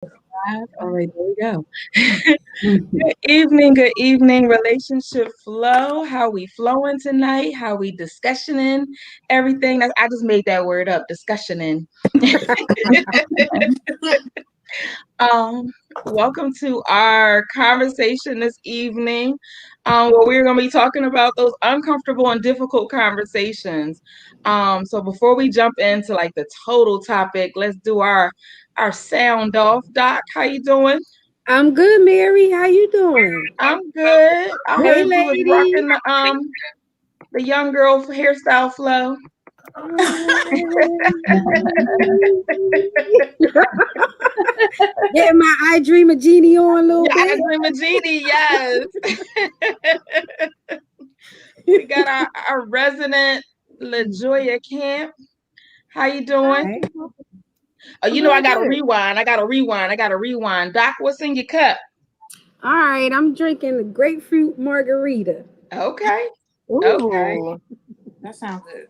All right, there we go. Good evening, relationship flow. How we flowing tonight? How we discussioning everything? I just made that word up, discussioning. um, Welcome to our conversation this evening. Where we're going to be talking about those uncomfortable and difficult conversations. So before we jump into like the total topic, let's do our sound off. Doc, how you doing? I'm good, Mary. How you doing? I'm good. I Hey, heard you was lady. rocking the young girl hairstyle flow. Getting my I Dream a Genie on a little Yeah, I bit. dream of Genie, yes. We got our resident LaJoya Camp. How you doing? Hey, Oh, I'm you know I doing gotta good. rewind. I gotta rewind. Doc, what's in your cup? All right, I'm drinking a grapefruit margarita. Okay. Okay. Ooh, that sounds good.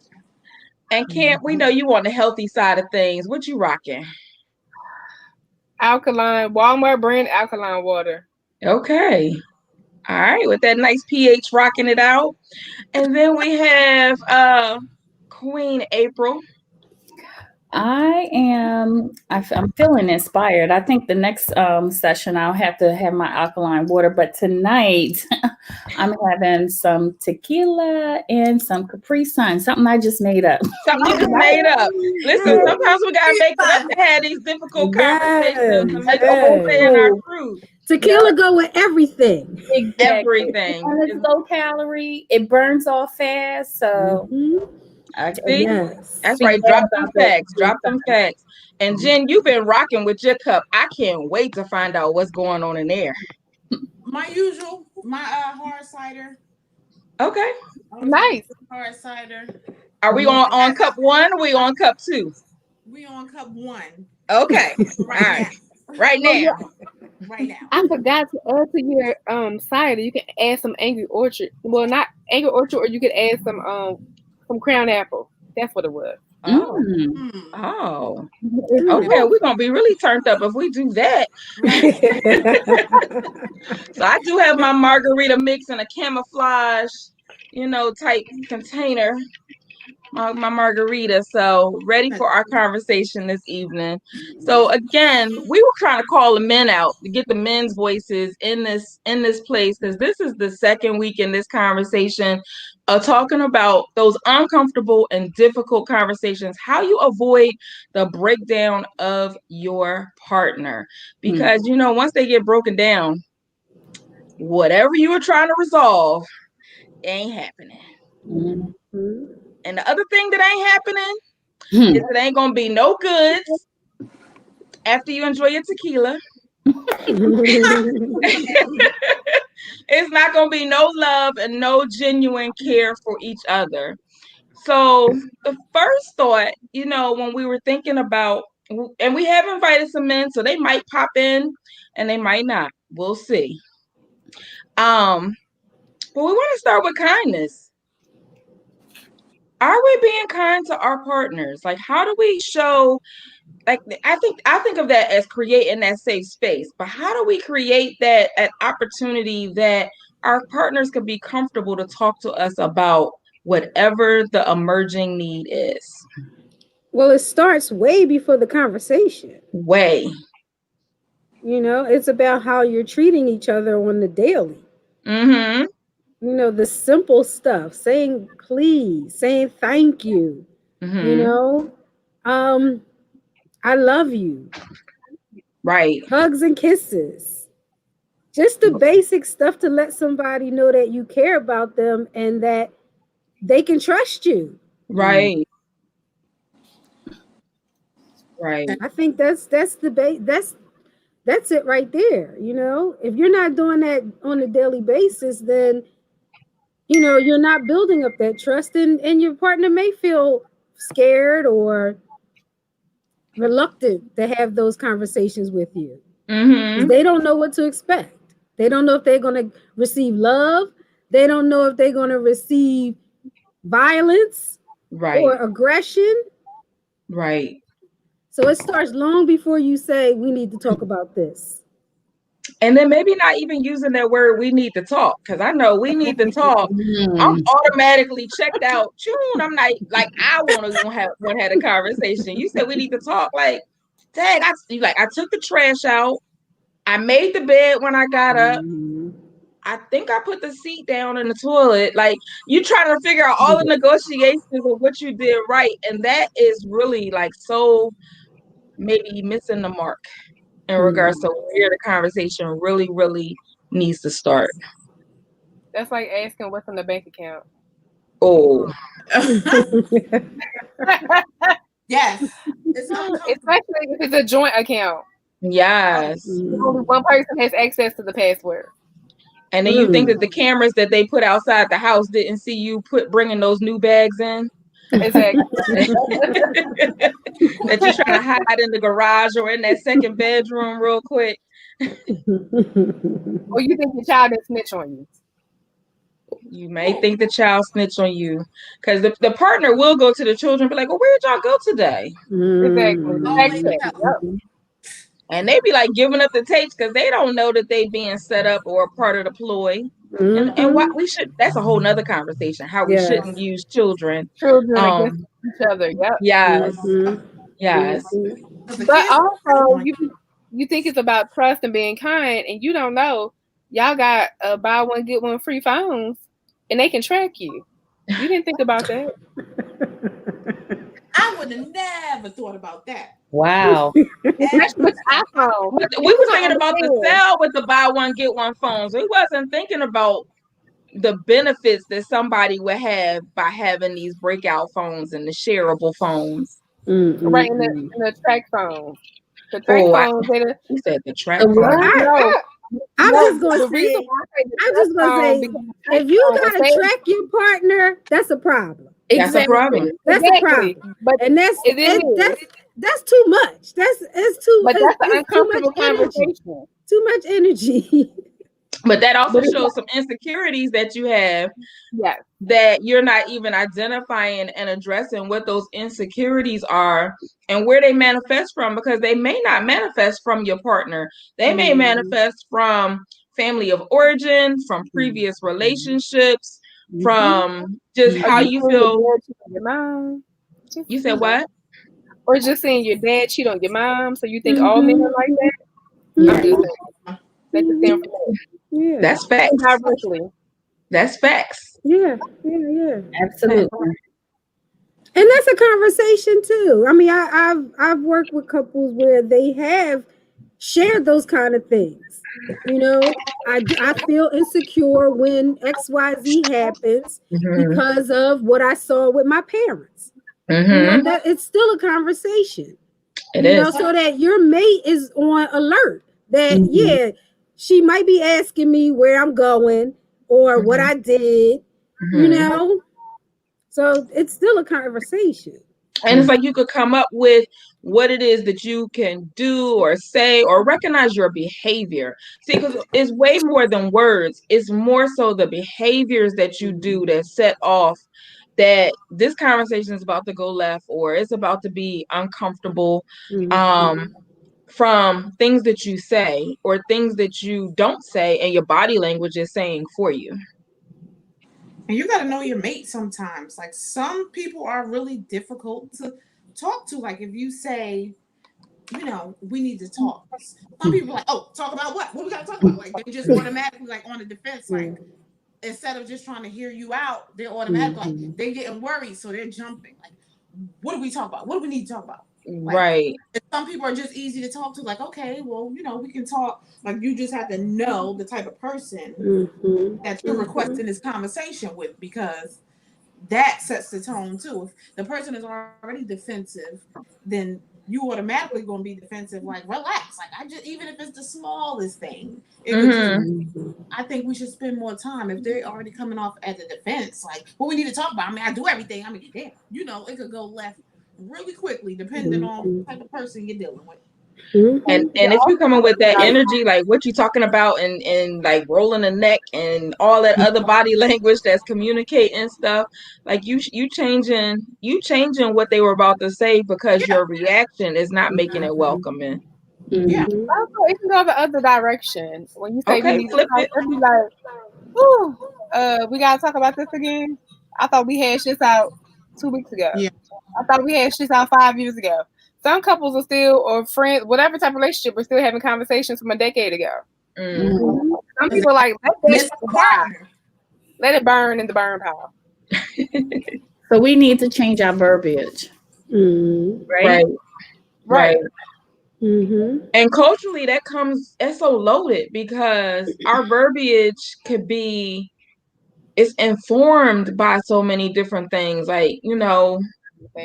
And Camp, we know you on the healthy side of things. What you rocking? Alkaline, Walmart brand alkaline water. Okay. All right, with that nice pH rocking it out. And then we have Queen April. I'm feeling inspired. I think the next session I'll have to have my alkaline water, but tonight I'm having some tequila and some Capri Sun, something I just made up. Something you just made up. Listen, sometimes we gotta make it up to have these difficult conversations and make it stay in our Oh, truth. Tequila go with everything. exactly. Everything. And it's low calorie. It burns off fast. So Mhm. I See? Yes. That's be right. glad Drop them about that facts. Capri Drop them facts. And Jen, you've been rocking with your cup. I can't wait to find out what's going on in there. My usual, my hard cider. Okay. Always got Nice. hard cider. Are we on cup one? Or we on cup two? We on cup one. Okay. So All right. Right Oh yeah, now. right now. I forgot to add to your cider. You can add some Angry Orchard. Well, not Angry Orchard, or you could add some Crown Apple. That's what it was. Oh. Mm. Hmm. Oh. Okay, Mm. we're gonna be really turned up if we do that. Right. So I do have my margarita mix in a camouflage, type container. My margarita. So ready for our conversation this evening. So again, we were trying to call the men out to get the men's voices in this place because this is the second week in this conversation, talking about those uncomfortable and difficult conversations, how you avoid the breakdown of your partner. Because once they get broken down, whatever you were trying to resolve ain't happening. Mm. And the other thing that ain't happening Hmm. is it ain't gonna be no goods after you enjoy your tequila. It's not gonna be no love and no genuine care for each other. So the first thought, when we were thinking about, and we have invited some men, so they might pop in and they might not. We'll see. Um, but we want to start with kindness. Are we being kind to our partners? Like, how do we show? Like, I think of that as creating that safe space. But how do we create that an opportunity that our partners can be comfortable to talk to us about whatever the emerging need is? Well, it starts way before the conversation. Way. It's about how you're treating each other on the daily. Mm-hmm. The simple stuff, saying please, saying thank you, you Mm-hmm. know, um, I love you, Right. hugs and kisses, just the basic stuff to let somebody know that you care about them and that they can trust you. Right. Right. I think that's the that's it right there. If you're not doing that on a daily basis, then you're not building up that trust, and your partner may feel scared or reluctant to have those conversations with you because Mm-hmm. they don't know what to expect. They don't know if they're going to receive love. They don't know if they're going to receive violence or Right. aggression. Right. So it starts long before you say we need to talk about this. And then maybe not even using that word we need to talk, because I know we need to talk. I'm automatically checked out. June, I'm not like I want to have a conversation. You said we need to talk. Like, dang, I took the trash out. I made the bed when I got up. I think I put the seat down in the toilet. Like, you trying to figure out all the negotiations of what you did right. And that is really like so maybe missing the mark in regards to where the conversation really, really needs to start. That's like asking what's in the bank account. Oh, Yes. It's uncomfortable. Especially if it's a joint account. yes. Only one person has access to the password. And then you think that the cameras that they put outside the house didn't see you bringing those new bags in? Exactly. That you're trying to hide in the garage or in that second bedroom real quick. Or you think your child is snitch on you. You may think the child snitched on you, because the partner will go to the children and be like, well, where'd y'all go today? Exactly. And they be like giving up the tapes because they don't know that they being set up or a part of the ploy. And what we should, that's a whole nother conversation, how we shouldn't use children. Against each other. Yep. Yes. Yes. But also you think it's about trust and being kind, and you don't know y'all got buy one get one free phones and they can track you. You didn't think about that. I would have never thought about that. Wow. Especially with iPhone. We were thinking about the sale with the buy one get one phones. We wasn't thinking about the benefits that somebody would have by having these breakout phones and the shareable phones. Right in the track phone. The track phone. You said the track phone. I'm just gonna say, if you gotta track your partner, that's a problem. That's a problem. That's a problem. But and that's too much. It's too. But that's an uncomfortable conversation. Too much energy. But that also shows some insecurities that you have. Yes. That you're not even identifying and addressing what those insecurities are and where they manifest from, because they may not manifest from your partner. They may manifest from family of origin, from previous relationships, from just how you feel. Your mom. You said what? Or just saying your dad cheat on your mom, so you think all men are like that? I'm just saying. That's just information. That's facts. That's facts. Yeah. Absolutely. And that's a conversation too. I mean, I've worked with couples where they have shared those kind of things. You know, I feel insecure when XYZ happens because of what I saw with my parents. You know, that it's still a conversation. It is. So that your mate is on alert that she might be asking me where I'm going or what I did, you know. So it's still a conversation. And it's like you could come up with what it is that you can do or say or recognize your behavior. See, because it's way more than words. It's more so the behaviors that you do that set off that this conversation is about to go left or it's about to be uncomfortable from things that you say or things that you don't say and your body language is saying for you. And you got to know your mate sometimes. Like, some people are really difficult to talk to. Like, if you say, you know, we need to talk. Some people are like, oh, talk about what? What we got to talk about? Like, they just automatically like on the defense. Like, instead of just trying to hear you out, they're automatically like, they're getting worried. So they're jumping. Like, what do we talk about? What do we need to talk about? Like, right. Some people are just easy to talk to. Like, okay, well, you know, we can talk. Like, you just have to know the type of person that you're requesting this conversation with, because that sets the tone too. If the person is already defensive, then you automatically going to be defensive. Like, relax. Like, even if it's the smallest thing, I think we should spend more time. If they're already coming off as a defense, like, well, we need to talk about. I mean, I do everything. I mean, damn, you know, it could go left really quickly depending on the type of person you're dealing with. And if you're coming with that energy, like what you're talking about, and like rolling the neck and all that other body language that's communicating stuff, like you changing what they were about to say because your reaction is not making it welcoming. Yeah. Also, it can go the other direction. When you say we Okay, need to flip talk, it. it'll be like, "Ooh, we gotta talk about this again." I thought we hashed this out 2 weeks ago. Yeah. I thought we hashed this out 5 years ago. Some couples are still, or friends, whatever type of relationship, are still having conversations from a decade ago. Some people are like, Miss a partner. let it burn in the burn pile. So we need to change our verbiage, right? Right. And culturally, it's so loaded because our verbiage could be, it's informed by so many different things, like,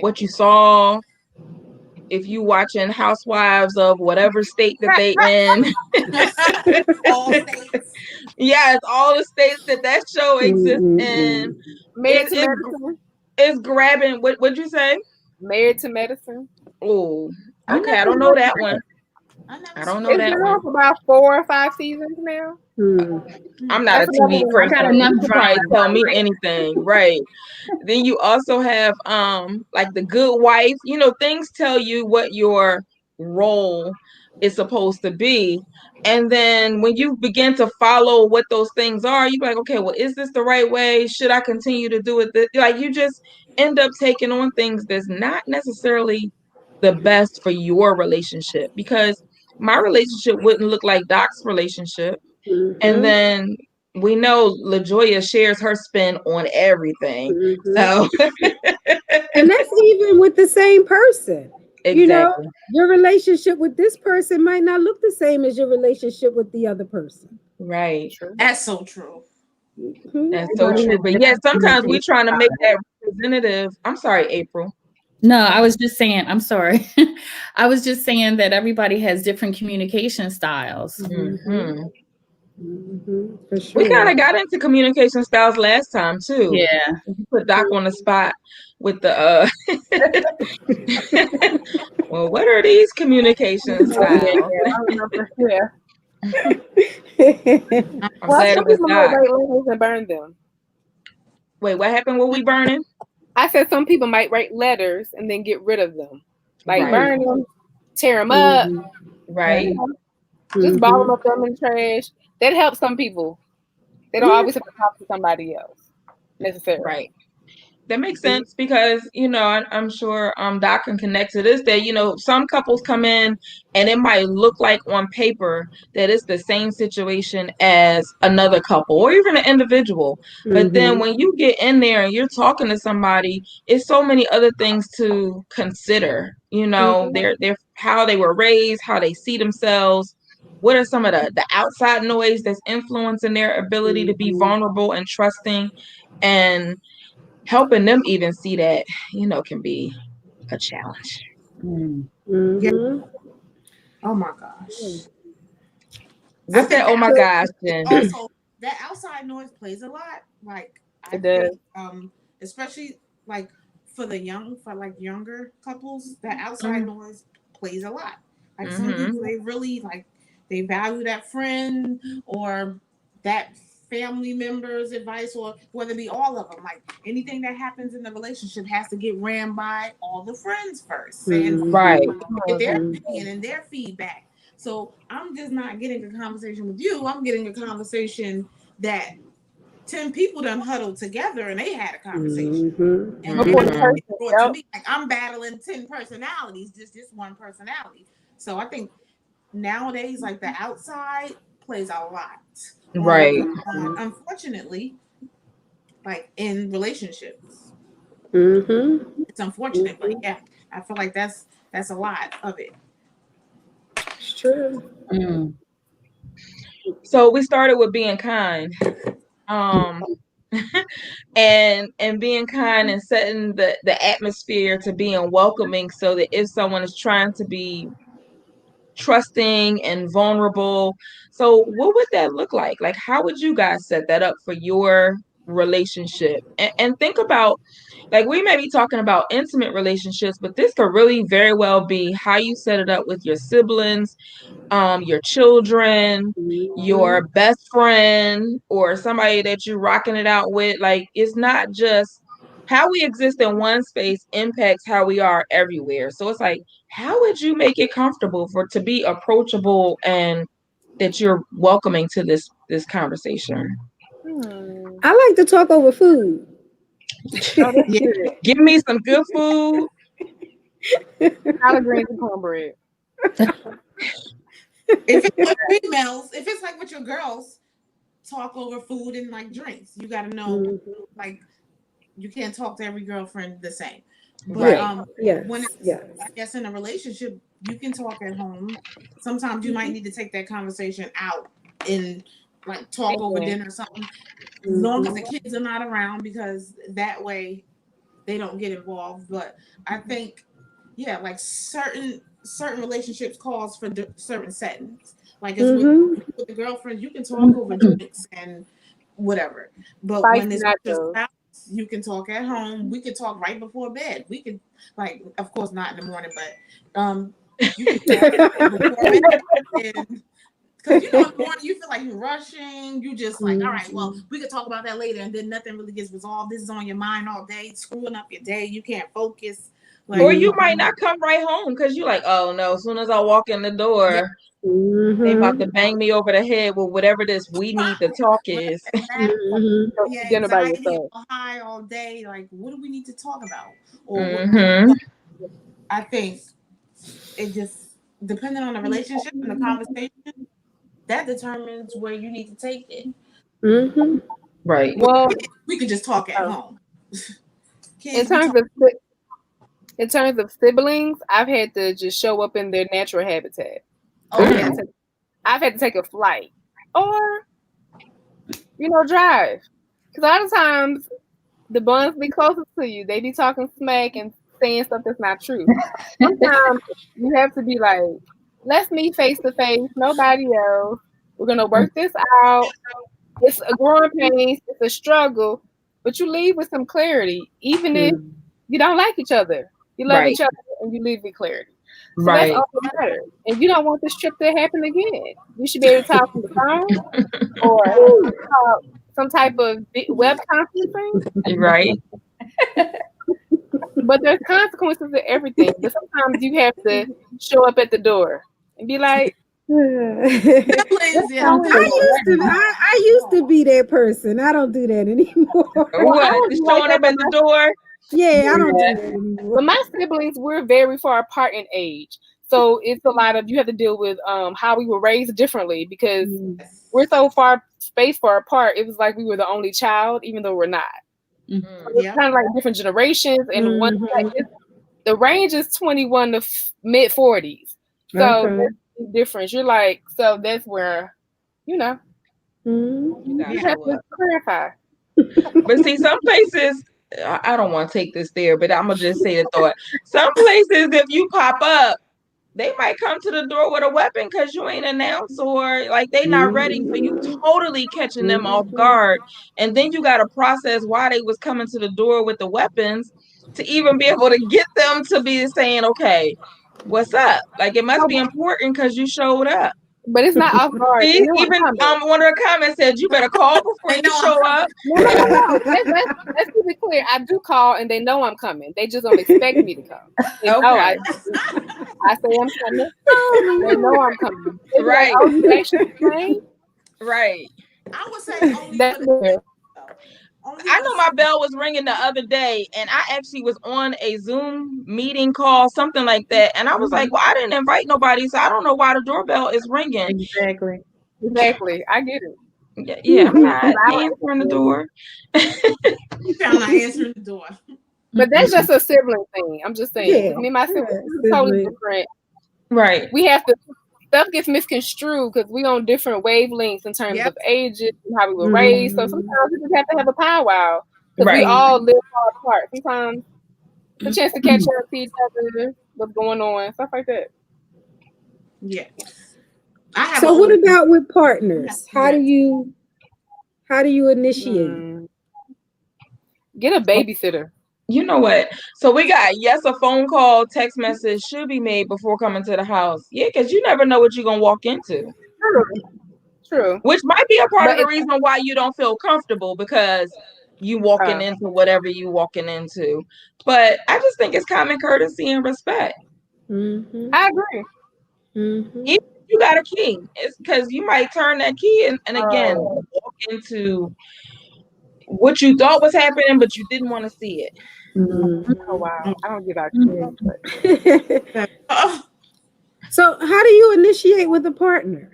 what you saw, if you watching Housewives of whatever state that they in. All states. Yes, all the states that show exists in. Married to Medicine. It's grabbing. What'd you say? Married to Medicine. Oh, okay. I don't know that one. I don't know It's that been one. on for about 4 or 5 seasons now. I'm not a TV person. You trying to tell me anything, right? Then you also have like The Good Wife. Things tell you what your role is supposed to be. And then when you begin to follow what those things are, you be like, okay, well, is this the right way? Should I continue to do it? Like, you just end up taking on things that's not necessarily the best for your relationship, because my relationship wouldn't look like Doc's relationship. And then we know LaJoya shares her spin on everything. So and that's even with the same person. exactly. Your relationship with this person might not look the same as your relationship with the other person. Right. That's so true. That's so true. But yeah, sometimes we're trying to make that representative. I'm sorry, April. No, I was just saying, I'm sorry. I was just saying that everybody has different communication styles. For sure. We kind of got into communication styles last time too. Yeah. You put Doc on the spot with the well, what are these communication styles? Yeah. I'm glad it was people Doc. might write letters and burn them. Wait, what happened? Were we burning? I said some people might write letters and then get rid of them, like burn them, tear them up, Right. just bottle up them in the trash. That helps some people. They don't always have to talk to somebody else necessarily. Right. That makes sense because, I'm sure Doc can connect to this, that, some couples come in and it might look like on paper that it's the same situation as another couple or even an individual. But then when you get in there and you're talking to somebody, it's so many other things to consider, their how they were raised, how they see themselves. What are some of the outside noise that's influencing their ability to be vulnerable and trusting, and helping them even see that, can be a challenge. Yeah. Oh my gosh. What's that? Oh my gosh, Jen. Also, that outside noise plays a lot. Like It does. Especially like for younger couples, that outside noise plays a lot. Like some people, they really they value that friend or that family member's advice, or whether it be all of them. Like anything that happens in the relationship has to get ran by all the friends first, and get their opinion and their feedback. So I'm just not getting a conversation with you. I'm getting a conversation that 10 people done huddled together and they had a conversation. And brought to me, like I'm battling 10 personalities, just this one personality. So I think nowadays, like the outside plays a lot. Right. Unfortunately, like in relationships. It's unfortunate, but yeah, I feel like that's a lot of it. It's true. So we started with being kind. And being kind and setting the atmosphere to being welcoming, so that if someone is trying to be trusting and vulnerable, so what would that look like? Like, how would you guys set that up for your relationship. And think about, like, we may be talking about intimate relationships, but this could really very well be how you set it up with your siblings, your children, your best friend, or somebody that you're rocking it out with. Like, it's not just how we exist in one space impacts how we are everywhere. So it's like, how would you make it comfortable to be approachable and that you're welcoming to this conversation? I like to talk over food. Oh, that's good. Give me some good food. Collard greens and cornbread. If it's with females, if it's like with your girls, talk over food and like drinks. You got to know, like, you can't talk to every girlfriend the same. But when it's, I guess, in a relationship, you can talk at home. Sometimes you might need to take that conversation out and like talk over dinner or something, as long as the kids are not around, because that way they don't get involved. But I think, like certain relationships calls for certain settings. Like with the girlfriends, you can talk over drinks and whatever. But when it's just out, you can talk at home. We could talk right before bed. We could, like, of course not in the morning, but you can talk before bed. Because in the morning you feel like you're rushing. You just like, all right, well, we could talk about that later, and then nothing really gets resolved. This is on your mind all day, screwing up your day. You can't focus. Like, or you might not come right home because you're like, oh no, as soon as I walk in the door, they about to bang me over the head with whatever this we need to talk is. Anxiety high all day. Like, what do we need to talk about? Or I think it just, depending on the relationship and the conversation, that determines where you need to take it. Right. Well, we can just talk at home. In terms of siblings, I've had to just show up in their natural habitat. I've had to take a flight or, drive. Because a lot of times the buns be closest to you. They be talking smack and saying stuff that's not true. Sometimes you have to be like, let's meet face to face, nobody else. We're going to work this out. It's a growing pain. It's a struggle. But you leave with some clarity, even if you don't like each other. You love each other and you leave with clarity. So that's all that matters. And you don't want this trip to happen again. You should be able to talk on the phone or talk some type of web conferencing. Right. But there's consequences to everything. But sometimes you have to show up at the door and be like, I used to be that person. I don't do that anymore. What? Just showing up at the door? Yeah, I don't do that anymore. But my siblings, we're very far apart in age. So it's a lot of, you have to deal with how we were raised differently because we're so spaced far apart. It was like we were the only child, even though we're not. It's kind of like different generations. And the range is 21 to mid 40s. So there's a difference. You're like, so that's where, you have to clarify. But see, some places, I don't want to take this there, but I'm going to just say the thought. Some places, if you pop up, they might come to the door with a weapon because you ain't announced, or like they not ready for you, totally catching them off guard. And then you got to process why they was coming to the door with the weapons to even be able to get them to be saying, okay, what's up? Like, it must be important because you showed up. But it's not off guard. See, even one of the comments said, you better call before you show up. No. Let's keep it clear. I do call and they know I'm coming. They just don't expect me to come. They know I say I'm coming. They know I'm coming. Right. Like, oh, you actually came? Right. I would say only that's I know my bell was ringing the other day, and I actually was on a Zoom meeting call, something like that. And I was like, well, I didn't invite nobody, so I don't know why the doorbell is ringing. Exactly. I get it. Yeah, I'm not answering the door. You found not answering the door. But that's just a sibling thing. I'm just saying. Me and my siblings is totally different. Right. We have to, stuff gets misconstrued because we on different wavelengths in terms of ages and how we were raised. So sometimes we just have to have a powwow because we all live far apart. Sometimes it's a chance to catch up to each other, what's going on, stuff like that. Yeah. So what about with partners? How do you initiate? Get a babysitter. You know what? So we got yes, a phone call, text message should be made before coming to the house. Yeah, because you never know what you're gonna walk into. True. Which might be a part of But the it's reason why you don't feel comfortable because you walking uh, into whatever you walking into. But I just think it's common courtesy and respect. Mm-hmm. I agree. Mm-hmm. Even if you got a key, it's because you might turn that key and again Oh, walk into what you thought was happening, but you didn't want to see it. oh wow. I don't give out kids, but So, how do you initiate with a partner?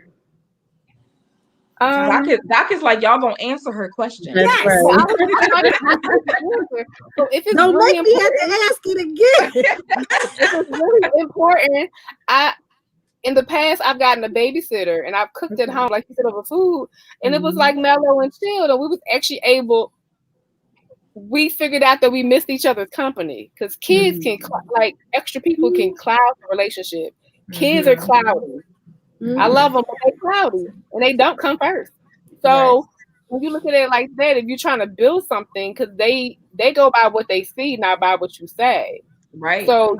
um Doc is like, y'all gonna answer her question. That's Yes. well, right. I'm not answer. So if it's Don't really make me have important, to ask it again. if it's really important, I in the past I've gotten a babysitter and I've cooked at home, like you said, over food, and it was like mellow and chilled, and we was actually able. We figured out that we missed each other's company because kids can like extra people can cloud the relationship. Kids are cloudy. I love them, but they cloudy and they don't come first. Right. So when you look at it like that, if you're trying to build something, because they go by what they see, not by what you say. Right. So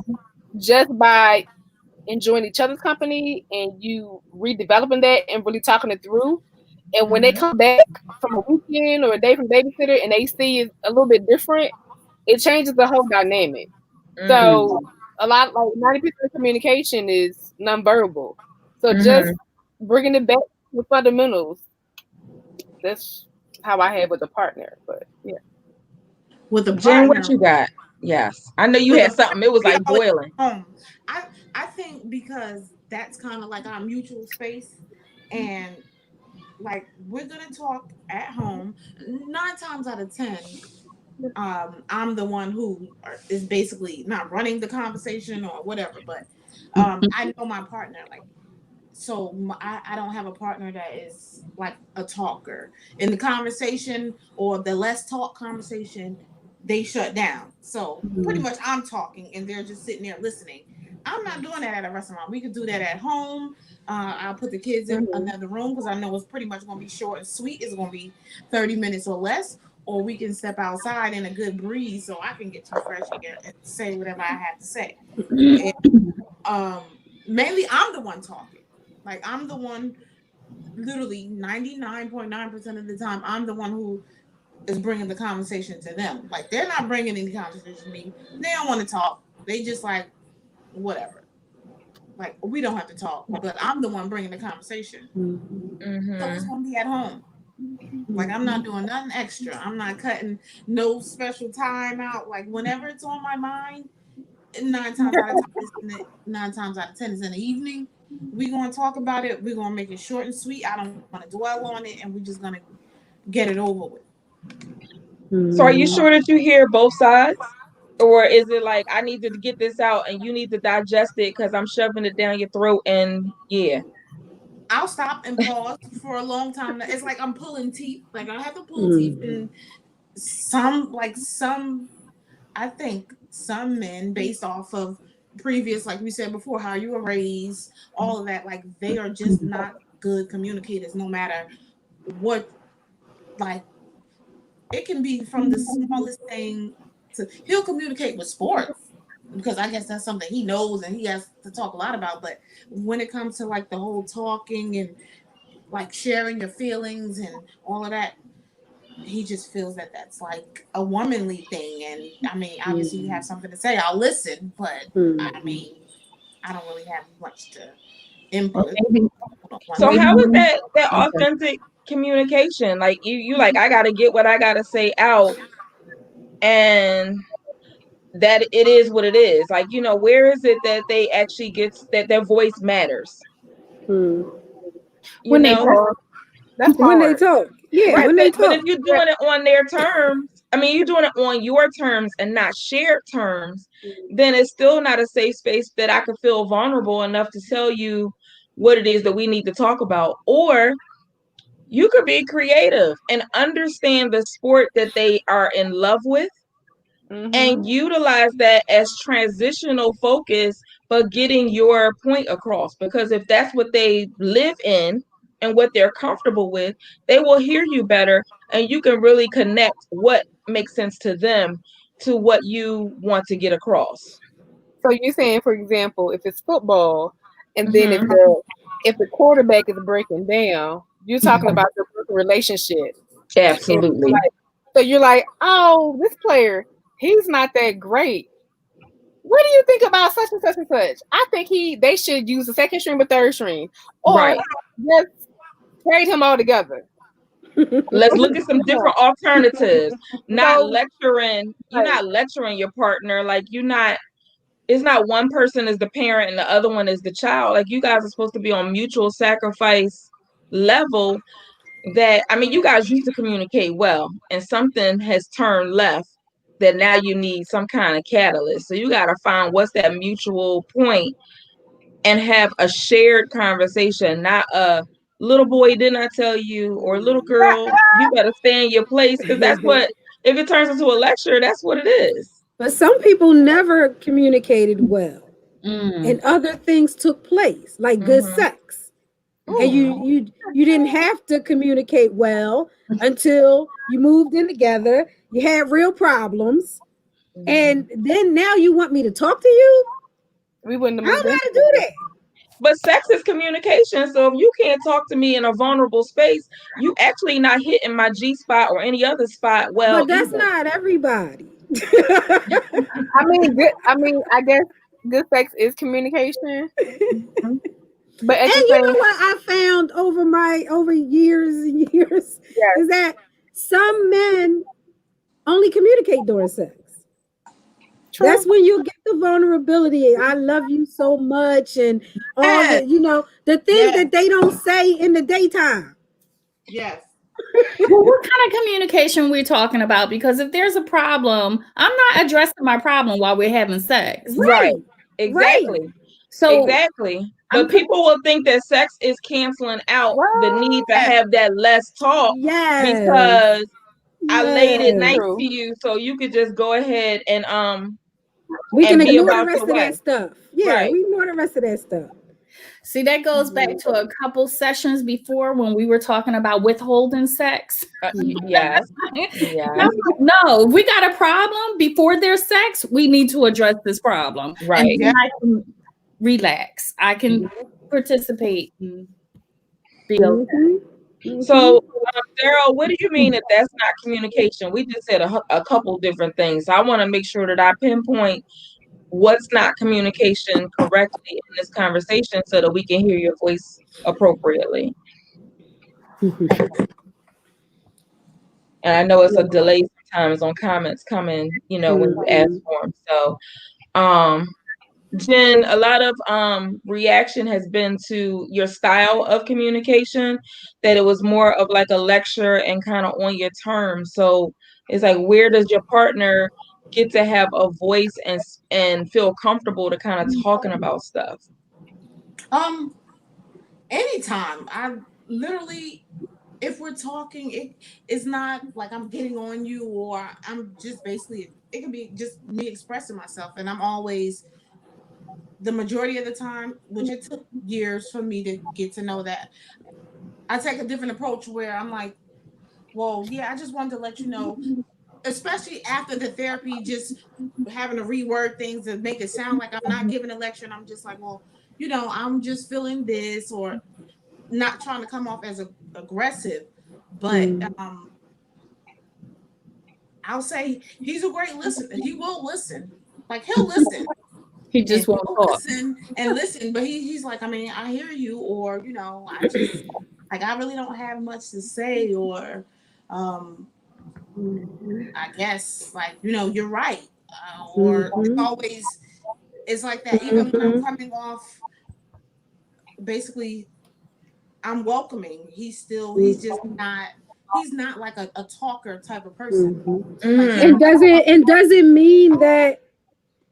just by enjoying each other's company and you redeveloping that and really talking it through, and when they come back from a weekend or a day from babysitter and they see it a little bit different, it changes the whole dynamic. So a lot, like 90% of communication is nonverbal. So just bringing it back to the fundamentals. That's how I had with a partner. But yeah, with a Jen, what partner. you got? Yes. I know you With had a something. It was we like always boiling. home. I think because that's kind of like our mutual space, and like we're gonna talk at home. 9 times out of 10, I'm the one who is basically not running the conversation or whatever. But I know my partner, like, so I don't have a partner that is like a talker in the conversation, or the less talk conversation, they shut down. So pretty much I'm talking and they're just sitting there listening. I'm not doing that at a restaurant. We could do that at home. I'll put the kids in another room because I know it's pretty much going to be short and sweet. It's going to be 30 minutes or less. Or we can step outside in a good breeze so I can get some fresh air and say whatever I have to say. And, mainly I'm the one talking. Like I'm the one, literally 99.9% of the time, I'm the one who is bringing the conversation to them. Like they're not bringing any conversation to me. They don't want to talk. They just like whatever. Like we don't have to talk, but I'm the one bringing the conversation. So it's gonna be at home. Like I'm not doing nothing extra. I'm not cutting no special time out. Like whenever it's on my mind, 9 times out of 10 is in the evening. We're gonna talk about it. We're gonna make it short and sweet. I don't want to dwell on it, and we're just gonna get it over with. So are you sure that you hear both sides? Or is it like I need to get this out and you need to digest it because I'm shoving it down your throat and yeah. I'll stop and pause for a long time. It's like I'm pulling teeth. Like I have to pull teeth, and some, I think some men, based off of previous, like we said before, how you were raised, all of that, like they are just not good communicators, no matter what. Like it can be from the smallest thing to he'll communicate with sports because I guess that's something he knows and he has to talk a lot about. But when it comes to like the whole talking and like sharing your feelings and all of that, he just feels that that's like a womanly thing. And I mean, obviously you have something to say, I'll listen, but I mean, I don't really have much to input. So how is that Okay. authentic communication? Like you like I gotta get what I gotta say out and that it is what it is. Like, where is it that they actually gets that their voice matters? You when they know? talk, that's When they hard. talk. Yeah, Right, when they but if talk. you're doing it on their terms, I mean, you're doing it on your terms and not shared terms, then it's still not a safe space that I could feel vulnerable enough to tell you what it is that we need to talk about. Or you could be creative and understand the sport that they are in love with and utilize that as transitional focus for getting your point across. Because if that's what they live in and what they're comfortable with, they will hear you better and you can really connect what make sense to them to what you want to get across. So you're saying, for example, if it's football, and then if the quarterback is breaking down, you're talking about the relationship. Absolutely. So you're like, oh, this player, he's not that great. What do you think about such and such and such? I think they should use the second string or third string, or just trade him all together. Let's look at some different alternatives. Not lecturing. You're not lecturing your partner. Like it's not one person is the parent and the other one is the child. Like you guys are supposed to be on mutual sacrifice level. That, I mean, you guys used to communicate well, and something has turned left that now you need some kind of catalyst. So you got to find what's that mutual point and have a shared conversation, not a little boy, didn't I tell you, or little girl, you better stay in your place, because that's what, if it turns into a lecture, that's what it is. But some people never communicated well, and other things took place, like good sex. And you didn't have to communicate well until you moved in together. You had real problems, and then now you want me to talk to you? We wouldn't have I don't know how to do that. But sex is communication. So if you can't talk to me in a vulnerable space, you actually not hitting my G spot or any other spot well. But that's not everybody. I guess good sex is communication. But and you know what I found over years and years is that some men only communicate during sex. True. That's when you get the vulnerability. I love you so much, and all the things that they don't say in the daytime. Yes. Well, what kind of communication we're talking about? Because if there's a problem, I'm not addressing my problem while we're having sex. Right. Exactly. Right. So exactly. But people will think that sex is canceling out the need to have that less talk. Yes. Because I laid it nice to you, so you could just go ahead and we can ignore the rest of that stuff. Yeah, we ignore the rest of that stuff. See, that goes back to a couple sessions before when we were talking about withholding sex. Yes. No, we got a problem before there's sex. We need to address this problem. Right. And I can relax. I can participate and be okay. So, Daryl, what do you mean that that's not communication? We just said a couple different things. I want to make sure that I pinpoint what's not communication correctly in this conversation so that we can hear your voice appropriately. And I know it's a delay sometimes on comments coming, when you ask for them. So, Jen, a lot of reaction has been to your style of communication, that it was more of like a lecture and kind of on your terms. So it's like, where does your partner get to have a voice and feel comfortable to kind of talking about stuff? Anytime. I literally, if we're talking, it's not like I'm getting on you, or I'm just basically, it can be just me expressing myself, and I'm always, the majority of the time, which it took years for me to get to know that, I take a different approach where I'm like, well, yeah, I just wanted to let you know, especially after the therapy, just having to reword things and make it sound like I'm not giving a lecture, and I'm just like, well, I'm just feeling this, or not trying to come off as aggressive, but I'll say he's a great listener. He will listen. Like, he'll listen. He just won't talk. Listen, but he's like, I mean, I hear you, or I just like, I really don't have much to say, or I guess, like, you're right, or it's like that. Even when I'm coming off, basically, I'm welcoming. He's just not. He's not like a talker type of person. Like,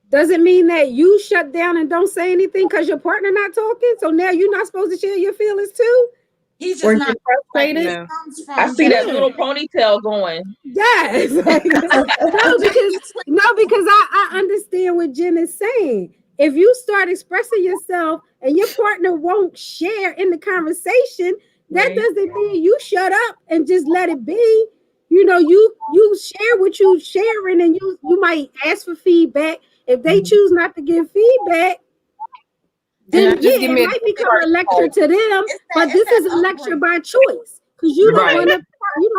doesn't mean that you shut down and don't say anything because your partner not talking. So now you're not supposed to share your feelings too. He's just not frustrated. I see that little ponytail going. Yes. because I understand what Jen is saying. If you start expressing yourself and your partner won't share in the conversation, that doesn't mean you shut up and just let it be. you share what you sharing, and you might ask for feedback. If they choose not to give feedback, then just give it me a might become a lecture to them. But this is a lecture by choice because you don't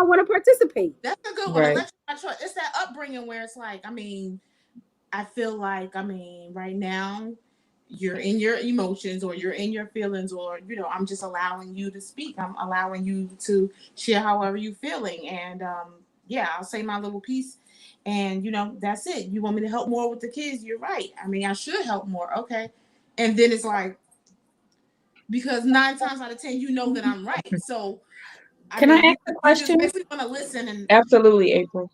want to participate. That's a good one. A lecture by choice. It's that upbringing where it's like, I mean, I feel like, I mean, right now you're in your emotions or you're in your feelings, or I'm just allowing you to speak. I'm allowing you to share however you're feeling, and yeah, I'll say my little piece, and that's it. You want me to help more with the kids? You're right. I mean, I should help more. Okay, and then it's like, because 9 times out of 10 that I'm right. So Can I ask a question? You just basically want to listen. And Absolutely, April.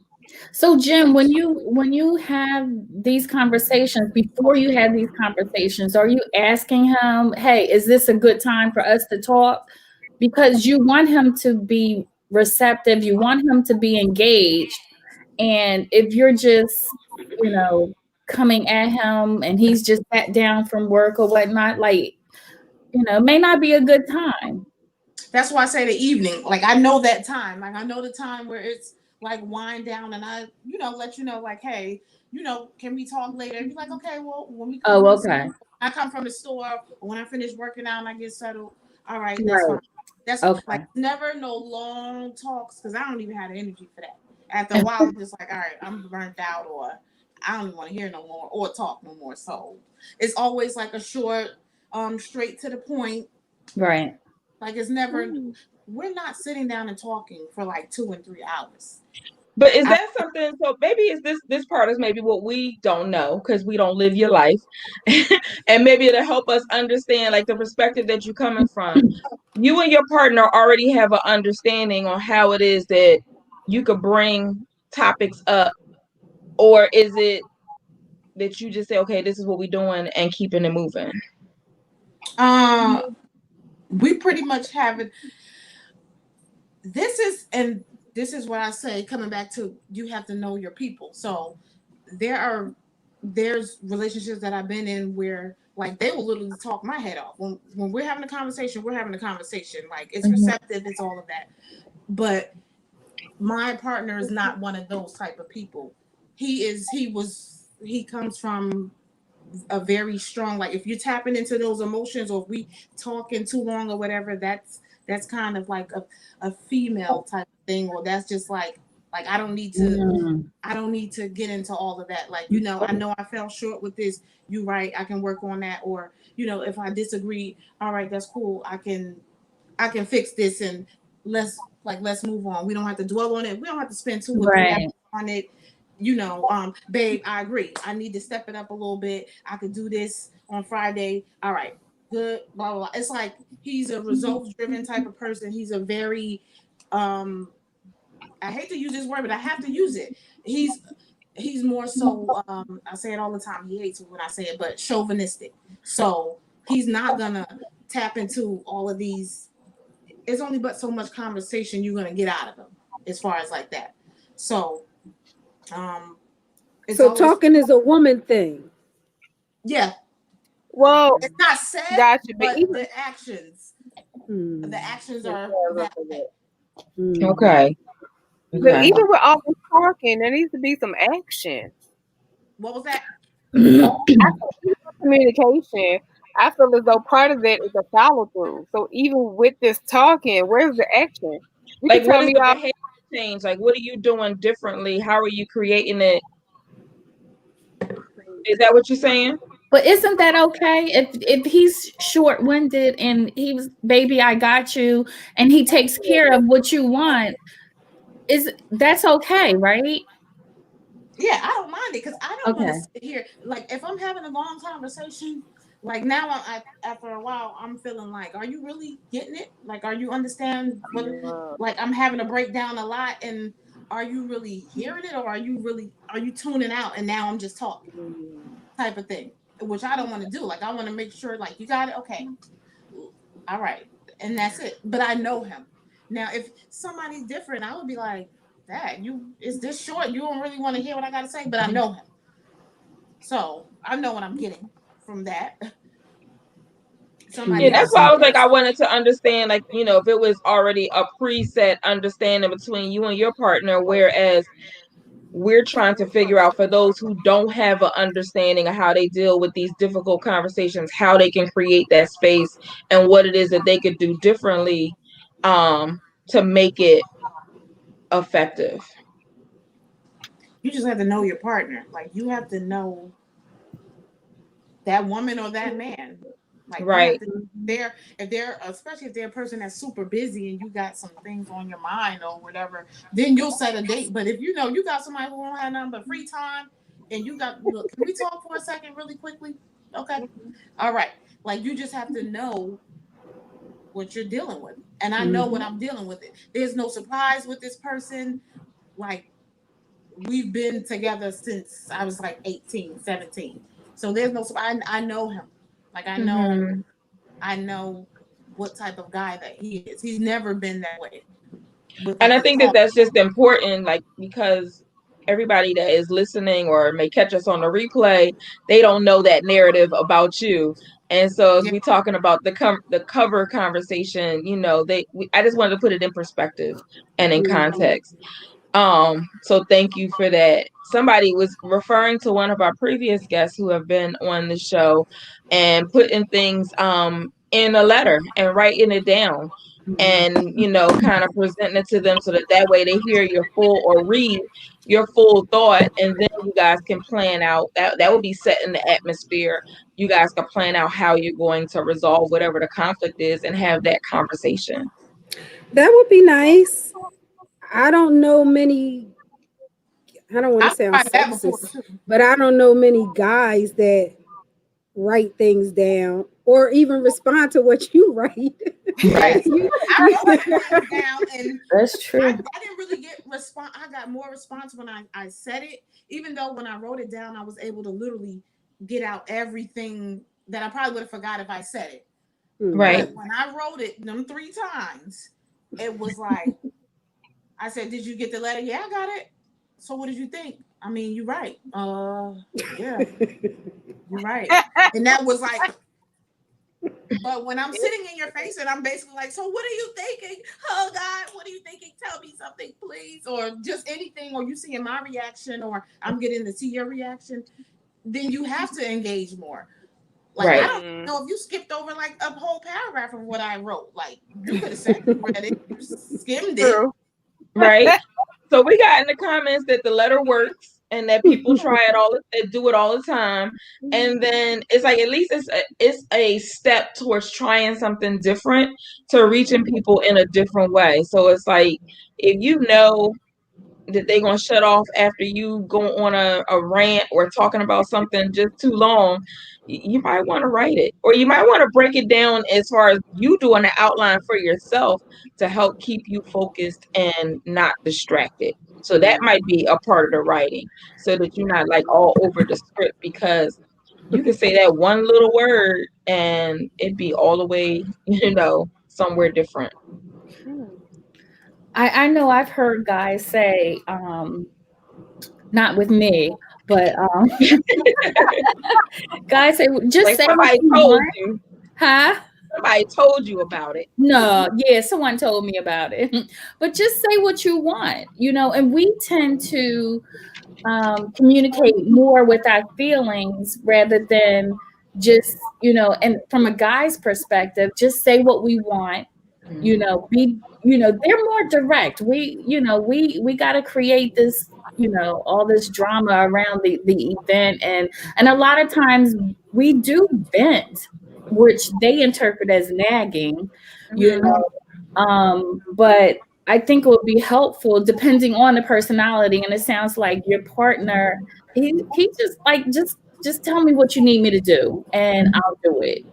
So Jim, when you have these conversations, before you have these conversations, are you asking him, hey, is this a good time for us to talk? Because you want him to be receptive, you want him to be engaged. And if you're just, coming at him and he's just sat down from work or whatnot, like, may not be a good time. That's why I say the evening. Like, I know that time. Like, I know the time where it's like wind down, and I, let you know, like, hey, can we talk later? And be like, okay, well, when we come I come from the store, or when I finish working out and I get settled, all right, that's fine. That's like never no long talks, because I don't even have the energy for that. After a while, I'm just like, all right, I'm burnt out, or I don't even want to hear no more or talk no more. So it's always like a short, straight to the point. Right. Like, it's never, we're not sitting down and talking for like 2 and 3 hours. But is that something? So maybe is this part is maybe what we don't know because we don't live your life, and maybe it'll help us understand like the perspective that you're coming from. You and your partner already have an understanding on how it is that you could bring topics up, or is it that you just say, okay, this is what we're doing and keeping it moving? We pretty much have it. This is what I say, coming back to, you have to know your people. So there's relationships that I've been in where like they will literally talk my head off. When we're having a conversation, we're having a conversation. Like, it's receptive, it's all of that. But my partner is not one of those type of people. He comes from a very strong, like, if you're tapping into those emotions, or if we talking too long or whatever, that's kind of like a female type of thing, or that's just like I don't need to get into all of that. Like, I know I fell short with this. You right, I can work on that. Or, if I disagree, all right, that's cool. I can fix this, and let's move on. We don't have to dwell on it. We don't have to spend 2 or 3 hours on it. Babe, I agree. I need to step it up a little bit. I could do this on Friday. All right, good, blah, blah, blah. It's like, he's a results-driven type of person. He's a very, I hate to use this word, but I have to use it. He's more so, I say it all the time. He hates it when I say it, but chauvinistic. So he's not gonna tap into all of these. It's only but so much conversation you're gonna get out of him, as far as like that. So, so talking is a woman thing. Yeah. Well, it's not said, gotcha, but even the actions, the actions are that way. Okay. But even with all this talking, there needs to be some action. What was that? Communication. I feel as though part of that is a follow through. So even with this talking, where's the action? You Like, can tell what is me the all behavior change? Like, what are you doing differently? How are you creating it? Is that what you're saying? But isn't that okay if he's short-winded and he was, baby, I got you, and he takes care of what you want? That's okay, right? Yeah, I don't mind it, because I don't want to sit here. Like, if I'm having a long conversation, like now, after a while, I'm feeling like, are you really getting it? Like, are you understand what? Like, I'm having to break down a lot, and are you really hearing it, or are you tuning out? And now I'm just talking, type of thing, which I don't want to do. Like, I want to make sure, like, you got it, okay, all right, and that's it. But I know him. Now, if somebody's different, I would be like, Dad, is this short? You don't really want to hear what I got to say, but I know him. So I know what I'm getting from that. somebody Yeah, that's else. why I was like, I wanted to understand, like, if it was already a preset understanding between you and your partner, whereas we're trying to figure out for those who don't have an understanding of how they deal with these difficult conversations, how they can create that space and what it is that they could do differently to make it effective. You just have to know your partner. Like, you have to know that woman or that man. Like, you have Right. to, if they're, especially if they're a person that's super busy and you got some things on your mind or whatever, then you'll set a date. But if you know you got somebody who don't have nothing but free time and you got, look, can we talk for a second really quickly? Okay. All right. Like, you just have to know what you're dealing with. And I know what I'm dealing with. It. There's no surprise with this person. Like, we've been together since I was like 18, 17. So there's no, I know him. Like, I know what type of guy that he is. He's never been that way. And I think that that's just important, like, because everybody that is listening or may catch us on the replay, they don't know that narrative about you. And so as we talking about the cover conversation, I just wanted to put it in perspective and in context. So thank you for that. Somebody was referring to one of our previous guests who have been on the show and putting things in a letter and writing it down and kind of presenting it to them so that way they hear your full or read your full thought, and then you guys can plan out that would be setting the atmosphere. You guys can plan out how you're going to resolve whatever the conflict is and have that conversation. That would be nice. I don't know many, I don't want to sound sexist, but I don't know many guys that write things down or even respond to what you write. Right. I wrote things down, and that's true. I didn't really get response. I got more response when I said it, even though when I wrote it down, I was able to literally get out everything that I probably would have forgot if I said it. Right. But when I wrote it them 3 times, it was like, I said, "Did you get the letter?" Yeah, I got it. So what did you think? I mean, you're right. Yeah, you're right. And that was like, but when I'm sitting in your face and I'm basically like, so what are you thinking? Oh God, what are you thinking? Tell me something, please. Or just anything, or you seeing my reaction, or I'm getting to see your reaction, then you have to engage more. Like, right. I don't know if you skipped over like a whole paragraph of what I wrote. Like, you could have said you read it, you skimmed it. Right. So we got in the comments that the letter works and that people try it do it all the time. And then it's like, at least it's a step towards trying something different to reaching people in a different way. So it's like, if you know that they're going to shut off after you go on a rant or talking about something just too long, you might want to write it, or you might want to break it down as far as you doing an outline for yourself to help keep you focused and not distracted. So that might be a part of the writing, so that you're not like all over the script, because you can say that one little word and it'd be all the way, somewhere different. I know I've heard guys say, not with me, but guys say, just like say somebody what you told want. you. Huh? Somebody told you about it. No, yeah, someone told me about it. But just say what you want, and we tend to communicate more with our feelings rather than just, and from a guy's perspective, just say what we want, they're more direct. We got to create this, all this drama around the event. And a lot of times we do vent, which they interpret as nagging, but I think it would be helpful depending on the personality. And it sounds like your partner, he just like, just tell me what you need me to do and I'll do it,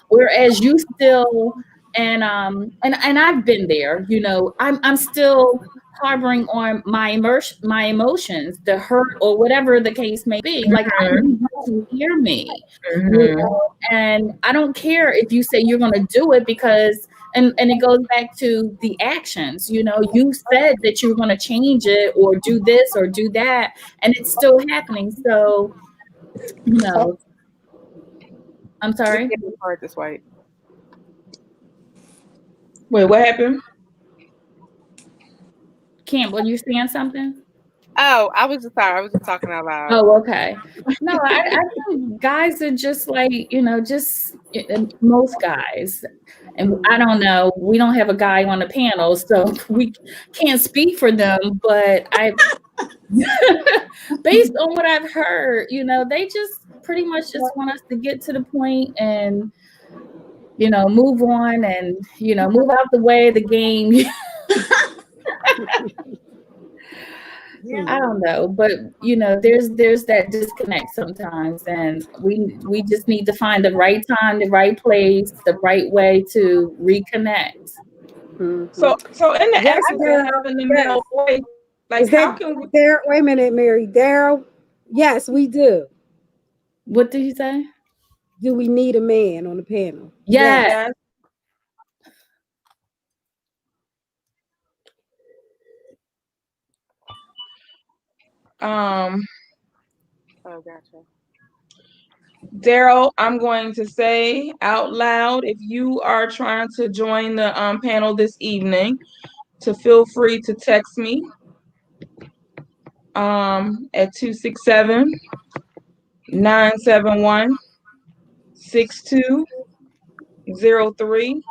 whereas you still, and I've been there, I'm still harboring on my emotions, the hurt or whatever the case may be. Like, I need you to hear me, and I don't care if you say you're going to do it, because and it goes back to the actions. You said that you were going to change it or do this or do that, and it's still happening. So, I'm sorry. Card to swipe. Wait, what happened? Kim, were you saying something? Oh, I was just sorry. I was just talking out loud. Oh, okay. No, I think guys are just like, just most guys. And I don't know, we don't have a guy on the panel, so we can't speak for them, but based on what I've heard, they just pretty much just want us to get to the point and, move on and, move out the way of the game. I don't know, but there's that disconnect sometimes, and we just need to find the right time, the right place, the right way to reconnect. So in the absence of having the male voice, like how can we? Wait a minute, Mary. Daryl, yes, we do. What did you say? Do we need a man on the panel? Yes. Oh, gotcha. Daryl, I'm going to say out loud, if you are trying to join the panel this evening, to feel free to text me at 267-971-6203,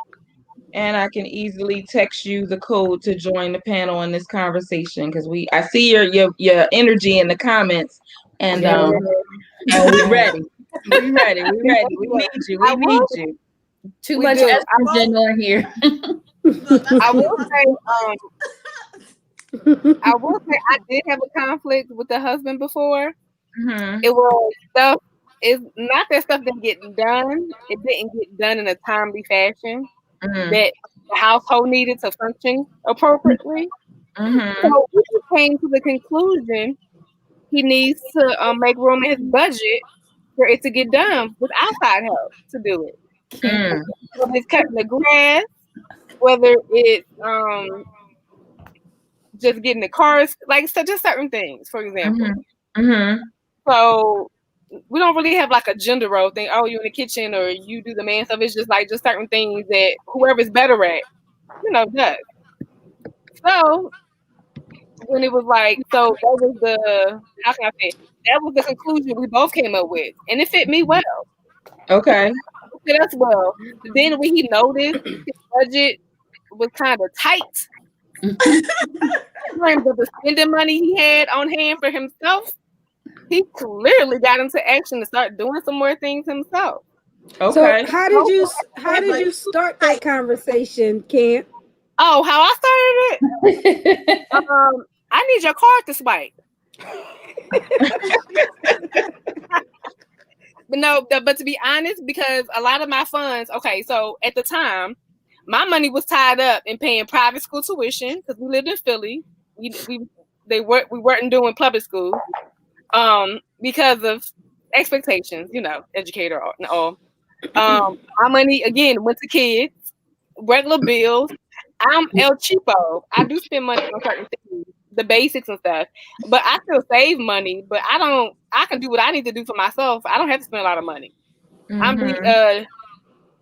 and I can easily text you the code to join the panel in this conversation, because I see your energy in the comments, and we're ready. We ready. We ready. We need you. We need you. Too much estrogen on here. I will say I did have a conflict with the husband before. Mm-hmm. It was stuff. It's not that stuff didn't get done. It didn't get done in a timely fashion that the household needed to function appropriately. So we came to the conclusion he needs to make room in his budget for it to get done with outside help to do it. Whether it's cutting the grass, whether it's just getting the cars, like just certain things, for example. So we don't really have like a gender role thing. Oh, you in the kitchen or you do the man stuff. It's just like certain things that whoever's better at, does. So when it was like, so that was how can I say? That was the conclusion we both came up with, and it fit me well. Okay. It fit us well. Then when he noticed his budget was kind of tight, in terms of the spending money he had on hand for himself, he clearly got into action to start doing some more things himself. Okay. So how did you start that conversation, Kim? Oh, how I started it? I need your card to swipe. But to be honest, because a lot of my funds, okay, so at the time, my money was tied up in paying private school tuition because we lived in Philly. We weren't doing public school because of expectations, educator and all. My money again went to kids, regular bills. I'm El Cheapo. I do spend money on certain things, the basics and stuff, but I still save money. But I can do what I need to do for myself. I don't have to spend a lot of money. I'm the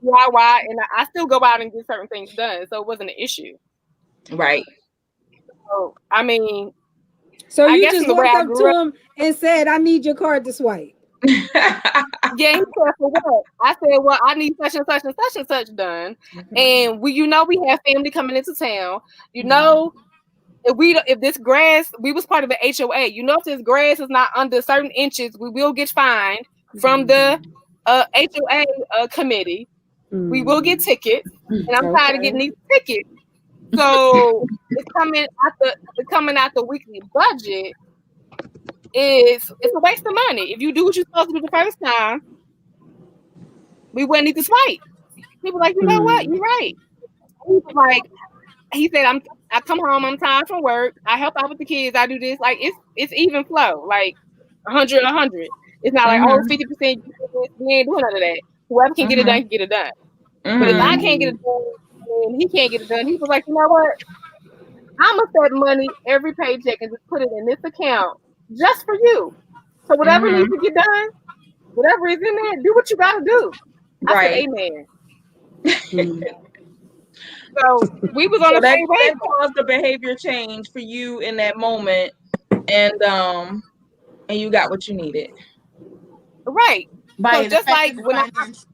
WYA, and I still go out and get certain things done, so it wasn't an issue. Right. So I mean, so you just walked up to him and said, "I need your card to swipe." Yeah, he said, for what? I said, well, I need such and such and such and such done. And we have family coming into town. If this grass, we was part of the HOA. If this grass is not under certain inches, we will get fined from the HOA committee. We will get tickets. And I'm tired of getting these tickets. So it's coming out the weekly budget. It's a waste of money. If you do what you're supposed to do the first time, we wouldn't need to swipe. People like, you know what? You're right. He said, I come home, I'm tired from work. I help out with the kids. I do this. Like it's even flow, like 100. It's not like 50%. We ain't doing none of that. Whoever can get it done, can get it done. But if I can't get it done and he can't get it done, he was like, you know what? I'm gonna set money every paycheck and just put it in this account just for you. So whatever needs to get done, whatever is in there, do what you gotta do. I said, Right. amen. So we was on So the that same page. caused a behavior change for you in that moment, and you got what you needed. Right. By So an just like effective when financial.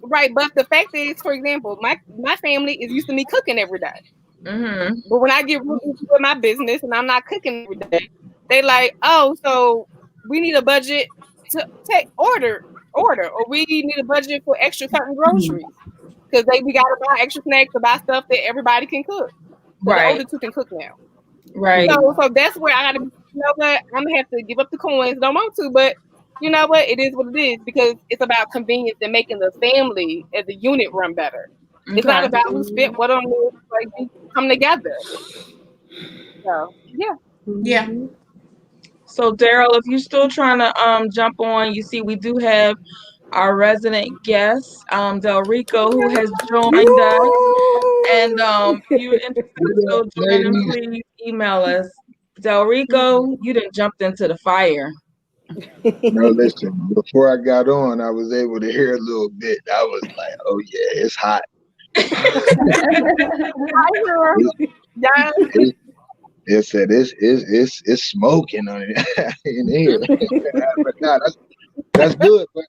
right, but the fact is, for example, my family is used to me cooking every day. Mm-hmm. But when I get really into my business and I'm not cooking every day, they like, oh, so we need a budget to take or we need a budget for extra certain groceries because we gotta buy extra snacks to buy stuff that everybody can cook. So the Right. older two can cook now. Right. So that's where I gotta be. You know what? I'm gonna have to give up the coins. Don't want to, but you know what? It is what it is because it's about convenience and making the family as a unit run better. It's not Okay. about who spent what on this. Like we come together. So yeah. Yeah. So Daryl, if you're still trying to jump on, you see we do have our resident guest, Del Rico, who has joined us. And if you're interested in still joining, please email us. Del Rico, you done jumped into the fire. No, listen, before I got on, I was able to hear a little bit. I was like, oh yeah, it's hot. Yeah. It said it's smoking on it in here. But nah, that's good. But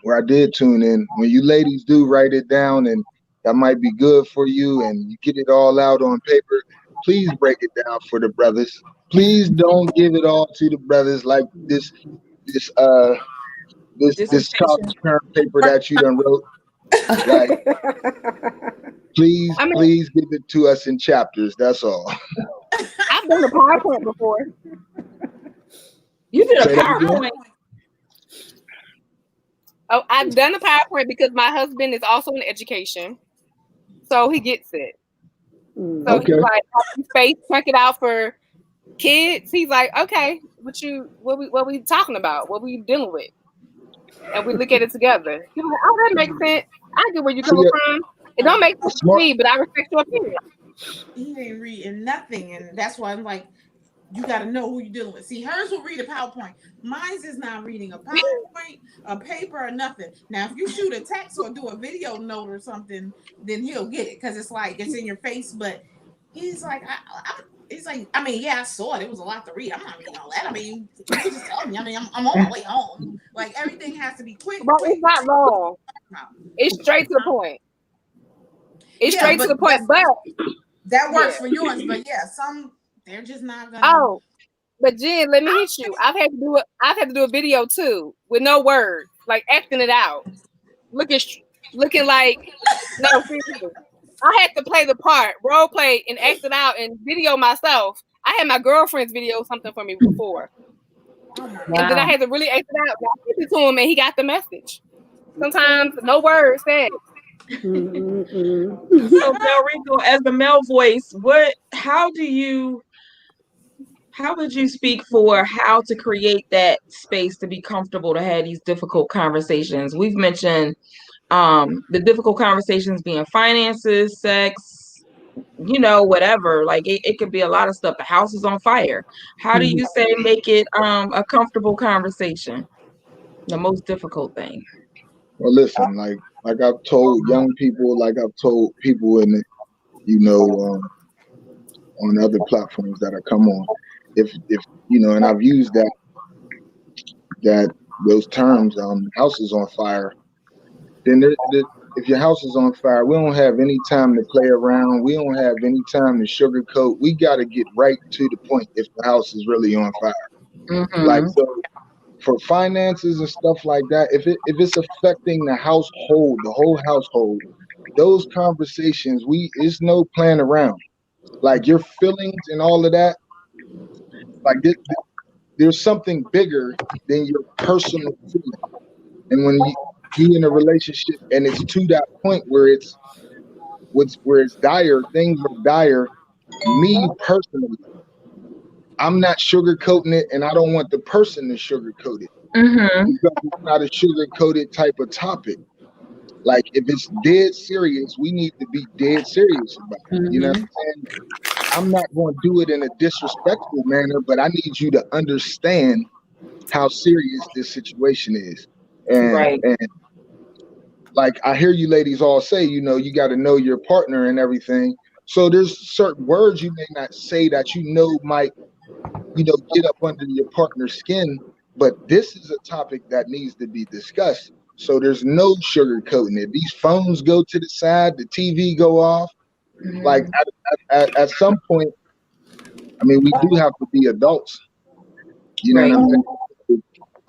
where I did tune in, when you ladies do write it down and that might be good for you and you get it all out on paper, please break it down for the brothers. Please don't give it all to the brothers like this Dissertation. term paper that you done wrote. Like, please give it to us in chapters. That's all. I've done a PowerPoint before. You did a Say that PowerPoint. Oh, I've done a PowerPoint because my husband is also in education, so he gets it. So he's like, space, check it out for kids. He's like, okay, what we talking about? What we dealing with? And we look at it together. He's like, oh, that makes sense. I get where you're coming from. It don't make sense to me, but I respect your opinion. He ain't reading nothing, and that's why I'm like, you got to know who you're dealing with. See, hers will read a PowerPoint. Mine's is not reading a PowerPoint, a paper, or nothing. Now, if you shoot a text or do a video note or something, then he'll get it because it's like it's in your face. But he's like, I mean, yeah, I saw it. It was a lot to read. I'm not reading all that. I mean, you can just tell me. I mean, I'm on my way home. Like everything has to be quick. But it's not wrong. It's straight to the point. It's straight to the point, but that works for yours. But yeah, some they're just not gonna. Oh, but Jen, let me hit you. I've had to do a video too with no words, like acting it out, looking like no. Seriously. I had to play the part, role play, and act it out, and video myself. I had my girlfriend's video something for me before, and then I had to really act it out. I sent it to him, and he got the message. Sometimes no words said. So Del Rico, as the male voice, how would you speak for how to create that space to be comfortable to have these difficult conversations? We've mentioned the difficult conversations being finances, sex, whatever. Like it could be a lot of stuff. The house is on fire. How do you say make it a comfortable conversation? The most difficult thing. Well, listen, like I've told young people, like I've told people in on other platforms that I come on, if and I've used those terms, house is on fire. Then if your house is on fire, we don't have any time to play around. We don't have any time to sugarcoat. We got to get right to the point if the house is really on fire. Mm-hmm. Like, so for finances and stuff like that, if it's affecting the household, the whole household, those conversations, it's no playing around. Like your feelings and all of that, like there's something bigger than your personal feeling. And when you in a relationship and it's to that point where it's dire, things are dire. Me personally, I'm not sugarcoating it, and I don't want the person to sugarcoat it. Mm-hmm. Because it's not a sugarcoated type of topic. Like if it's dead serious, we need to be dead serious about it. Mm-hmm. You know what I'm saying? I'm not going to do it in a disrespectful manner, but I need you to understand how serious this situation is. And like I hear you ladies all say, you know, you got to know your partner and everything. So there's certain words you may not say that you know might, you know, get up under your partner's skin. But this is a topic that needs to be discussed. So there's no sugarcoating it. These phones go to the side, the TV go off. Like at some point, I mean, we do have to be adults. You know what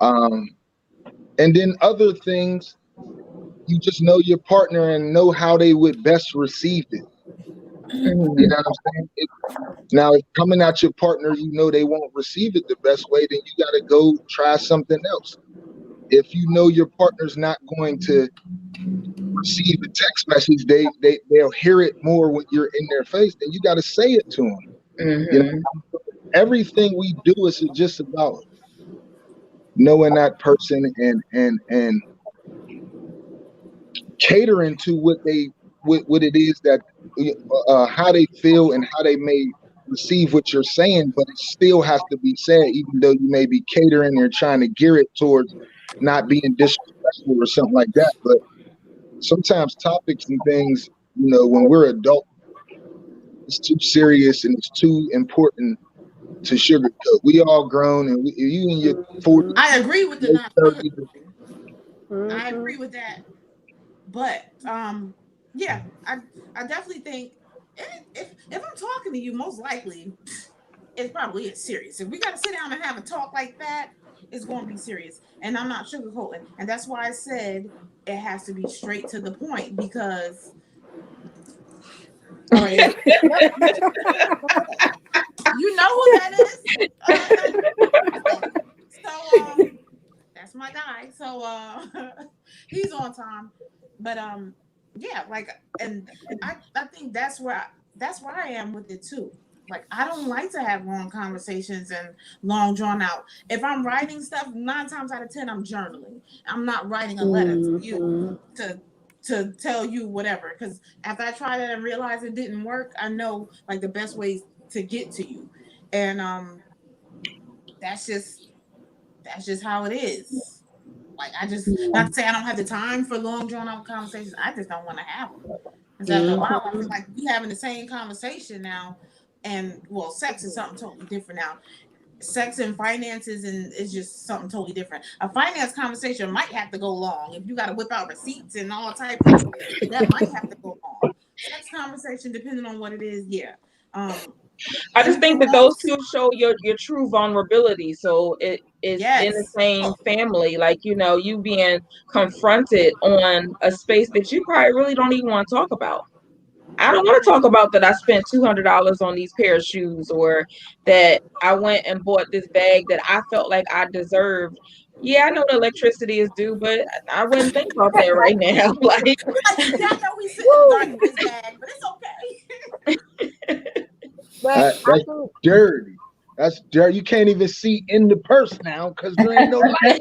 I'm saying? And then other things, you just know your partner and know how they would best receive it. You know what I'm saying? Now, if coming at your partner, you know they won't receive it the best way, then you got to go try something else. If you know your partner's not going to receive a text message, they'll hear it more when you're in their face, then you got to say it to them. You know, everything we do is just about knowing that person and catering to what it is that how they feel and how they may receive what you're saying, but it still has to be said, even though you may be catering or trying to gear it towards not being disrespectful or something like that. But sometimes topics and things, you know, when we're adult, it's too serious and it's too important to sugarcoat. We all grown, and you in your 40s. I agree with the not sugarcoating. I agree with that. But yeah, I definitely think if I'm talking to you, most likely it probably is serious. If we got to sit down and have a talk like that, it's going to be serious. And I'm not sugarcoating. And that's why I said it has to be straight to the point, because you know who that is. So that's my guy. So he's on time. But yeah, like, and I think that's where I am with it too. Like, I don't like to have long conversations and long drawn out. If I'm writing stuff, 9 times out of 10, I'm journaling. I'm not writing a letter to you to tell you whatever. Because after I tried it and realized it didn't work, I know like the best ways to get to you. And that's just how it is. Like, I just, not to say I don't have the time for long drawn out conversations, I just don't want to have them. Because after a while, I feel like we having the same conversation now. And well, sex is something totally different now. Sex and finances and is just something totally different. A finance conversation might have to go long. If you got to whip out receipts and all types of shit, that might have to go long. Sex conversation, depending on what it is, yeah. I just think that those two show your true vulnerability. So it is in the same family, like, you know, you being confronted on a space that you probably really don't even want to talk about. I don't want to talk about that I spent $200 on these pair of shoes, or that I went and bought this bag that I felt like I deserved. Yeah, I know the electricity is due, but I wouldn't think about that right now. Like, yeah, I know we sit in the dark with this bag, but it's okay. That's dirty. That's dirty. You can't even see in the purse now because there ain't no light.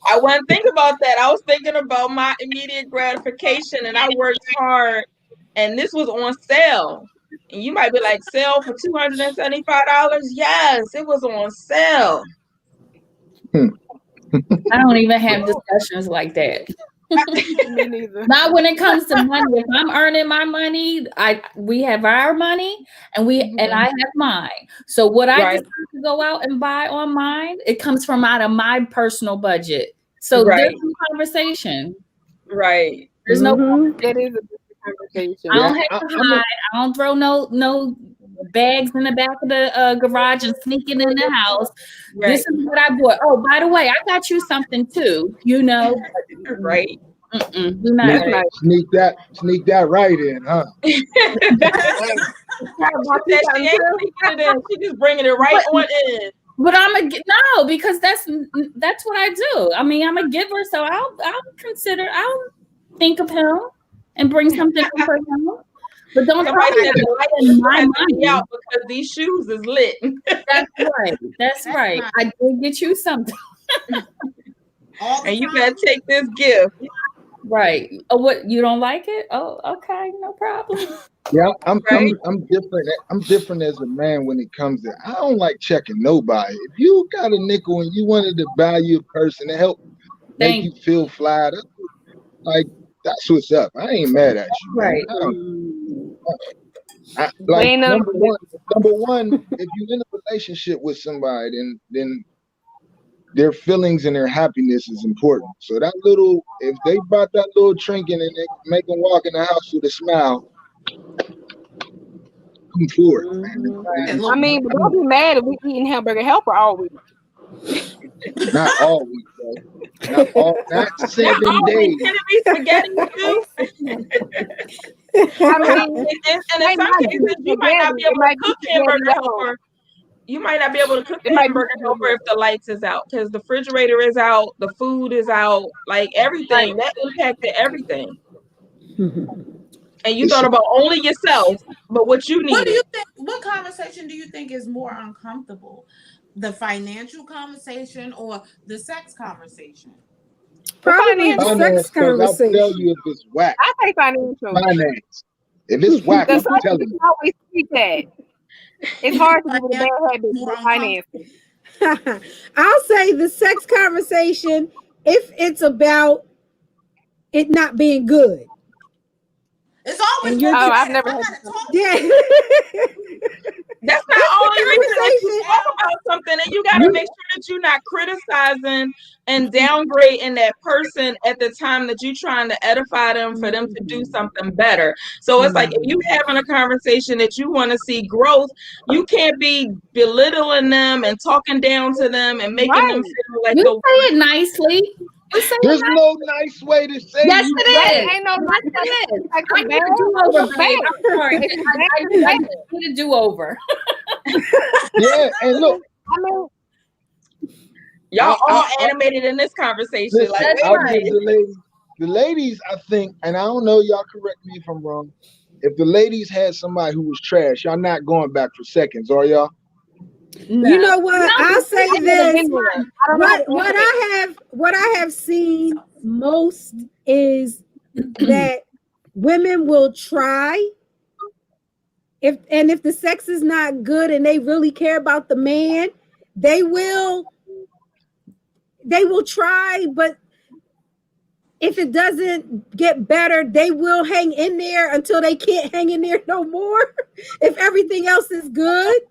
I wasn't thinking about that. I was thinking about my immediate gratification, and I worked hard, and this was on sale. And you might be like, sale for $275? Yes, it was on sale. I don't even have discussions like that. Me neither. Not when it comes to money. If I'm earning my money, we have our money and I have mine. So what I decide to go out and buy on mine, it comes from out of my personal budget. So there's no conversation. Right. There's no It is a different conversation. I don't have to hide. I don't throw no bags in the back of the garage and sneaking in the house. Right. This is what I bought. Oh, by the way, I got you something too. You know, right? Sneak that right in, huh? She just bringing it right on in. But no, because that's what I do. I mean, I'm a giver, so I'll think of him and bring something for him. But don't try to my money out because these shoes is lit. That's right. I did get you something. And you gotta take this gift. Right. Oh, what, you don't like it? Oh, okay, no problem. Yeah, I'm Right? I'm I'm different. I'm different as a man when it comes to. I don't like checking nobody. If you got a nickel and you wanted to value a person to help make Thank you feel fly, like that's what's up. I ain't mad at you, man. Right. Like Ain't nothing number one, if you're in a relationship with somebody, then their feelings and their happiness is important. So that little, if they bought that little trinket and they make them walk in the house with a smile, come forward, man. And I look, mean, but don't be mad if we eating hamburger helper all week. Not all week, bro. Not Not 7 always. days. Can it be spaghetti too? I mean, And in might some not be cases, you might not spaghetti. be It able to might be cook spaghetti hamburger at home. helper. You might not be able to cook It the might be hamburger helper if the lights is out because the refrigerator is out, the food is out, like everything. That impacted everything. And you thought about only yourself, but what you what do needed. you think? What conversation do you think is more uncomfortable? The financial conversation or the sex conversation? Probably the financial. sex Finance, because I'll tell conversation. you if it's whack. I say financial. Finance. If it's whack, The I'm sex telling you you. can always speak that. It's You hard to think get with a bad habit more with finances. I'll say the sex conversation if it's about it not being good. It's always And gonna you're Oh, be I've that. never I had gotta this. talk. yeah. That's not That's the only reason that you conversation. talk about something, and you got to make sure that you're not criticizing and downgrading that person at the time that you're trying to edify them for them to do something better. So it's like if you having a conversation that you want to see growth, you can't be belittling them and talking down to them and making them Right. feel like You the say it nicely. You say it There's nicely. no nice way to say Yes, you Right. it is. Ain't no Yes, it is. like I some need bad. a do-over, It's babe. bad. I'm sorry. It's I bad. need a do-over. Yeah, and look, I mean, y'all all I animated in this conversation. listen, Like, That's wait I'll a right. give minute. the ladies, I think, and I don't know, y'all correct me if I'm wrong. If the ladies had somebody who was trash, y'all not going back for seconds, are y'all? no. You know what? No, I'll say I've never this. been there. I don't know how to answer that. What I have seen most is that women will try if the sex is not good and they really care about the man, they will try, but if it doesn't get better, they will hang in there until they can't hang in there no more. If everything else is good.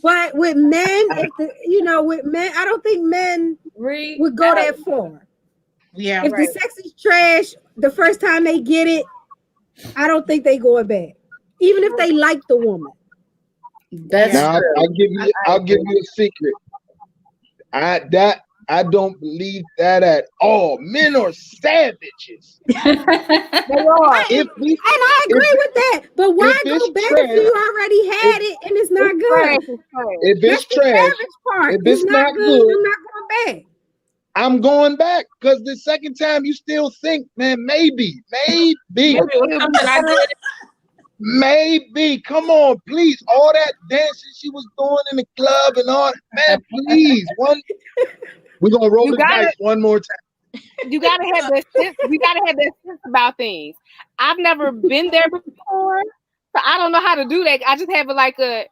But with men, with men, I don't think men would go that far. Yeah, If the right. sex is trash, the first time they get it, I don't think they going back. Even if they like the woman. That's Yeah. Now true. I'll give you a secret. I don't believe that at all. Men are savages. They are. If we And I agree with that. But why if go it's back trash, if you already had it and it's not Trash good? is trash. if That's it's the trash, savage part. if It's it's not not good. good, I'm not going back. I'm going back because the second time you still think, man, maybe. Maybe it was something I did. Maybe. Come on, please. All that dancing she was doing in the club and all, man, please. We're gonna roll the dice one more time. You gotta have that sense. You gotta have that sense about things. I've never been there before, so I don't know how to do that. I just have it like I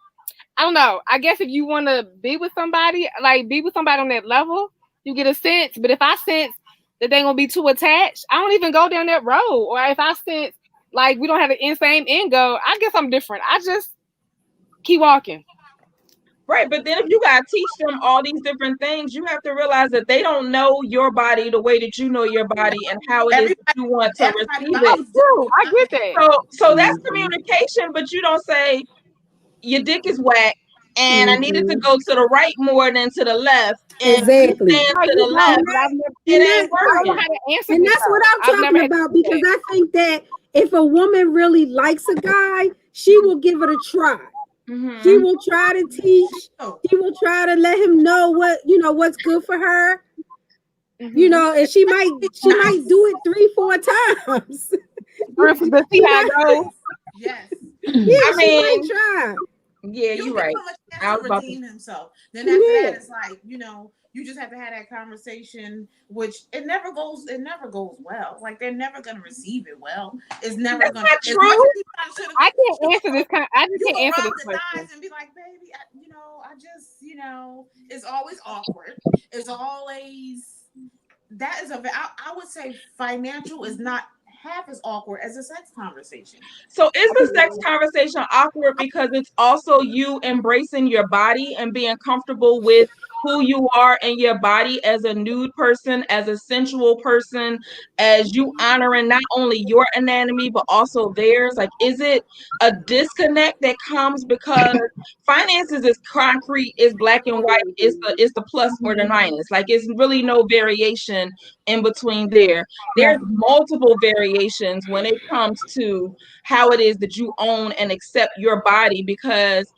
don't know. I guess if you want to be with somebody, like be with somebody on that level, you get a sense. But if I sense that they're gonna be too attached, I don't even go down that road. Or if I sense like we don't have the same end goal, I guess I'm different. I just keep walking. Right, but then if you gotta teach them all these different things, you have to realize that they don't know your body the way that you know your body and how it is that you want to Everybody receive body's it. True, I get that. So that's communication, but you don't say your dick is whack and I needed to go to the right more than to the left. And when you Exactly. stand No, to you the know, left, but I've never. it And ain't I don't know working. how to answer. And this, that's what though. I'm I've never talking had to about do because that. I think that if a woman really likes a guy, she will give it a try. Mhm. She will try to teach. Oh, She will try to let him know what's good for her. Mhm. And she might do it 3-4 times. To see how it goes. yes. Yeah, I she might mean, try. yeah, You you're give right. him a chance I to was about to. redeem himself. Then after Yeah. that, it's like, you just have to have that conversation, which it never goes well. Like they're never gonna receive it well. It's never That's gonna. not As true. much as you try to I can't answer this kind. I just you can't go answer roll this the question. dice and be like, baby, I just, it's always awkward. It's always that is I would say financial is not half as awkward as a sex conversation. So is the sex conversation awkward because it's also you embracing your body and being comfortable with who you are and your body as a nude person, as a sensual person, as you honoring not only your anatomy but also theirs? Like, is it a disconnect that comes because finances is concrete, is black and white, it's the plus or the minus. Like, it's really no variation in between there. There's multiple variations when it comes to how it is that you own and accept your body, because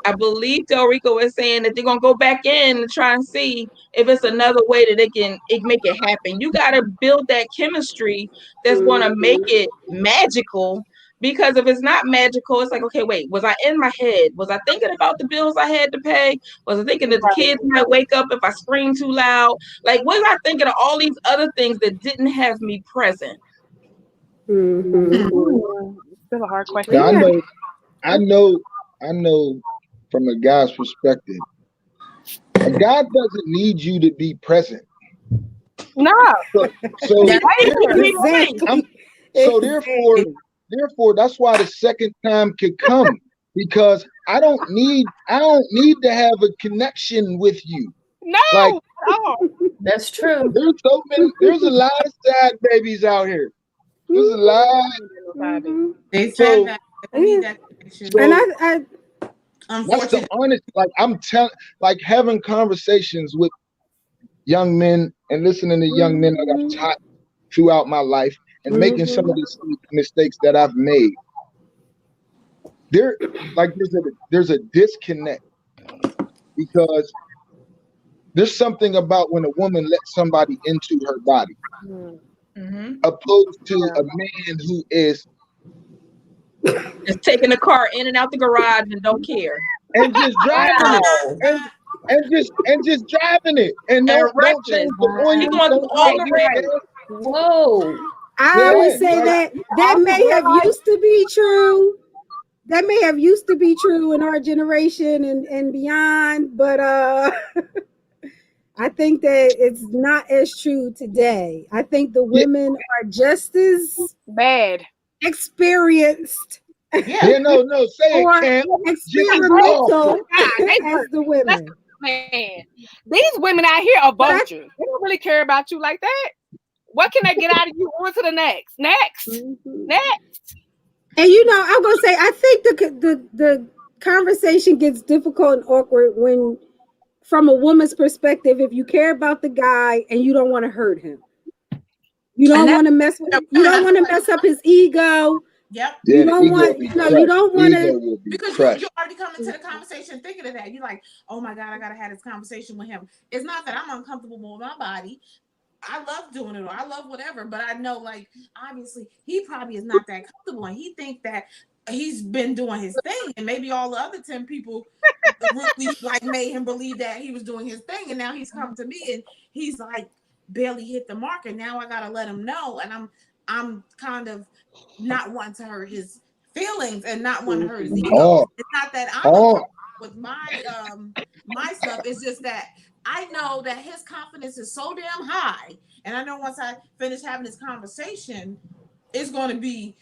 I believe Del Rico is saying that they're gonna go back in and try and see if it's another way that it make it happen. You gotta build that chemistry that's gonna make it magical. Because if it's not magical, it's like, okay, wait, was I in my head? Was I thinking about the bills I had to pay? Was I thinking that the kids might wake up if I scream too loud? Like, was I thinking of all these other things that didn't have me present? Still a hard question. Now, I know from a guy's perspective, a guy doesn't need you to be present. No. So Exactly. therefore, that's why the second time could come, because I don't need to have a connection with you. No. Like, That's true. There's a lot of sad babies out here. There's a lot. They said that they need that connection. So, And I that's the honest. Like, I'm telling, like, having conversations with young men and listening to young men that I've taught throughout my life and making some of these mistakes that I've made. There's a disconnect, because there's something about when a woman lets somebody into her body, opposed to a man who is Just taking the car in and out the garage and don't care. and just driving it. And just driving it. And don't change the oil. You're going through all the Whoa. I always say that may have used to be true. That may have used to be true in our generation and beyond, but I think that it's not as true today. I think the women are just as bad experienced. Say it, Cam. Experimental as the women. Man, these women out here are vultures. They don't really care about you like that. What can they get out of you? On to the next. Next. And I'm gonna say, I think the conversation gets difficult and awkward when, from a woman's perspective, if you care about the guy and you don't want to hurt him, you don't want to mess with, you don't want to mess up his ego. Yep. You don't want, you don't want to, because you already come into the conversation thinking of that. You're like, oh my God, I gotta have this conversation with him. It's not that I'm uncomfortable with my body. I love doing it, or I love whatever, but I know, like, obviously he probably is not that comfortable, and he think that he's been doing his thing, and maybe all the other 10 people really like made him believe that he was doing his thing, and now he's come to me and he's like barely hit the mark, and now I gotta let him know, and I'm kind of not wanting to hurt his feelings and not wanting to hurt his ego. It's not that I'm with my my stuff. It's just that I know that his confidence is so damn high, and I know once I finish having this conversation, it's going to be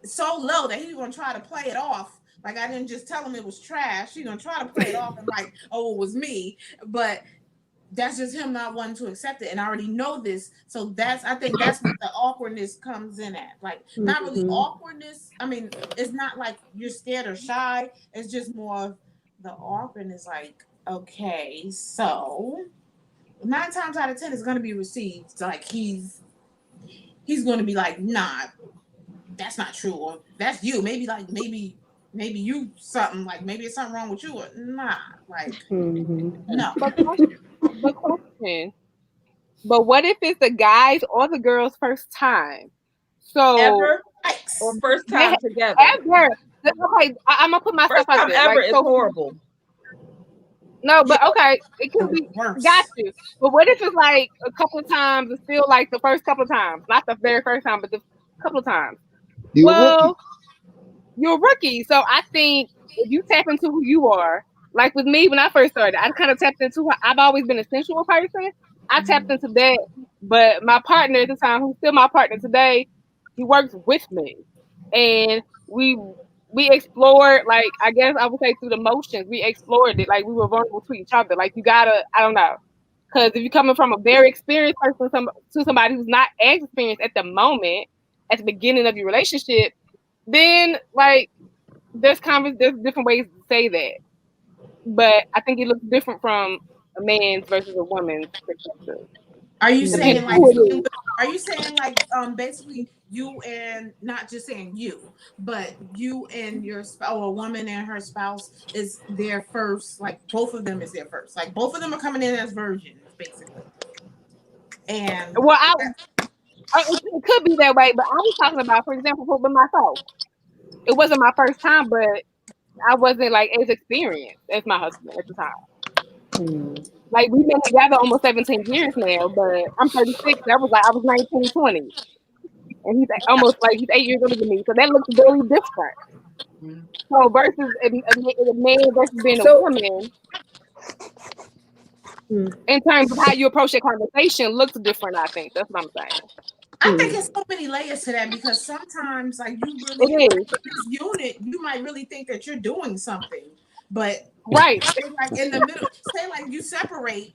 so low that he's going to try to play it off like I didn't just tell him it was trash. He's going to try to play it off and like, oh, it was me, but that's just him not wanting to accept it, and I already know this. So I think that's what the awkwardness comes in at. Like, not really awkwardness. I mean, it's not like you're scared or shy. It's just more of the awkwardness. Like, okay, so 9 times out of 10 is going to be received. Like he's going to be like, nah, that's not true, or that's you. Maybe you something, like maybe it's something wrong with you, or nah, like no. But question. But what if it's the guy's or the girl's first time? So ever or first time together? Ever. Okay, I'm gonna put myself first time out there. ever like, is horrible. No, Yeah, but okay, it could the be got worst. you. But what if it's like a couple of times? It's still like the first couple of times, not the very first time, but the couple of times. You're a rookie. Well, you're a rookie, so I think if you tap into who you are, like with me when I first started, I kind of tapped into who I've always been a sensual person. I tapped into that, but my partner at the time, who's still my partner today, he works with me, and we explored, like, I guess I would say through the motions. We explored it, like we were vulnerable to each other. Like, you gotta, I don't know, because if you're coming from a very experienced person to somebody who's not as experienced at the moment, at the beginning of your relationship, then like there's different ways to say that, but I think it looks different from a man's versus a woman's perspective. Are you Depending saying on like who it is. are you saying like basically you and not just saying you, but you and your spouse, or a woman and her spouse is their first, like both of them is their first. Like both of them are coming in as virgins, basically. And Well, it could be that way, but I was talking about, for example, with myself. It wasn't my first time, but I wasn't like as experienced as my husband at the time. Like, we've been together almost 17 years now, but I'm 36. That was like I was 19, 20. And he's almost like he's 8 years older than me. So that looks very different. So versus a man versus being a woman, in terms of how you approach that conversation, looks different, I think. That's what I'm saying. I think it's so many layers to that, because sometimes like you really It is. this unit, you might really think that you're doing something, but Right. say like in the middle, say like you separate,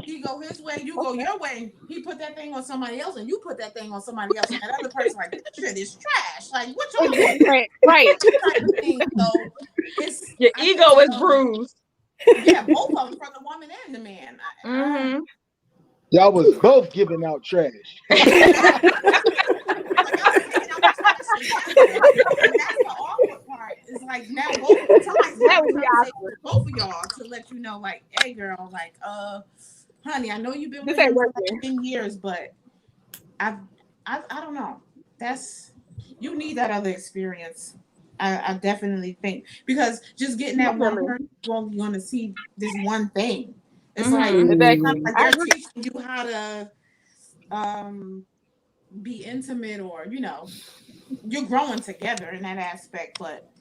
he go his way, you go your way. He put that thing on somebody else, and you put that thing on somebody else, and that other person like, this shit is trash. Like, what y'all It's doing? different. Right. Type of thing. So it's Your I ego think, is bruised. yeah, both of them, from the woman and the man. Mm-hmm. Y'all was both giving out trash. Like, y'all was taking out the trash together, and that's the awkward part. It's like now both somebody's That having would a be conversation awkward. with both of y'all to let you know, like, hey, girl, like, honey, I know you've been This with ain't him for like working. 10 years, but I don't know. That's you need that other experience. I definitely think, because just getting that one Definitely. person, you're only going to see this one thing. It's like Mm-hmm. it's Exactly. not like I they're agree. teaching you how to be intimate, or you're growing together in that aspect, but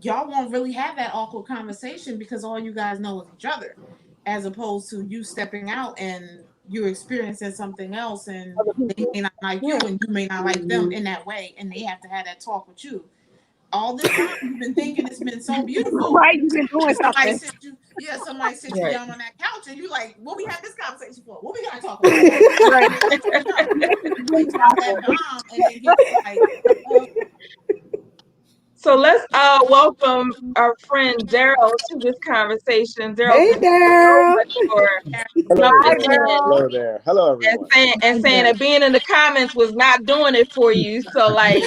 y'all won't really have that awkward conversation because all you guys know is each other, as opposed to you stepping out and you're experiencing something else, and Other they people. may not like you Yeah. and you may not like them in that way, and they have to have that talk with you. All this time you've been thinking it's been so beautiful, Right. You've been doing and somebody something. sits you, yeah, somebody sits you Right. down on that couch, and you like, what we had this conversation for? What we gotta talk about? Right. And that's when It's they really drop that awkward. bomb, and then get like, uh, So let's welcome our friend Daryl to this conversation. Daryl, Hey, thank you so girl. much for Hello jumping Hi, there. in girl. Hello there. Hello everyone. and saying that being in the comments was not doing it for you. So like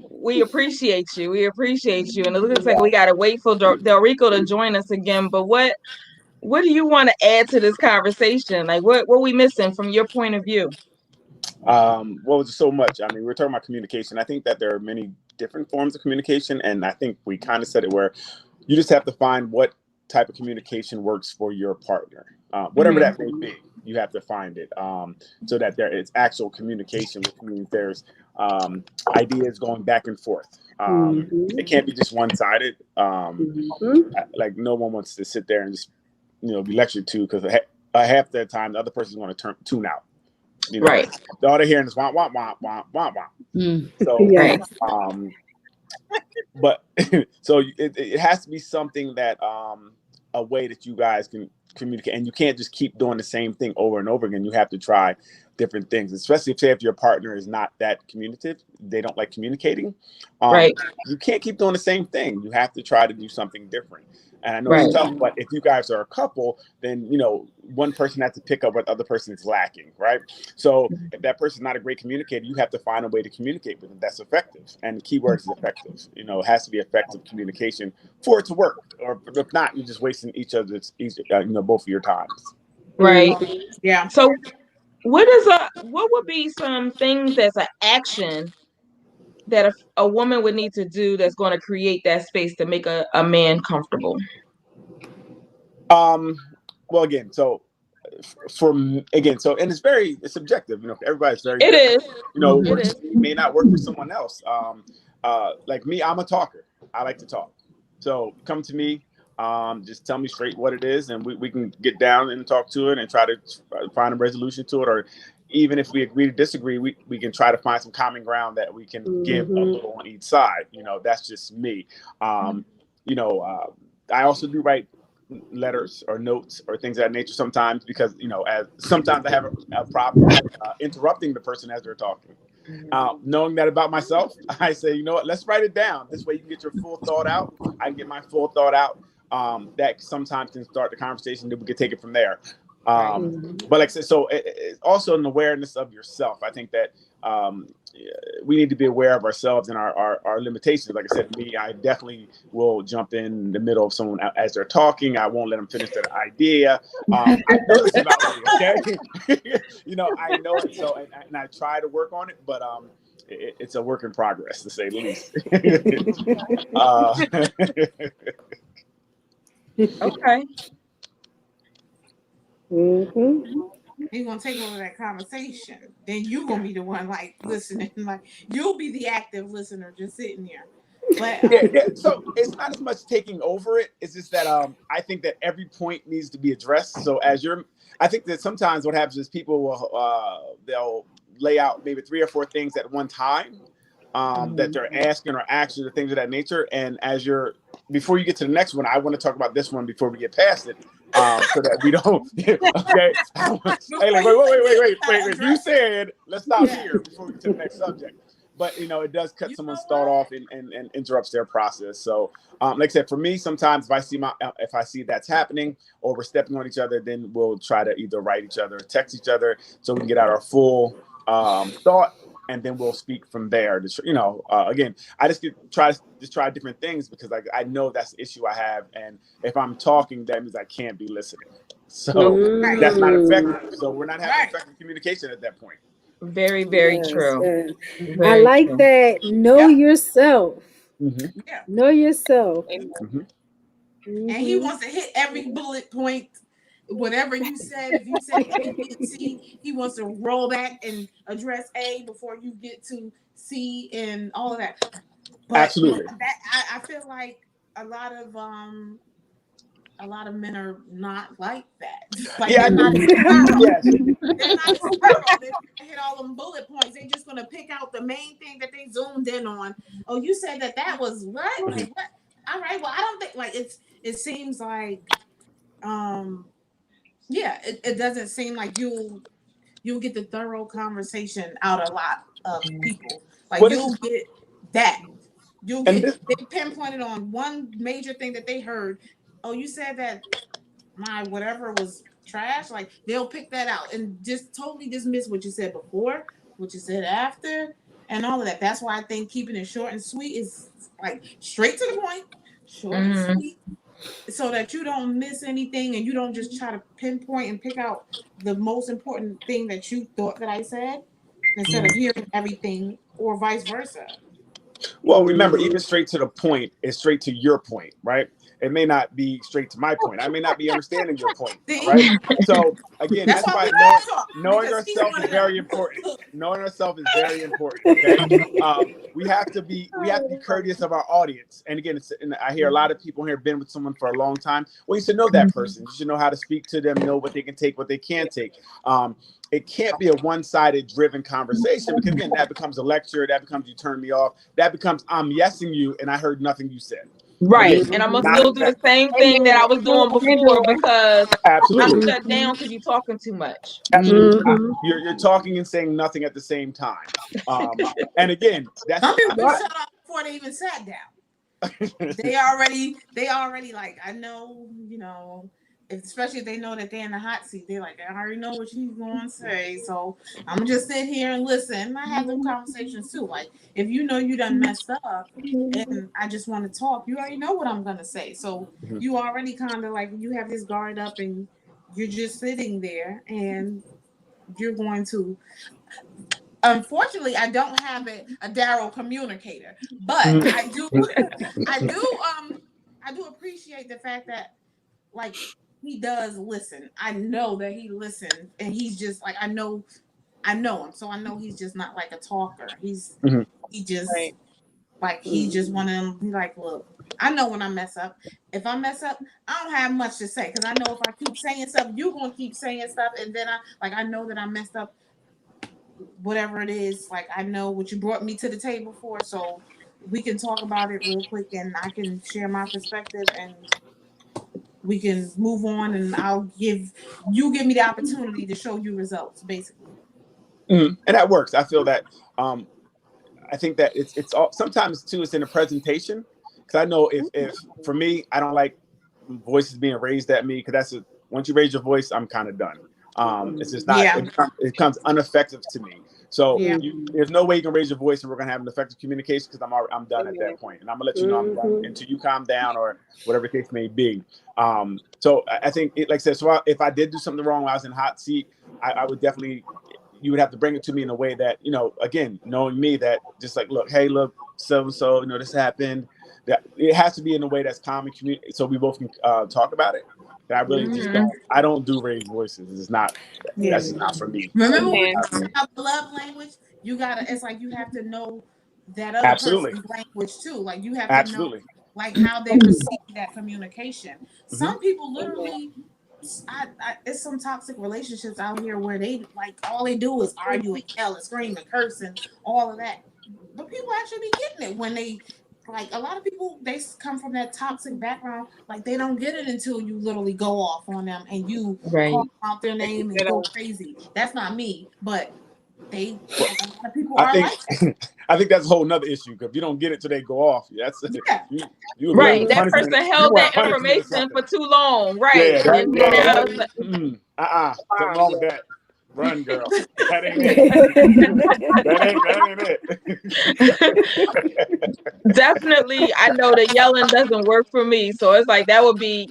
we appreciate you. We appreciate you. And it looks like we gotta wait for Del Rico to join us again. But what do you want to add to this conversation? Like what we missing from your point of view? Well, just so much. I mean, we're talking about communication. I think that there are many different forms of communication, and I think we kind of said it where you just have to find what type of communication works for your partner, whatever that may be. You have to find it so that there is actual communication, which means there's ideas going back and forth. It can't be just one sided. Like no one wants to sit there and just be lectured to, because half the time the other person's going to tune out. Right. All they're hearing is womp womp womp womp womp womp. So, Yes. but so it has to be something that a way that you guys can communicate, and you can't just keep doing the same thing over and over again. You have to try different things, especially if your partner is not that communicative, they don't like communicating. Right. You can't keep doing the same thing. You have to try to do something different. And I know Right. it's tough, but if you guys are a couple, then one person has to pick up what the other person is lacking, right? So if that person's not a great communicator, you have to find a way to communicate with them that's effective. And the key word is effective. It has to be effective communication for it to work. Or if not, you're just wasting both of your times. Right. yeah. So what would be some things as an action that a woman would need to do that's going to create that space to make a man comfortable? Well, again, so and it's subjective. Everybody's very It different. is. What It works is. for me may not work for someone else. Like me, I'm a talker. I like to talk. So come to me, just tell me straight what it is, and we can get down and talk to it and try to find a resolution to it. Or even if we agree to disagree, we can try to find some common ground that we can give a little on each side. That's just me. I also do write letters or notes or things of that nature sometimes, because as sometimes I have a problem with interrupting the person as they're talking. Knowing that about myself, I say, you know what, let's write it down. This way you can get your full thought out. I can get my full thought out. That sometimes can start the conversation, then we can take it from there. But like I said, so it's also an awareness of yourself. I think that we need to be aware of ourselves and our limitations. Like I said, I definitely will jump in the middle of someone as they're talking. I won't let them finish their idea. I know this about me, okay? I know it. So, and I try to work on it, but it's a work in progress, to say the least. Okay. He's gonna take over that conversation. Then you gonna be the one like listening, like you'll be the active listener just sitting there. But so it's not as much taking over it. It's just that I think that every point needs to be addressed. So I think that sometimes what happens is people will they'll lay out maybe 3 or 4 things at one time that they're asking or actions or things of that nature. And before you get to the next one, I want to talk about this one before we get past it. So that we don't, okay? Hey, wait. You said, let's stop here before we get to the next subject. But, it does cut someone's thought off and interrupts their process. So, like I said, for me, sometimes if I see that's happening or we're stepping on each other, then we'll try to either write each other, text each other, so we can get out our full thought. And then we'll speak from there. Again, I just try different things, because I know that's the issue I have. And if I'm talking, that means I can't be listening. So that's not effective. So we're not having effective communication at that point. Very, very true. Yes. Very I like true. that. Know yourself. yeah. Know yourself. And he wants to hit every bullet point. Whatever you said, if you said A, B, and C, he wants to roll back and address A before you get to C and all of that. But absolutely, I feel like a lot of men are not like that. Like they're not as thorough. Yes. They're not as thorough. They hit all them bullet points. They're just gonna pick out the main thing that they zoomed in on. Oh, you said that was what? Like what? All right. Well, I don't think like it seems like it doesn't seem like you'll get the thorough conversation out of a lot of people. Like you'll get that. They pinpointed on one major thing that they heard. Oh, you said that my whatever was trash. Like they'll pick that out and just totally dismiss what you said before, what you said after, and all of that. That's why I think keeping it short and sweet is like straight to the point, short and sweet, so that you don't miss anything and you don't just try to pinpoint and pick out the most important thing that you thought that I said instead of hearing everything, or vice versa. Well, remember, even straight to the point is straight to your point, right? It may not be straight to my point. I may not be understanding your point, right? So again, that's why knowing ourselves is very important. Knowing ourselves is very important. Okay, we have to be courteous of our audience. And again, and I hear a lot of people here been with someone for a long time. Well, you should know that person. You should know how to speak to them, know what they can take, what they can't take. It can't be a one-sided driven conversation, because again, that becomes a lecture. That becomes you turn me off. That becomes I'm yesing you and I heard nothing you said. Right. And I'm gonna still do the same thing that I was doing before, because I'm shut down because you're talking too much. Absolutely. You're talking and saying nothing at the same time. And again, that's some people shut up before they even sat down. They already like, I know, especially if they know that they're in the hot seat, they're like, I already know what she's going to say, so I'm gonna just sit here and listen. I have them conversations too. Like, if you know you done messed up and I just want to talk, you already know what I'm gonna say. So you already kind of like, you have this guard up and you're just sitting there and you're going to. Unfortunately, I don't have a Daryl communicator, but I do appreciate the fact that, like, he does listen. I know that he listens, and he's just like, I know him, so I know he's just not like a talker. He just Right. like, he just one of them. He like, look, I know when I mess up. If I mess up, I don't have much to say, because I know if I keep saying stuff, you're gonna keep saying stuff, and then I know that I messed up. Whatever it is, like, I know what you brought me to the table for, so we can talk about it real quick, and I can share my perspective, and we can move on, and give me the opportunity to show you results, basically. And that works. I feel that. I think that it's all, sometimes too, it's in the presentation, because I know if for me, I don't like voices being raised at me, because once you raise your voice, I'm kind of done. It's just not. Yeah. It becomes ineffective to me. So Yeah. there's no way you can raise your voice and we're gonna have an effective communication, because I'm done at that point, and I'm gonna let you know I'm done until you calm down, or whatever the case may be. So I think, like I said, so if I did do something wrong when I was in hot seat, I would definitely. You would have to bring it to me in a way that, again, knowing me, that just like, look, hey, look, so this happened. That it has to be in a way that's calm and communicate, so we both can talk about it. And I really just don't. I don't do raised voices. It's not. That's just not for me. Remember when we talked about the love language? You gotta. It's like you have to know that other person's language too. Like, you have to know, like, how they receive that communication. Some people literally. It's some toxic relationships out here where they, like, all they do is argue and yell and scream and curse and all of that. But people actually be getting it when they, like, a lot of people, they come from that toxic background. Like, they don't get it until you literally go off on them and you call out their name and go crazy. That's not me, but a lot of people are like that. I think that's a whole nother issue, because if you don't get it till they go off, that's you right. That person held that information for too long, right? Yeah, something wrong with that. Run, girl. That ain't it. that ain't it. Definitely, I know that yelling doesn't work for me, so it's like that would be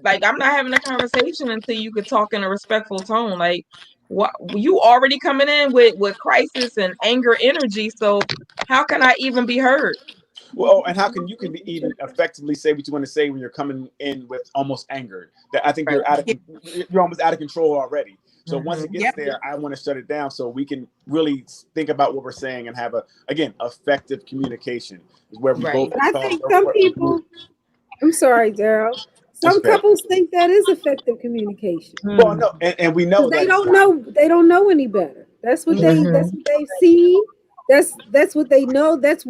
like, I'm not having a conversation until you could talk in a respectful tone. Like, what, you already coming in with crisis and anger energy, so how can I even be heard? Well, and how can you even effectively say what you want to say when you're coming in with almost anger? That I think you're almost out of control already. So once it gets there, I want to shut it down so we can really think about what we're saying and have effective communication. Is where we both. I think some people. I'm sorry, Daryl. Some couples think that is effective communication. Well, no, and we know that they don't know. They don't know any better. That's what they. That's what they've seen. That's what they know. That's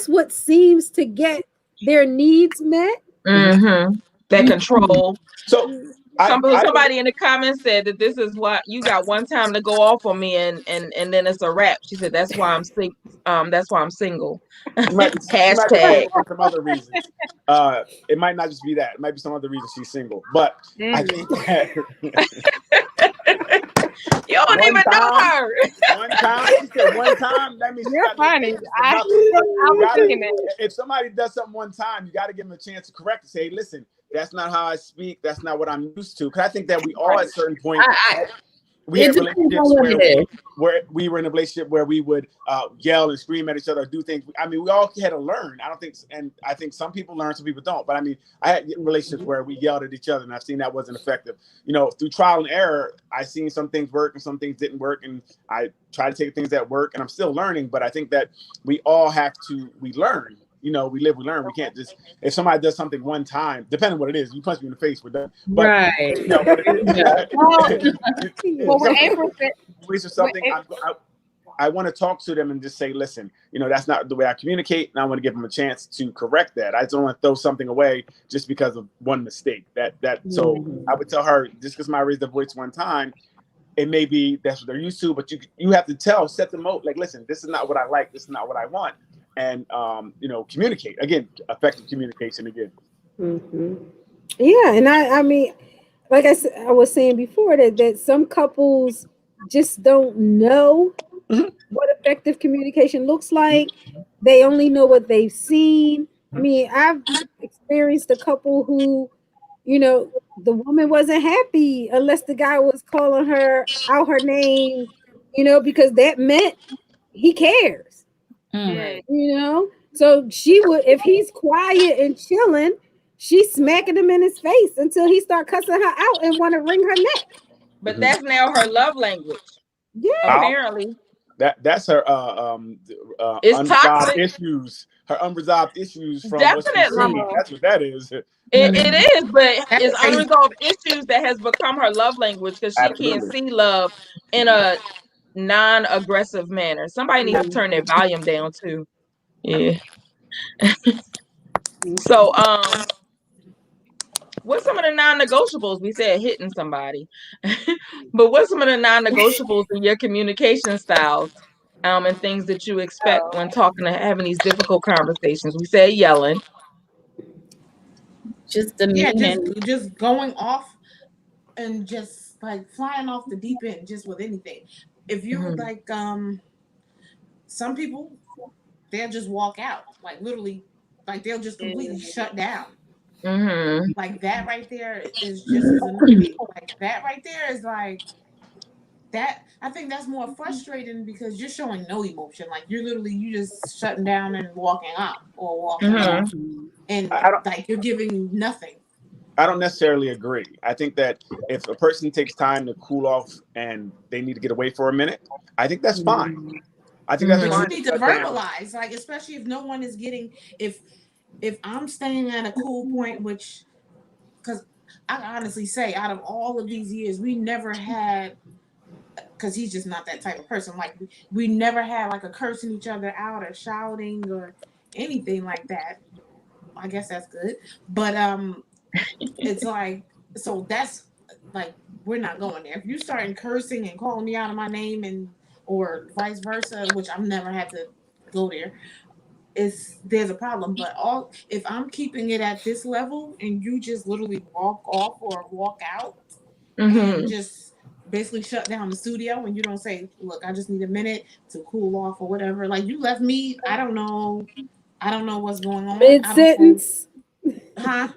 what seems to get their needs met. That control. So somebody in the comments said that this is why you got one time to go off on me, and then it's a wrap. She said that's why I'm sick. That's why I'm single. Hashtag. For some other reasons. It might not just be that. It might be some other reason she's single. But I think that you don't even know her. One time, she said one time. That means you're funny. If somebody does something one time, you got to give them a chance to correct and say, hey, listen, that's not how I speak. That's not what I'm used to. Because I think that we all at a certain point, we had relationships where we were in a relationship where we would yell and scream at each other, do things. I mean, we all had to learn. I think some people learn, some people don't. But I mean, I had relationships where we yelled at each other, and I've seen that wasn't effective. Through trial and error, I've seen some things work and some things didn't work, and I try to take things that work, and I'm still learning. But I think that we all we learn. We live, we learn. We can't just, if somebody does something one time, depending on what it is, you punch me in the face, we're done. But, when April said something, I want to talk to them and just say, listen, that's not the way I communicate, and I want to give them a chance to correct that. I just don't want to throw something away just because of one mistake. So I would tell her, just because somebody raised their voice one time, it may be that's what they're used to, but you have to set them out, like, listen, this is not what I like, this is not what I want. And communicate again, effective communication again. Yeah, and I mean, like I was saying before, that some couples just don't know what effective communication looks like. They only know what they've seen. I mean, I've experienced a couple who, the woman wasn't happy unless the guy was calling her out her name, because that meant he cares. So she would, if he's quiet and chilling, She's smacking him in his face until he start cussing her out and want to wring her neck. But that's now her love language. Yeah. Apparently. That's her It's unresolved toxic. issues. Her unresolved issues from what she's Definitely. seen. That's what that is. It is, but That's it's crazy. unresolved issues that has become her love language because she can't Absolutely. see love in a non-aggressive manner. Somebody needs to turn their volume down too. Yeah. So, what's some of the non-negotiables? We said hitting somebody, but what's some of the non-negotiables in your communication styles, and things that you expect when talking and having these difficult conversations? We said yelling. Just Yeah, demeaning. just going off and just like flying off the deep end just with anything. If you're like some people, they'll just walk out. Like literally, like they'll just completely shut down. Mm-hmm. Like that right there is just as annoying. Like that right there is like that. I think that's more frustrating because you're showing no emotion. Like you're literally you just shutting down and walking out or walking off, and I don't. like you're giving nothing. I don't necessarily agree. I think that if a person takes time to cool off and they need to get away for a minute, I think that's fine. I think that's But fine. you need to verbalize, like especially if no one is getting if I'm staying at a cool point, which because I honestly say out of all of these years, we never had because he's just not that type of person. Like we never had like a cursing each other out or shouting or anything like that. I guess that's good. But it's like so that's like we're not going there. If you start cursing and calling me out of my name and or vice versa, which I've never had to go there, there's a problem. But all if I'm keeping it at this level and you just literally walk off or walk out and just basically shut down the studio and you don't say, look, I just need a minute to cool off or whatever. Like you left me, I don't know what's going on. Mid sentence. Huh?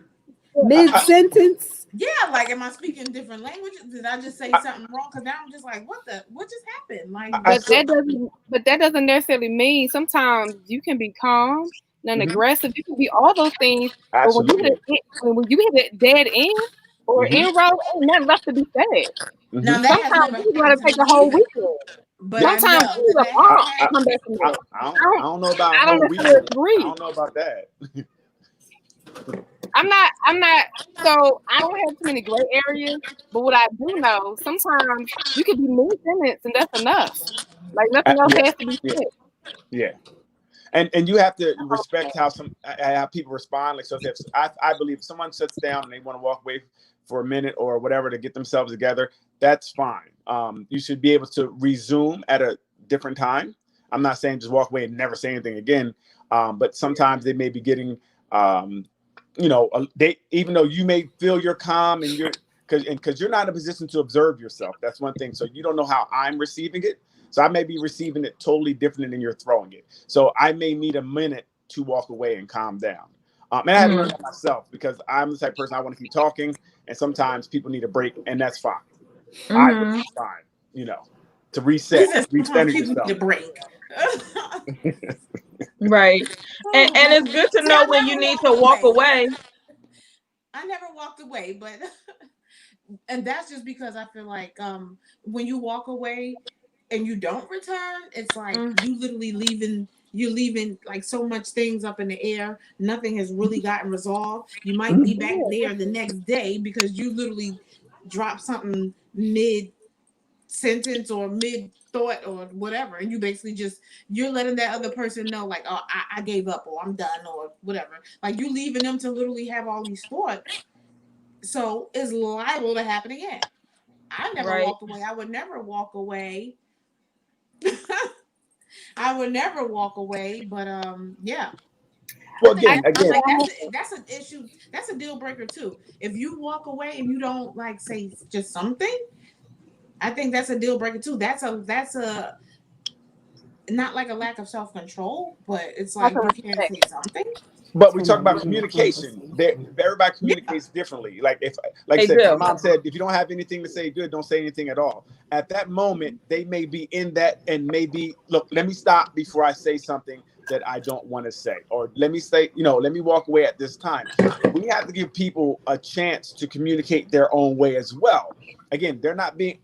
Mid sentence. Yeah, like am I speaking different languages? Did I just say something wrong? Because now I'm just like, what just happened? Like, but that doesn't necessarily mean sometimes you can be calm and aggressive. You can be all those things. Absolutely. But when you hit a dead end or end road, ain't nothing left to be said. now that has Sometimes never you gotta happened take to a me whole either. weekend. But I Sometimes know you that just has off happened. come back from there. I don't know about I don't whole necessarily weekend. agree. I don't know about that. I'm not so I don't have too many gray areas, but what I do know, sometimes you can be mid-sentence and that's enough. Like nothing else has to be said. Yeah. And you have to respect how people respond. Like so, if I believe if someone sits down and they want to walk away for a minute or whatever to get themselves together, that's fine. You should be able to resume at a different time. I'm not saying just walk away and never say anything again, but sometimes they may be getting, they even though you may feel you're calm and because you're not in a position to observe yourself. That's one thing. So you don't know how I'm receiving it. So I may be receiving it totally different than you're throwing it. So I may need a minute to walk away and calm down. And I had to learn that myself because I'm the type of person I want to keep talking, and sometimes people need a break, and that's fine. I think it's fine, to reset, recenter yourself. Need a break. Right. And it's good to know when you need to walk away. I never walked away, but and that's just because I feel like when you walk away and you don't return, it's like you literally leaving like so much things up in the air. Nothing has really gotten resolved. You might be back there the next day because you literally dropped something mid sentence or mid thought or whatever, and you basically you're letting that other person know like, oh, I gave up or I'm done or whatever. Like you leaving them to literally have all these thoughts, so it's liable to happen again. I never walked away. I would never walk away. I would never walk away, but yeah. Well, again, like that's an issue. That's a deal breaker too. If you walk away and you don't like say just something, I think that's a deal breaker too. That's a not like a lack of self-control, but it's like you can't say something. But we talk about communication. Everybody communicates differently. Like I said, my mom said, if you don't have anything to say good, don't say anything at all. At that moment, they may be in that and maybe, look, let me stop before I say something that I don't want to say, or let me say, let me walk away at this time. We have to give people a chance to communicate their own way as well. Again,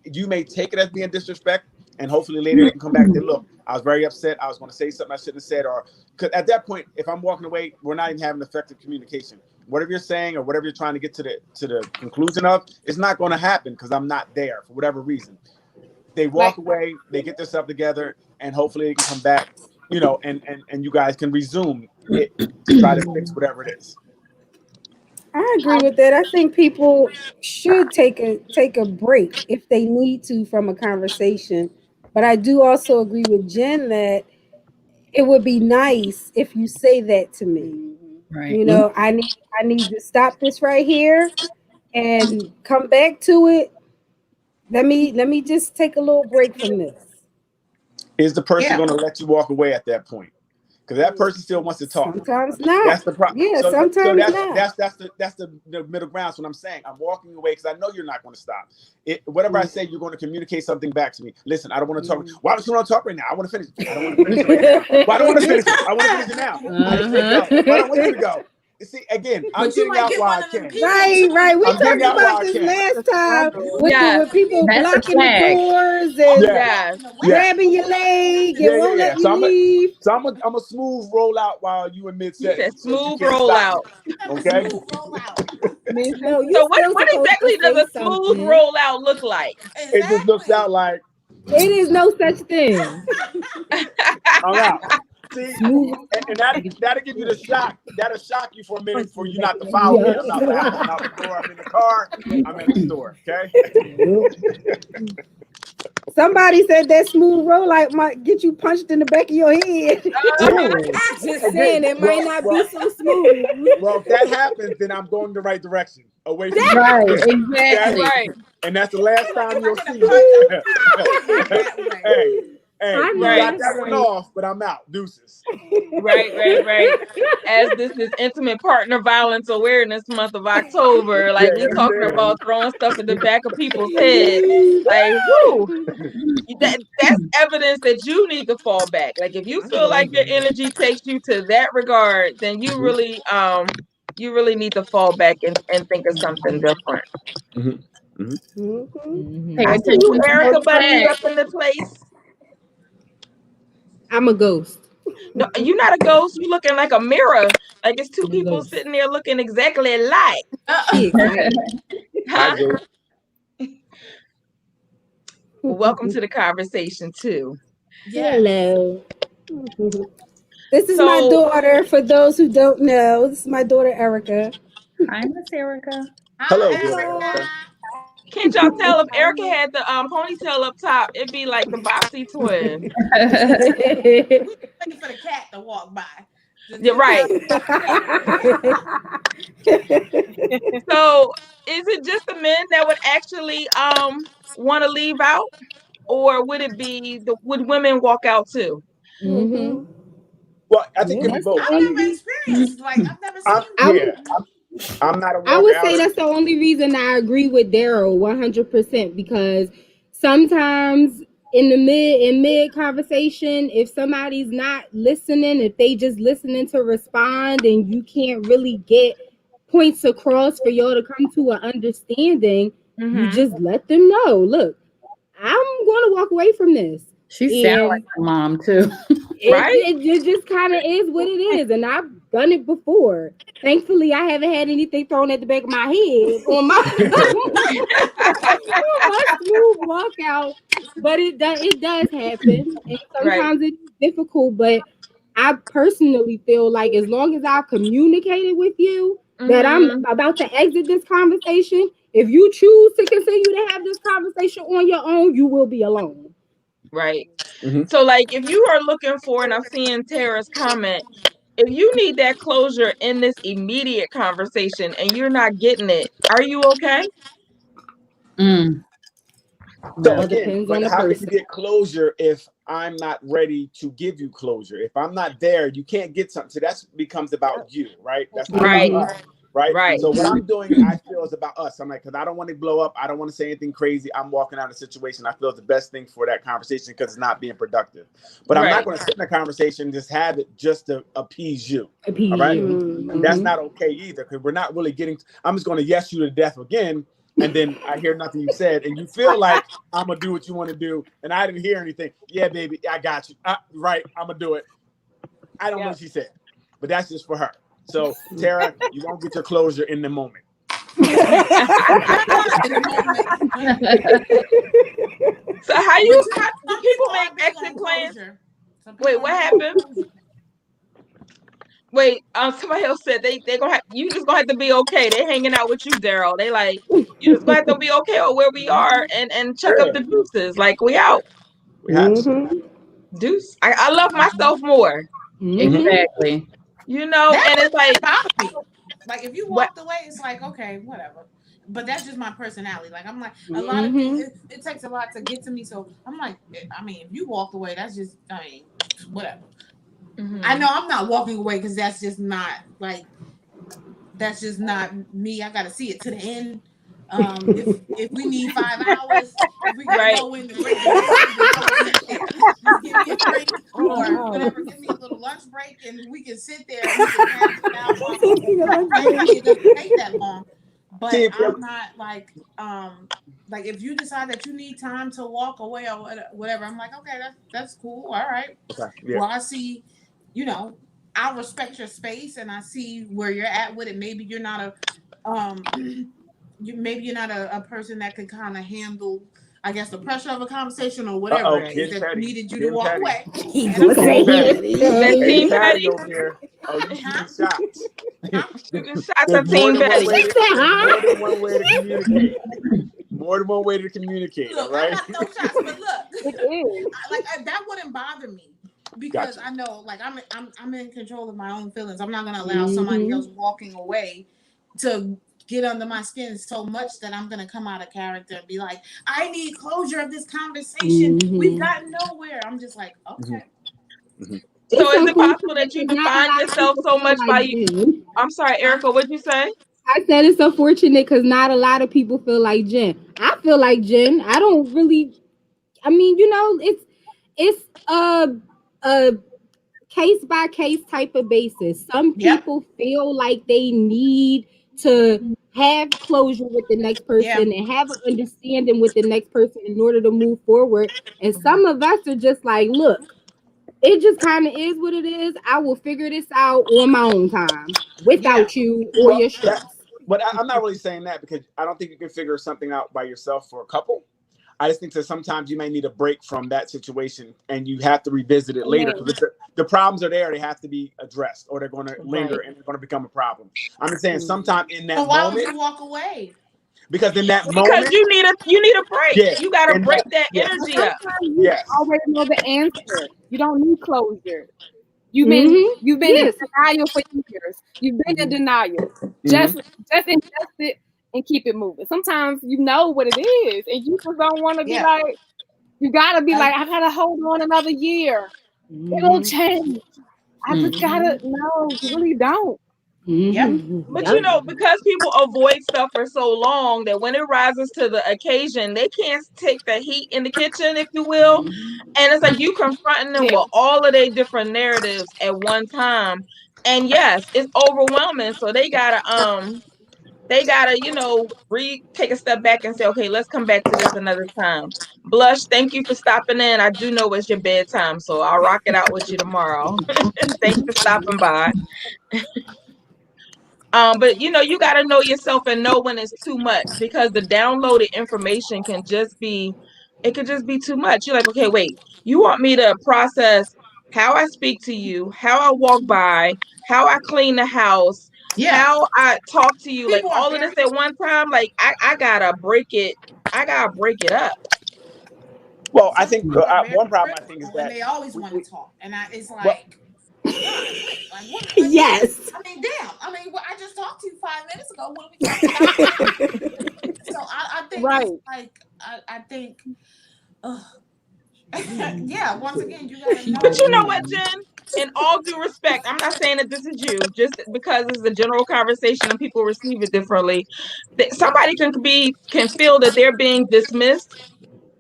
you may take it as being disrespect, and hopefully later they can come back and say, look, I was very upset. I was going to say something I shouldn't have said. Or because at that point, if I'm walking away, we're not even having effective communication. Whatever you're saying or whatever you're trying to get to the conclusion of, it's not going to happen because I'm not there for whatever reason. They walk away, they get their stuff together, and hopefully they can come back, and you guys can resume it to try to fix whatever it is. I agree with that. I think people should take a break if they need to from a conversation. But I do also agree with Jen that it would be nice if you say that to me. Right. You know, I need to stop this right here and come back to it. Let me just take a little break from this. Is the person going to let you walk away at that point? Because that person still wants to talk. Sometimes not. That's the problem. Yeah, so sometimes that's not. that's the middle ground. That's what I'm saying. I'm walking away because I know you're not going to stop. Whatever I say, you're going to communicate something back to me. Listen, I don't want to talk. Why don't you want to talk right now? I want to finish. I don't want to finish it right now. Well, I don't want to finish it. I want to finish it now. I didn't say go. But I don't want you to go. You see, again, I'm getting out while I can. Right. We talked about this last time with people blocking the doors and grabbing your leg and won't let you leave. So I'm a smooth rollout while you in mid sentence. Smooth rollout. Okay. No, so what exactly does a smooth rollout look like? Exactly. It just looks out like it is no such thing. I'm out. See, and that'll give you the shock. That'll shock you for a minute for you not to follow me. I'm out the house, I'm out the door, I'm in the car, I'm in the store. Okay. Somebody said that smooth rollout might get you punched in the back of your head. Just saying, it might not be so smooth. Well, if that happens, then I'm going the right direction, away from right, exactly. Right. And that's the last time you'll see me. Hey, you got that one off, but I'm out. Deuces. Right. As this is Intimate Partner Violence Awareness Month of October, we talking about throwing stuff in the back of people's heads. That's evidence that you need to fall back. Like if you feel like your energy takes you to that regard, then you really need to fall back and think of something different. I see you, Erica, buddy, up in the place. I'm a ghost. No, you're not a ghost. You looking like a mirror. Like it's two people sitting there looking exactly alike. Huh? Welcome to the conversation too. Hello. This is my daughter. For those who don't know, this is my daughter Erica. Hi, Miss Erica. Hello, Erica. Can't y'all tell if Erica had the ponytail up top? It'd be like the Bossy twin. Waiting for the cat to walk by. You're right. So, is it just the men that would actually want to leave out, or would it be would women walk out too? Mm-hmm. Well, I think it'd be both. I've never experienced. I've never seen. I'm not a walkout. I would say that's the only reason I agree with Daryl 100%, because sometimes in mid conversation, if somebody's not listening, if they just listening to respond and you can't really get points across for y'all to come to an understanding, you just let them know, look, I'm going to walk away from this. She sounds like her mom too. It just kind of is what it is, and I've done it before. Thankfully, I haven't had anything thrown at the back of my head on my smooth walkout, but it does happen, and sometimes it's difficult. But I personally feel like as long as I've communicated with you that I'm about to exit this conversation, if you choose to continue to have this conversation on your own, you will be alone. Right. So like if you are looking for, and I'm seeing Tara's comment, if you need that closure in this immediate conversation and you're not getting it, are you okay? So again, but how can you get closure if I'm not ready to give you closure? If I'm not there, you can't get something. So that becomes about you, right? That's not about us. Right. So what I'm doing, I feel, is about us. I'm like, because I don't want to blow up. I don't want to say anything crazy. I'm walking out of a situation. I feel it's the best thing for that conversation because it's not being productive. But I'm not going to sit in a conversation and just have it just to appease you. All right. And that's not okay either, because we're not really getting. I'm just going to yes you to death again. And then I hear nothing you said, and you feel like I'm gonna do what you want to do, and I didn't hear anything. Yeah, baby, I got you. Right, I'm gonna do it. I don't know what she said, but that's just for her. So, Tara, you won't get your closure in the moment. So how do people make exit plans? Wait, what happened? Wait, somebody else said they gonna have, you just gonna have to be okay. They hanging out with you, Daryl. They like, you just gonna have to be okay with where we are and check up the deuces. Like, we out. We have Deuce. I love myself more. Exactly. You know, and it's like, if you walked away, it's like, okay, whatever. But that's just my personality. Like, I'm like, a lot of people, it takes a lot to get to me. So I'm like, I mean, if you walked away, that's just, I mean, whatever. I know I'm not walking away because that's just not me. I got to see it to the end. If we need 5 hours, if we gotta go in the break, just give me a break or whatever. Give me a little lunch break, and we can sit there and we can hash it out. It doesn't take that long, but I'm not like if you decide that you need time to walk away or whatever, I'm like, okay, that's cool. All right. Okay. Yeah. Well, I see, I respect your space and I see where you're at with it. Maybe you're not a a person that could kind of handle, I guess, the pressure of a conversation or whatever that needed you to walk away. Team Betty over here. Oh, you shooting shots. Shots at Team Betty. More than one way to communicate. More than one way to communicate. Look, right? I got no shots, but look, that wouldn't bother me. Because I know, like, I'm in control of my own feelings. I'm not going to allow somebody else walking away to get under my skin so much that I'm going to come out of character and be like, I need closure of this conversation. We've gotten nowhere. I'm just like, okay. So is it possible that you define yourself so much by you? I'm sorry, Erica, what'd you say? I said it's unfortunate because not a lot of people feel like Jen. I feel like Jen. I don't really, I mean, it's a case by case type of basis. Some people feel like they need to have closure with the next person and have an understanding with the next person in order to move forward. And some of us are just like, look, it just kind of is what it is. I will figure this out on my own time without you or your stress. But I'm not really saying that because I don't think you can figure something out by yourself for a couple. I just think that sometimes you may need a break from that situation and you have to revisit it later. Because the problems are there. They have to be addressed or they're going to linger and they're going to become a problem. I'm just saying sometime in that moment. Why would you walk away? Because in that moment. Because you need a break. Yeah, you got to break that energy up. Yes. You already know the answer. You don't need closure. You've been in denial for years. You've been in denial. Just ingest it and keep it moving. Sometimes you know what it is, and you just don't want to be like. You gotta be like, I gotta hold on another year. It'll change. I just gotta. No, you really don't. But because people avoid stuff for so long that when it rises to the occasion, they can't take the heat in the kitchen, if you will. And it's like you confronting them with all of their different narratives at one time. And yes, it's overwhelming. So they gotta take a step back and say, okay, let's come back to this another time. Blush, thank you for stopping in. I do know it's your bedtime, so I'll rock it out with you tomorrow. Thanks for stopping by. But you got to know yourself and know when it's too much, because the downloaded information could just be too much. You're like, okay, wait, you want me to process how I speak to you, how I walk by, how I clean the house, how I talk to you, like all of this at one time. Like I gotta break it. I gotta break it up. Well, I think one problem I think is that they always want to talk, and it's like. Yes. I mean, damn. I mean, I just talked to you 5 minutes ago. What are we talking about? So I think it's like I think, once again, you gotta know. But you know what, Jen? in all due respect, I'm not saying that this is you, just because it's a general conversation and people receive it differently. Somebody can feel that they're being dismissed,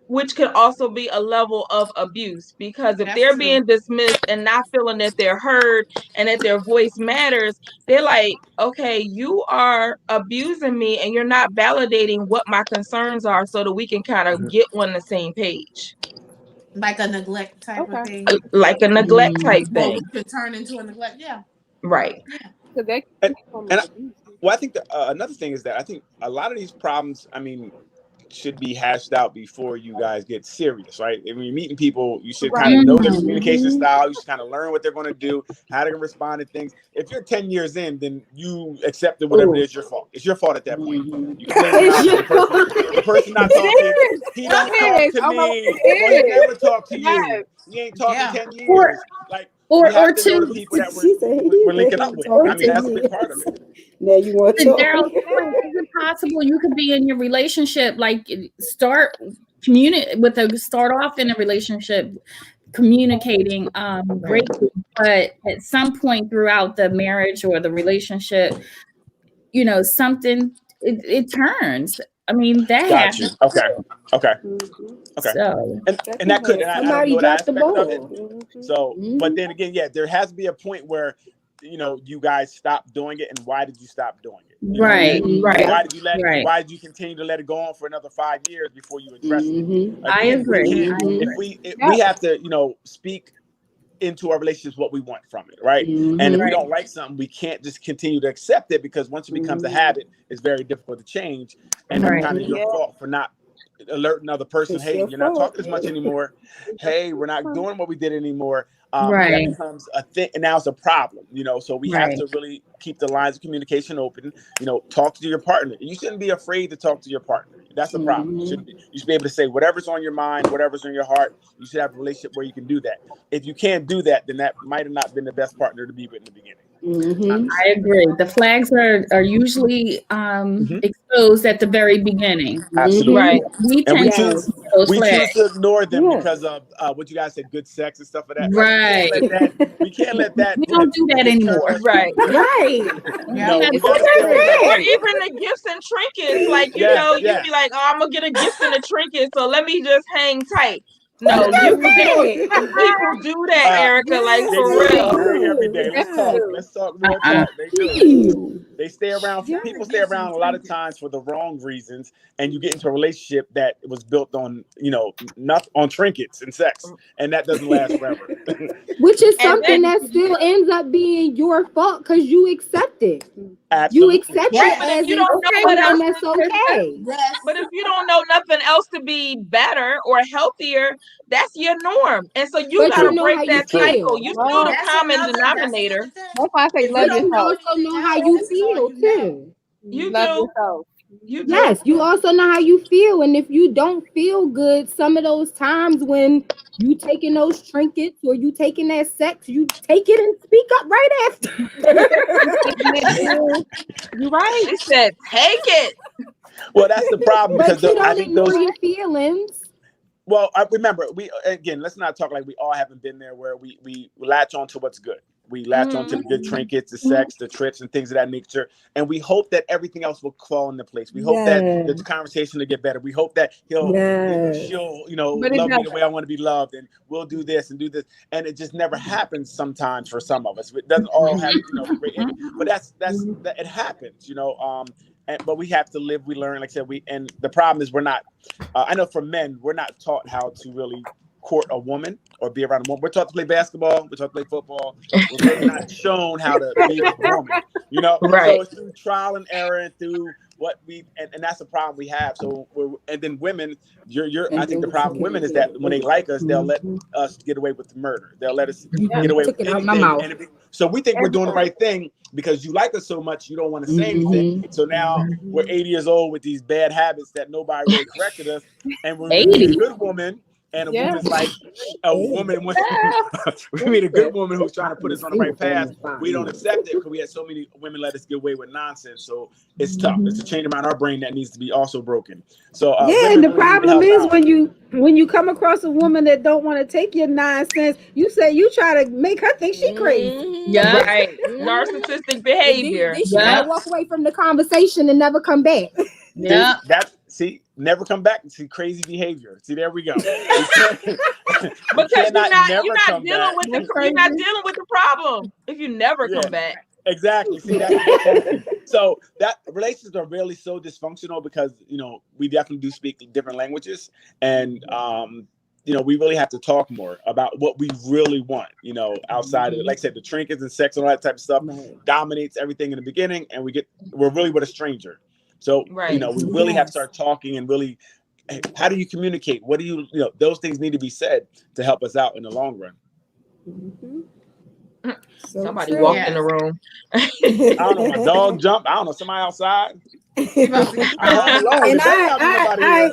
which can also be a level of abuse, because if they're being dismissed and not feeling that they're heard and that their voice matters, they're like, okay, you are abusing me and you're not validating what my concerns are so that we can kind of get on the same page. Like a neglect type of thing. Like a neglect type thing. Well, could turn into a neglect. Yeah. Right. Yeah. Well, I think that, another thing is that I think a lot of these problems, I mean, should be hashed out before you guys get serious, right? And when you're meeting people, you should kind of know their communication style. You should kind of learn what they're going to do, how they're going to respond to things. If you're 10 years in, then you accept that whatever it is your fault. It's your fault at that point. You can the person not talking. He don't talk to me. Or he never talk to you. He ain't talking 10 years. Like, or to know the people that we're linking up with. I mean, that's a big part of it. Now you want to Daryl, is it possible you could be in your relationship, like start off in a relationship communicating great, but at some point throughout the marriage or the relationship, something it turns. I mean, that happens. Okay. So, and that could, and I don't know that aspect of it. So, but then again, there has to be a point where, you guys stop doing it. And why did you stop doing it? Right. Why did you why did you continue to let it go on for another 5 years before you addressed it? Again, I agree. If we have to, speak into our relationships what we want from it, right? And if we don't like something, we can't just continue to accept it, because once it becomes a habit, it's very difficult to change. And it's kind of your fault for not alerting another person, hey, you're not talking as much anymore. Hey, we're not doing what we did anymore. That becomes a thing, and now it's a problem, so we have to really keep the lines of communication open. Talk to your partner. You shouldn't be afraid to talk to your partner. That's a problem. You should be able to say whatever's on your mind, whatever's on your heart. You should have a relationship where you can do that. If you can't do that, then that might have not been the best partner to be with in the beginning. I agree. The flags are usually exposed at the very beginning. Absolutely. Right. We choose to ignore them because of what you guys said, good sex and stuff like that. Right. We can't let that. We don't do that anymore. Right. No, or even the gifts and trinkets. Like, you'd be like, oh, I'm going to get a gift and a trinket, so let me just hang tight. No, people do that, Erica. Like, for real. Every day. Let's talk real talk. They do. They stay around. People stay around a lot of times for the wrong reasons, and you get into a relationship that was built on, not on trinkets and sex, and that doesn't last forever. Which is something that still ends up being your fault because you accept it. Absolutely. You accept it as you don't know what else that's okay. But if you don't know nothing else to be better or healthier, that's your norm. And so you got to break that cycle. You still the common denominator. That's why I say love yourself. You also know how you feel too. You love do. yourself. You do. Yes, you also know how you feel. And if you don't feel good, some of those times when you taking those trinkets or you taking that sex, you take it and speak up right after. You're right. She said, take it. Well, that's the problem, because I don't think ignore your feelings. Well, I remember, let's not talk like we all haven't been there, where we latch on to what's good. We latch on to the good trinkets, the sex, the trips, and things of that nature. And we hope that everything else will fall into place. We hope that the conversation will get better. We hope that she'll, love me the way I want to be loved, and we'll do this and do this. And it just never happens sometimes for some of us. It doesn't all have, great ending. But it happens, but we have to live, we learn, like I said, and the problem is we're not, I know for men, we're not taught how to really court a woman or be around a woman. We're taught to play basketball, we're taught to play football. We're really not shown how to be a woman, Right. So it's through trial and error and through what and that's the problem we have. So and then women, I think the problem with women is that when they like us, they'll let us get away with the murder. They'll let us get away with anything. So we think we're doing the right thing because you like us so much, you don't want to say anything. So now we're 80 years old with these bad habits that nobody really corrected us. And when we meet a good woman and a woman's like a woman when we meet a good woman who's trying to put us on the right path, we don't accept it because we had so many women let us get away with nonsense. So it's tough. It's a change around our brain that needs to be also broken. So and the problem is when you come across a woman that don't want to take your nonsense, you try to make her think she crazy. Yeah, right. Narcissistic behavior. Then she gotta walk away from the conversation and never come back. Yeah. Never come back. See, crazy behavior. See, there we go. Because you're not dealing with the problem if you never come back. Exactly. See that. So that relationships are really so dysfunctional because we definitely do speak different languages, and we really have to talk more about what we really want. Outside of, like I said, the trinkets and sex and all that type of stuff dominates everything in the beginning, and we're really with a stranger. So we really have to start talking and really, how do you communicate? What do you those things need to be said to help us out in the long run. Somebody walked in the room. I don't know, my dog jumped. I don't know, somebody outside. And I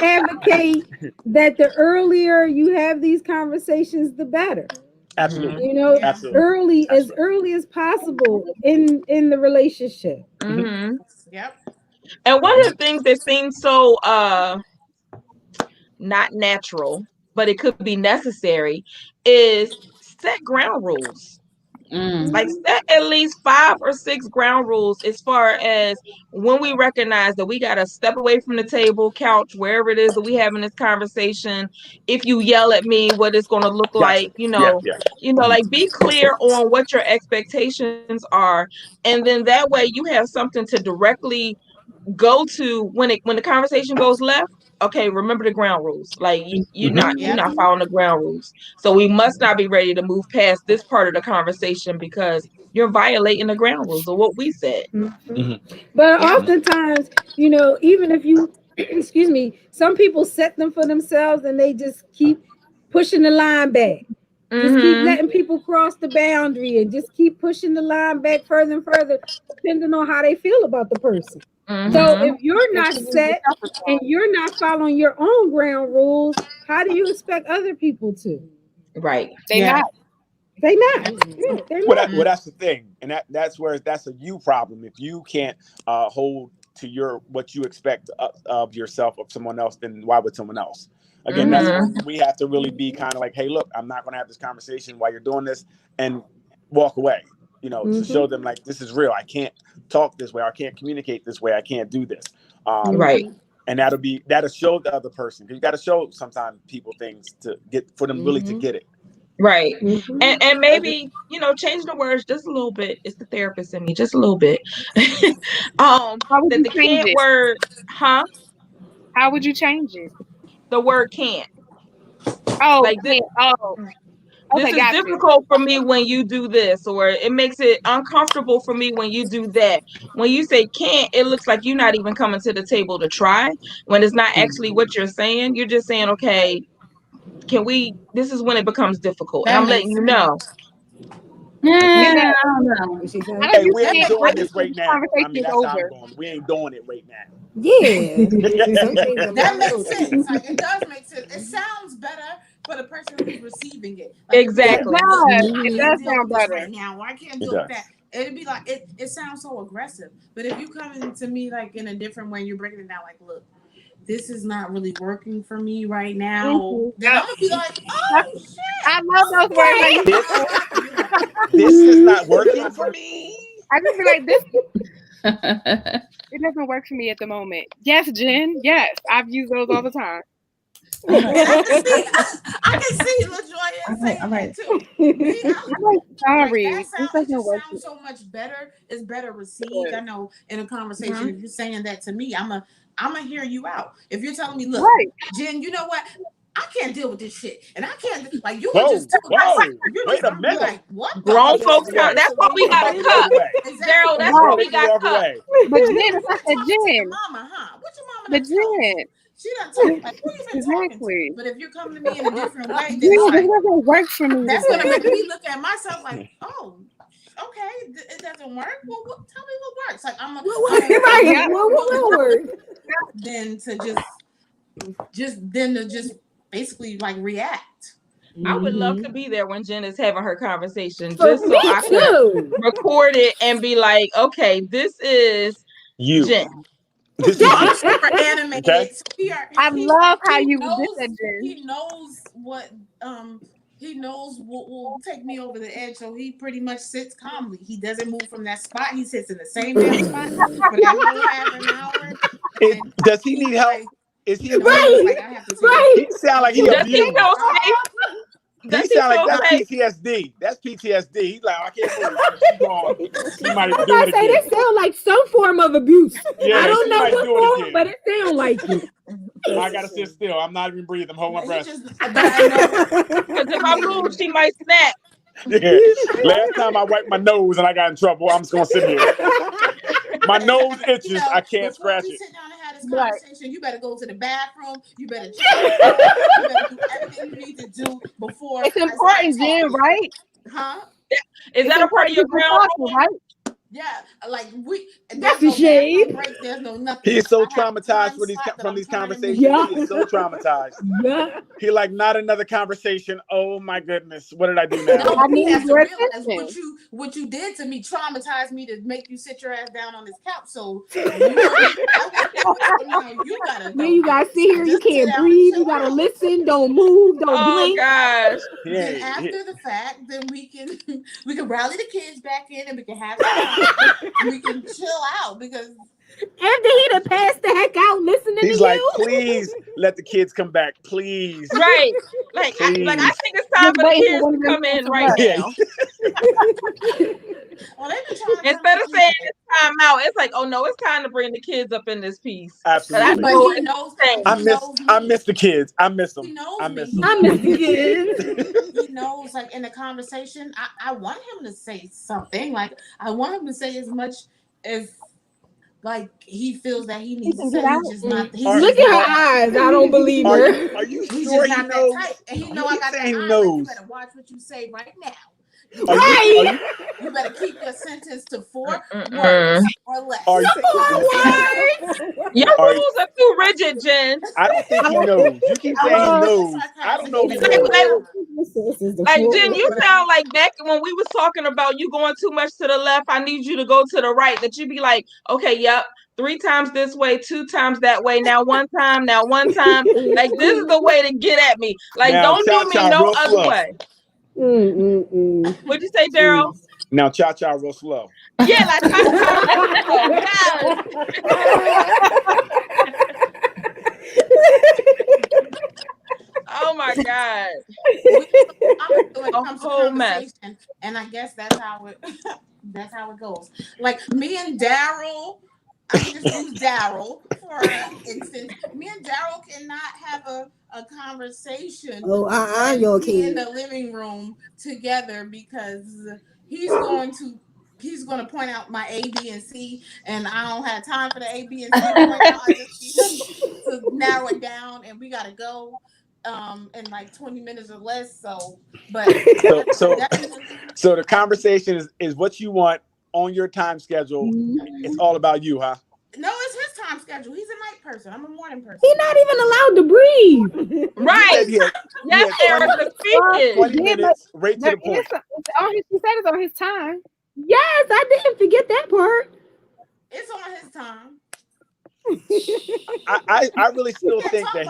advocate that the earlier you have these conversations, the better. Absolutely. Absolutely. As early as possible in the relationship. Mm-hmm. Yep. And one of the things that seems so not natural, but it could be necessary, is set ground rules. Like set at least 5 or 6 ground rules as far as when we recognize that we got to step away from the table, couch, wherever it is that we having this conversation. If you yell at me, what it's going to look like, like be clear on what your expectations are. And then that way you have something to directly go to when the conversation goes left. Okay, remember the ground rules. Like you're not following the ground rules. So we must not be ready to move past this part of the conversation because you're violating the ground rules of what we said. But oftentimes, even if you excuse me, some people set them for themselves and they just keep pushing the line back. Just keep letting people cross the boundary and just keep pushing the line back further and further, depending on how they feel about the person. So if you're not set and you're not following your own ground rules, how do you expect other people to? Right. They're not. Well, that's the thing, and that's a you problem. If you can't hold to what you expect of yourself of someone else, then why would someone else? Again, that's where we have to really be kind of like, hey, look, I'm not going to have this conversation while you're doing this, and walk away. To show them like this is real. I can't talk this way. I can't communicate this way. I can't do this. Right. And that'll show the other person. You got to show sometimes people things for them really to get it. Right. And maybe, change the words just a little bit. It's the therapist in me, just a little bit. That the can't word, huh? How would you change it? The word can't. Oh, like this, this is difficult for me when you do this, or it makes it uncomfortable for me when you do that. When you say can't, it looks like you're not even coming to the table to try, when it's not actually what you're saying. You're just saying, okay, this is when it becomes difficult. And I'm letting you know. I don't know. Hey, we ain't doing this right now. I mean, that's how I'm going. We ain't doing it right now. Yeah. That makes sense. Like, it does make sense. It sounds better for the person who's receiving it. Like, exactly. It does sound better. Right now, I can't deal with that. It'd be like, it sounds so aggressive. But if you come into me like in a different way, you're breaking it down like, look, this is not really working for me right now. Then I'm gonna be like, oh shit. I love those words. This is not working for me. I just be like, this. It doesn't work for me at the moment. Yes, Jen. Yes, I've used those all the time. I can see LaJoya saying that too. I'm sorry. It sounds so much better. It's better received. I know in a conversation, if you're saying that to me, I'm gonna hear you out. If you're telling me, look, Jen, you know what? I can't deal with this shit, and I can't like you. Wait a minute. Like, what? Grown folks, that's what we got to cut. Daryl, that's what we got to cut. But Jen, I said Jen. Mama, huh? What's your mama? But Jen. She doesn't tell me, like, who you been talking to? But if you're coming to me in a different way, then it doesn't work for me. That's gonna make me look at myself like, oh, okay, it doesn't work. Well, tell me what works. Like what works? Then to just basically like react. I would love to be there when Jen is having her conversation, For just so me I too. could record it and be like, okay, this is You. Jen. This is So you. I'm super animated. Okay. So I love how you did that, Jen. he knows what will take me over the edge. So he pretty much sits calmly. He doesn't move from that spot. He sits in the same damn spot for that whole half an hour. Does he need help? Like, Is he Right. like I have to He sound like he Does he abused. feel safe? Does He he sound like feel that's safe? PTSD. That's PTSD. He's like, I can't move. She gone. She might I do gotta it say, again. that sound like some form of abuse. Yeah, I don't she know might what do it form, again. but it sound like it. I gotta sit still. I'm not even breathing. I'm holding my breath. Because if I move, she might snap. Yeah. Last time I wiped my nose and I got in trouble, I'm just gonna sit here. My nose itches. I can't scratch it. Sit down and have this conversation. You better go to the bathroom. You better check. You better do everything you need to do before. It's important, Jen, right? Huh? Is that a part of your ground rule? right? Yeah, like That's there's a no shame. bathroom breaks, there's no nothing. He is so I have a traumatized time with these slot that from I'm these trying to conversations. Yeah. He is so traumatized. Yeah. He like, not another conversation. Oh my goodness, what did I do now? No, I he need has to your realize attention. what you did to me traumatized me to make you sit your ass down on this couch. So you know, so now you gotta Then you gotta sit here, you Just sit can't down and breathe, chill you gotta out. listen, don't move, don't Oh blink. gosh. Then Yeah, after the fact, then we can rally the kids back in and we can have some fun and we can chill out because After he done passed the heck out listening he's to like, you. please let the kids come back, please. Right. I think it's time for the kids to come in right Yeah. now. well, they've been trying to Instead of saying it's time out, it's like, oh no, it's time to bring the kids up in this piece. Absolutely. But he knows. I miss the kids. I miss them. He knows I me. miss them. I miss the kids. He knows, like in the conversation, I want him to say something. Like I want him to say as much as like he feels that he needs to say. He's just not. Look at her eyes. I don't believe her. Are you He's sure just he not knows? that type. And he know You I keep got that saying he eye. Like, knows. you better watch what you say right now. Right. You better keep your sentence to 4 words or less. Are you, Your rules are too rigid, Jen. I don't think he knows. You keep saying he knows. I don't know if he knows. Like Jen, you sound like back when we was talking about you going too much to the left, I need you to go to the right. That you be like, okay, yep, 3 times this way, 2 times that way, now one time. Like this is the way to get at me. Like Now, don't do me no real other slow. way. What'd you say, Daryl? Now cha-cha real slow. Yeah, like yes. Oh my God. A whole mess. And I guess that's how it goes. Like me and Daryl, I can just use Daryl for instance. Me and Daryl cannot have a conversation in the living room together because he's going to point out my A, B, and C, and I don't have time for the A, B, and C point out. I just need him to narrow it down, and we gotta go in like 20 minutes or less. So the conversation is what you want on your time schedule. It's all about you, huh? No, it's his time schedule. He's a night person. I'm a morning person. He's not even allowed to breathe. Right. Yes, Erica, speaking. 20 minutes, right to the point. He said it's on his time. Yes, I didn't forget that part. It's on his time. I really still think that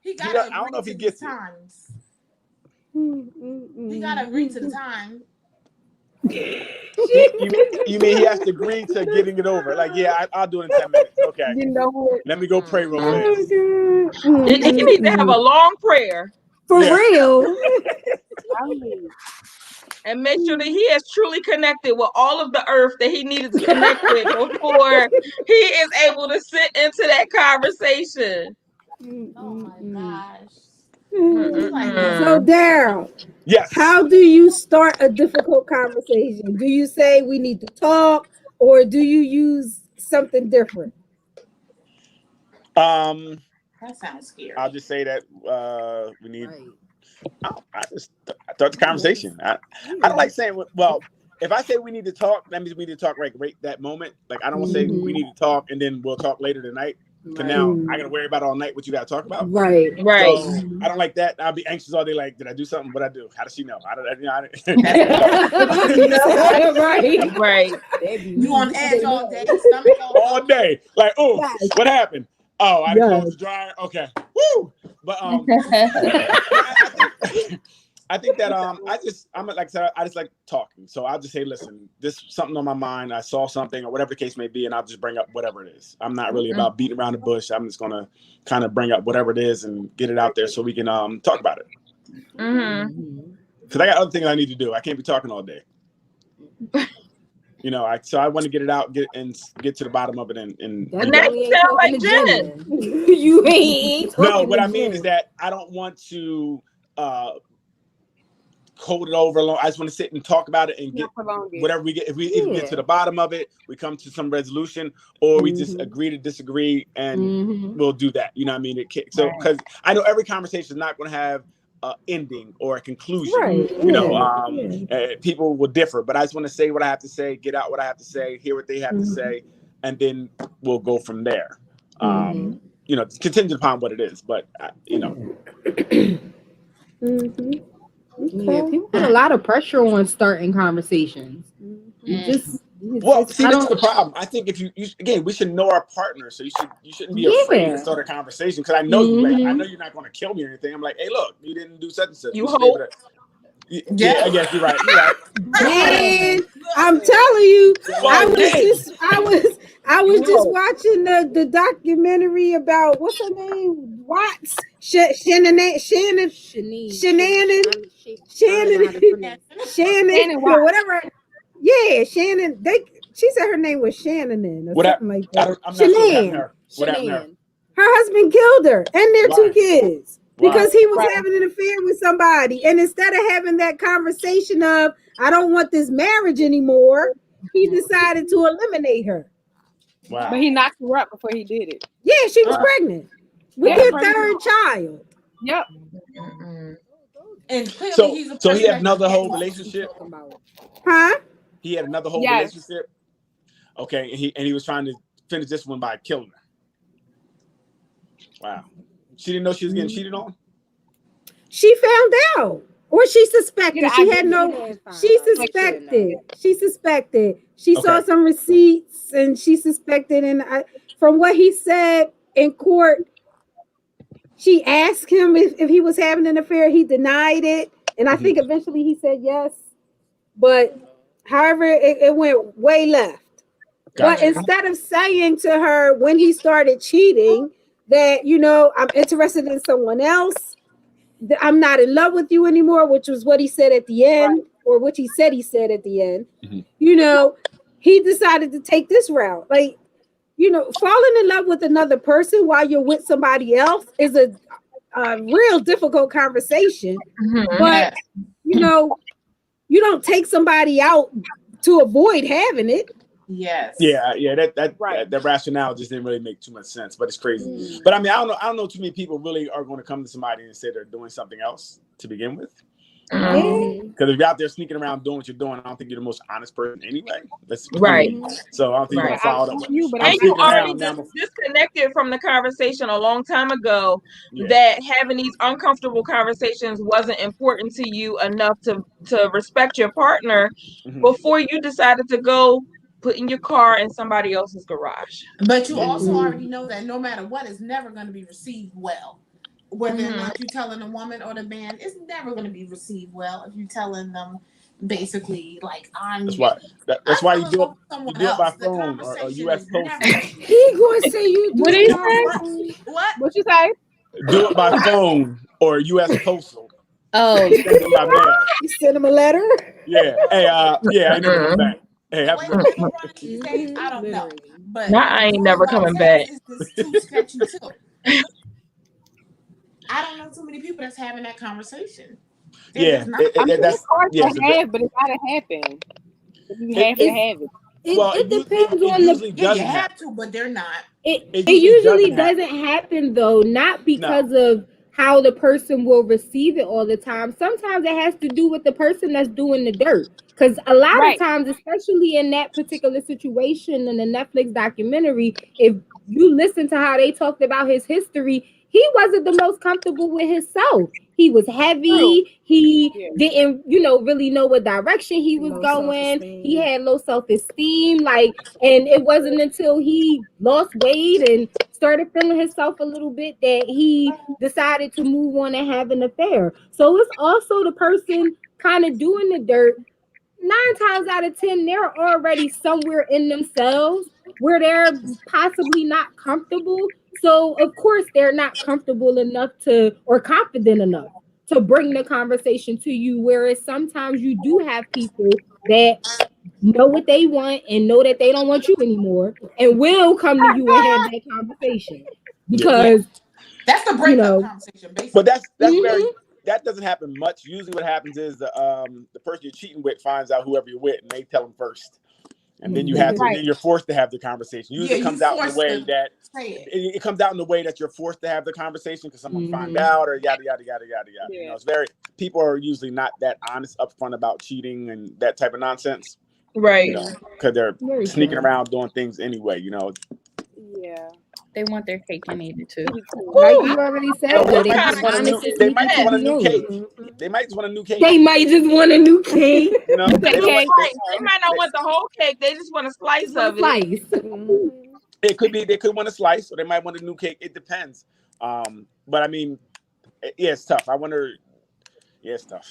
he gotta I don't know if he agree to gets the times. He gotta agree to the time. You mean he has to agree to getting it over? Like, yeah, I'll do it in 10 minutes. Okay. Let me go pray real fast. He needs to have a long prayer. For real. And make sure that he has truly connected with all of the earth that he needed to connect with before he is able to sit into that conversation. Oh my gosh. So Daryl, yes. How do you start a difficult conversation? Do you say we need to talk, or do you use something different? That sounds scary. I'll just say that we need. I start the conversation. I don't like saying, well, if I say we need to talk, that means we need to talk right that moment. Like I don't want to say we need to talk and then we'll talk later tonight. Because now I gotta worry about it all night what you gotta talk about. Right. Right. So I don't like that. I'll be anxious all day. Like, did I do something? What I do? How does she know? I don't. Right. Right. You on edge all day, stomach all day. Like, oh, Yes. what happened? Oh, I Yes. closed the dryer. Okay. Woo. But I think that I'm like I said, I just like talking. So I'll just say, listen, this is something on my mind. I saw something or whatever the case may be, and I'll just bring up whatever it is. I'm not really about beating around the bush. I'm just gonna kind of bring up whatever it is and get it out there so we can talk about it. Because I got other things I need to do. I can't be talking all day. You know, so I want to get it out, get to the bottom of it, and That sounds like Jen. You ain't. No, what I mean is that I don't want to hold it over long. I just want to sit and talk about it and get whatever we get. If we even get to the bottom of it, we come to some resolution, or we just agree to disagree, and we'll do that. You know what I mean? So because I know every conversation is not going to have ending or a conclusion. Right. You know, people will differ, but I just want to say what I have to say, get out what I have to say, hear what they have to say, and then we'll go from there. You know, contingent upon what it is, but you know. Yeah, people put a lot of pressure on starting conversations. Well, see, that's the problem. I think if you again, we should know our partner, so you shouldn't be afraid to start a conversation because I know you. Like, I know you're not going to kill me or anything. I'm like, hey, look, you didn't do such and such. You hope. Yeah, I guess you're right. You're right. Man, I'm telling you, I was just watching the documentary about what's her name, Watts, Shannon, or whatever. Yeah, Shannon. She said her name was Shannon or something like that. Shanann. Her husband killed her and their two kids. Because he was having an affair with somebody. And instead of having that conversation of, I don't want this marriage anymore, he decided to eliminate her. Wow. But he knocked her up before he did it. Yeah, she was pregnant with their third child. Yep. And clearly so he had another whole relationship? Huh? He had another whole relationship? Okay, and he was trying to finish this one by killing her. Wow. She didn't know she was getting cheated on? She found out. Or she suspected. She had no... She suspected. She saw some receipts and she suspected. And from what he said in court, she asked him if he was having an affair. He denied it. And I think eventually he said yes. But however, it went way left. Gotcha. But instead of saying to her when he started cheating... that, you know, I'm interested in someone else. I'm not in love with you anymore, which was what he said at the end, or what he said at the end. You know, he decided to take this route. Like, you know, falling in love with another person while you're with somebody else is a real difficult conversation. But, you know, you don't take somebody out to avoid having it. Yes. Yeah. That rationale just didn't really make too much sense, but it's crazy. But I mean, I don't know too many people really are going to come to somebody and say they're doing something else to begin with. Because if you're out there sneaking around doing what you're doing, I don't think you're the most honest person anyway. So I don't think you're going to follow up with you. And you already disconnected from the conversation a long time ago that having these uncomfortable conversations wasn't important to you enough to respect your partner before you decided to go put in your car in somebody else's garage. But you also already know that no matter what, it's never going to be received well. Whether or not you're telling a woman or the man, it's never going to be received well if you're telling them basically like That's why you do it by phone or U.S. Post. He going to say you do what it by phone. What you say? Do it by phone or U.S. Postal. Oh, you send him a letter. Yeah. Hey, I never come back. Hey, I don't know, but I ain't never coming back. Too sketchy too. I don't know too many people that's having that conversation. It's hard to have, but it gotta happen. You have to have it. It depends on the. Yeah, you have to, but they're not. It usually doesn't happen though, not because of how the person will receive it all the time. Sometimes it has to do with the person that's doing the dirt. Because a lot of times, especially in that particular situation in the Netflix documentary, if you listen to how they talked about his history, he wasn't the most comfortable with himself. He was heavy. He didn't, really know what direction he was going. He had low self-esteem. And it wasn't until he lost weight and started feeling himself a little bit that he decided to move on and have an affair. So it's also the person kind of doing the dirt. 9 times out of 10, they're already somewhere in themselves where they're possibly not comfortable. So of course they're not comfortable enough or confident enough to bring the conversation to you. Whereas sometimes you do have people that know what they want and know that they don't want you anymore and will come to you and have that conversation because that's the breakup conversation, basically. But that's very, that doesn't happen much. Usually what happens is the person you're cheating with finds out whoever you're with and they tell them first. And then you have to, then you're forced to have the conversation. Usually it comes out in the way that it comes out in the way that you're forced to have the conversation because someone find out or yada yada yada yada yada. You know, it's very, people are usually not that honest upfront about cheating and that type of nonsense. Right. You know, because they're sneaking around doing things anyway, you know. Yeah. They want their cake and eat it too. Like you already said, they might just want a new cake. They might just want a new cake. They might just want a new cake. You know, they might not want the whole cake. They just want a slice of it. It could be they could want a slice, or they might want a new cake. It depends. But I mean, yeah, it's tough. I wonder. Yeah, it's tough.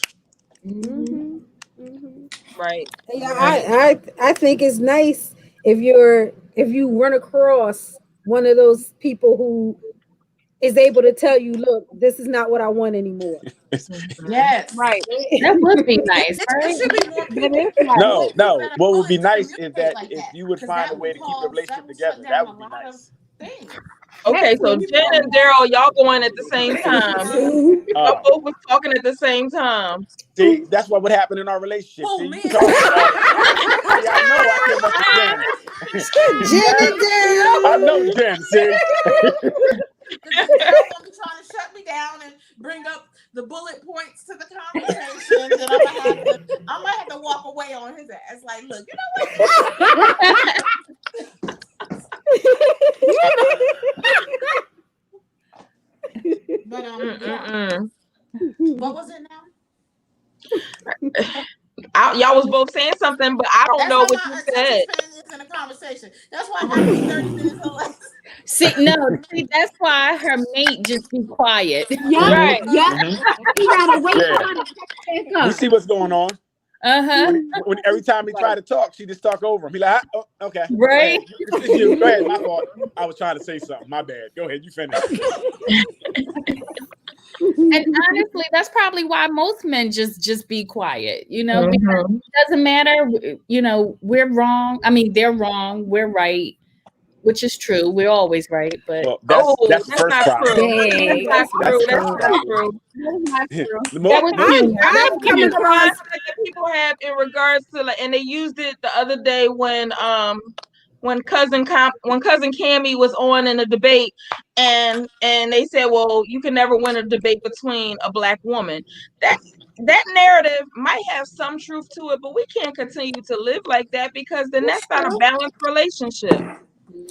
Right. Yeah, I think it's nice if you run across one of those people who is able to tell you, look, this is not what I want anymore. Yes. Right. That would be nice, There right? should be more people. No. What would be nice is that like if you would find a way to keep the relationship together, that would be nice. Okay, so Jen and Daryl, y'all going at the same time. Y'all both was talking at the same time. See, that's what would happen in our relationship. See, you talk, I know I can't mess with Jen. Jen and Daryl. I know Jen, see. Daryl gonna be trying to shut me down and bring up the bullet points to the conversation, and I might have to walk away on his ass. Like, look, you know what? But what was it now? Y'all was both saying something, but I don't know what you said. In a conversation. That's why I got to be 30 minutes or less. See, that's why her mate just be quiet. Yeah, right. Yeah. You gotta wait for her to pick up. We see what's going on. Uh-huh. Every time he tried to talk, she just talk over him. He like, oh, okay. Right. Go ahead. Go ahead. My fault. I was trying to say something. My bad. Go ahead. You finish. And honestly, that's probably why most men just be quiet, because it doesn't matter, we're wrong. I mean, they're wrong, we're right, which is true. We're always right, but that's the first problem. That's not true. I've come across that people have in regards to and they used it the other day when cousin Cammie was on in a debate and they said, well, you can never win a debate between a black woman. That narrative might have some truth to it, but we can't continue to live like that because then that's not a balanced relationship.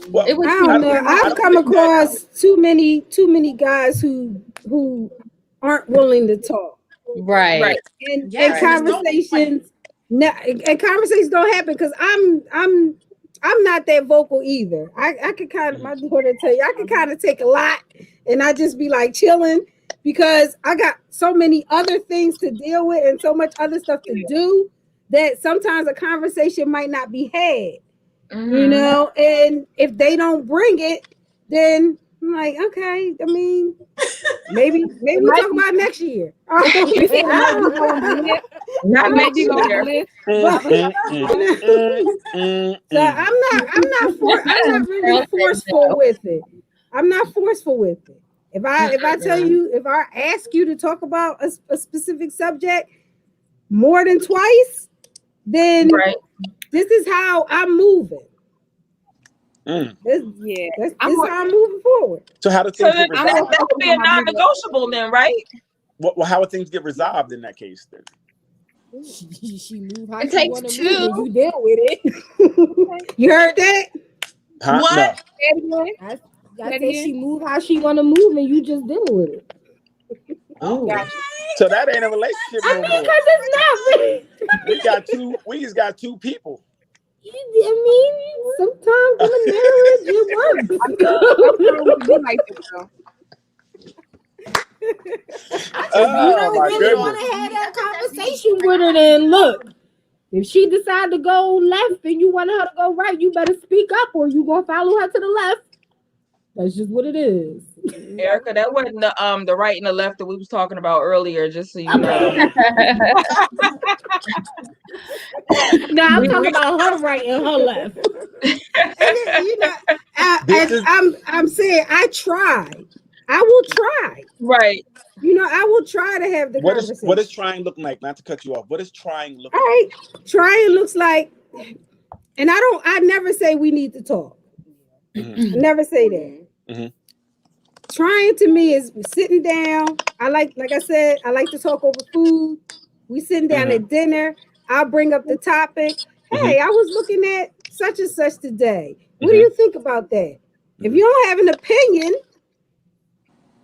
Well, I don't know. I've come across too many guys who aren't willing to talk. Right. And conversations don't happen because I'm not that vocal either. I could kind of, my daughter tell you, I could kind of take a lot and I just be like chilling because I got so many other things to deal with and so much other stuff to do that sometimes a conversation might not be had. And if they don't bring it, then I'm like, okay, I mean, maybe we'll talk about next year. Not next year. So I'm not really forceful with it. I'm not forceful with it. If I tell you, if I ask you to talk about a specific subject more than twice, then this is how I'm moving. Yeah. This how I'm moving forward. So how do So things that, get that resolved? would be a non-negotiable then, right? Well, how would things get resolved in that case then? She move how It she takes want to two. move, and you deal with it. You heard that? Huh? What? No. I said she move how she want to move, and you just deal with it. Okay. So that ain't a relationship no more. Because it's not really. We just got two people. I mean, sometimes in a marriage it works. Oh, You don't my really want goodness. to have that conversation with her. Then look, if she decide to go left and you want her to go right, you better speak up, or you gonna follow her to the left. That's just what it is. Erica, that wasn't the right and the left that we was talking about earlier, just so you know. No, I'm talking about her right and her left. And I'm saying I try. I will try. Right. I will try to have the conversation. What does trying look like? Not to cut you off. What does trying look All like? right. Trying looks like, and I never say we need to talk. I never say that. Mm-hmm. Trying to me is sitting down. Like I said, I like to talk over food. We sitting down at dinner. I'll bring up the topic. Hey, I was looking at such and such today. What do you think about that? If you don't have an opinion,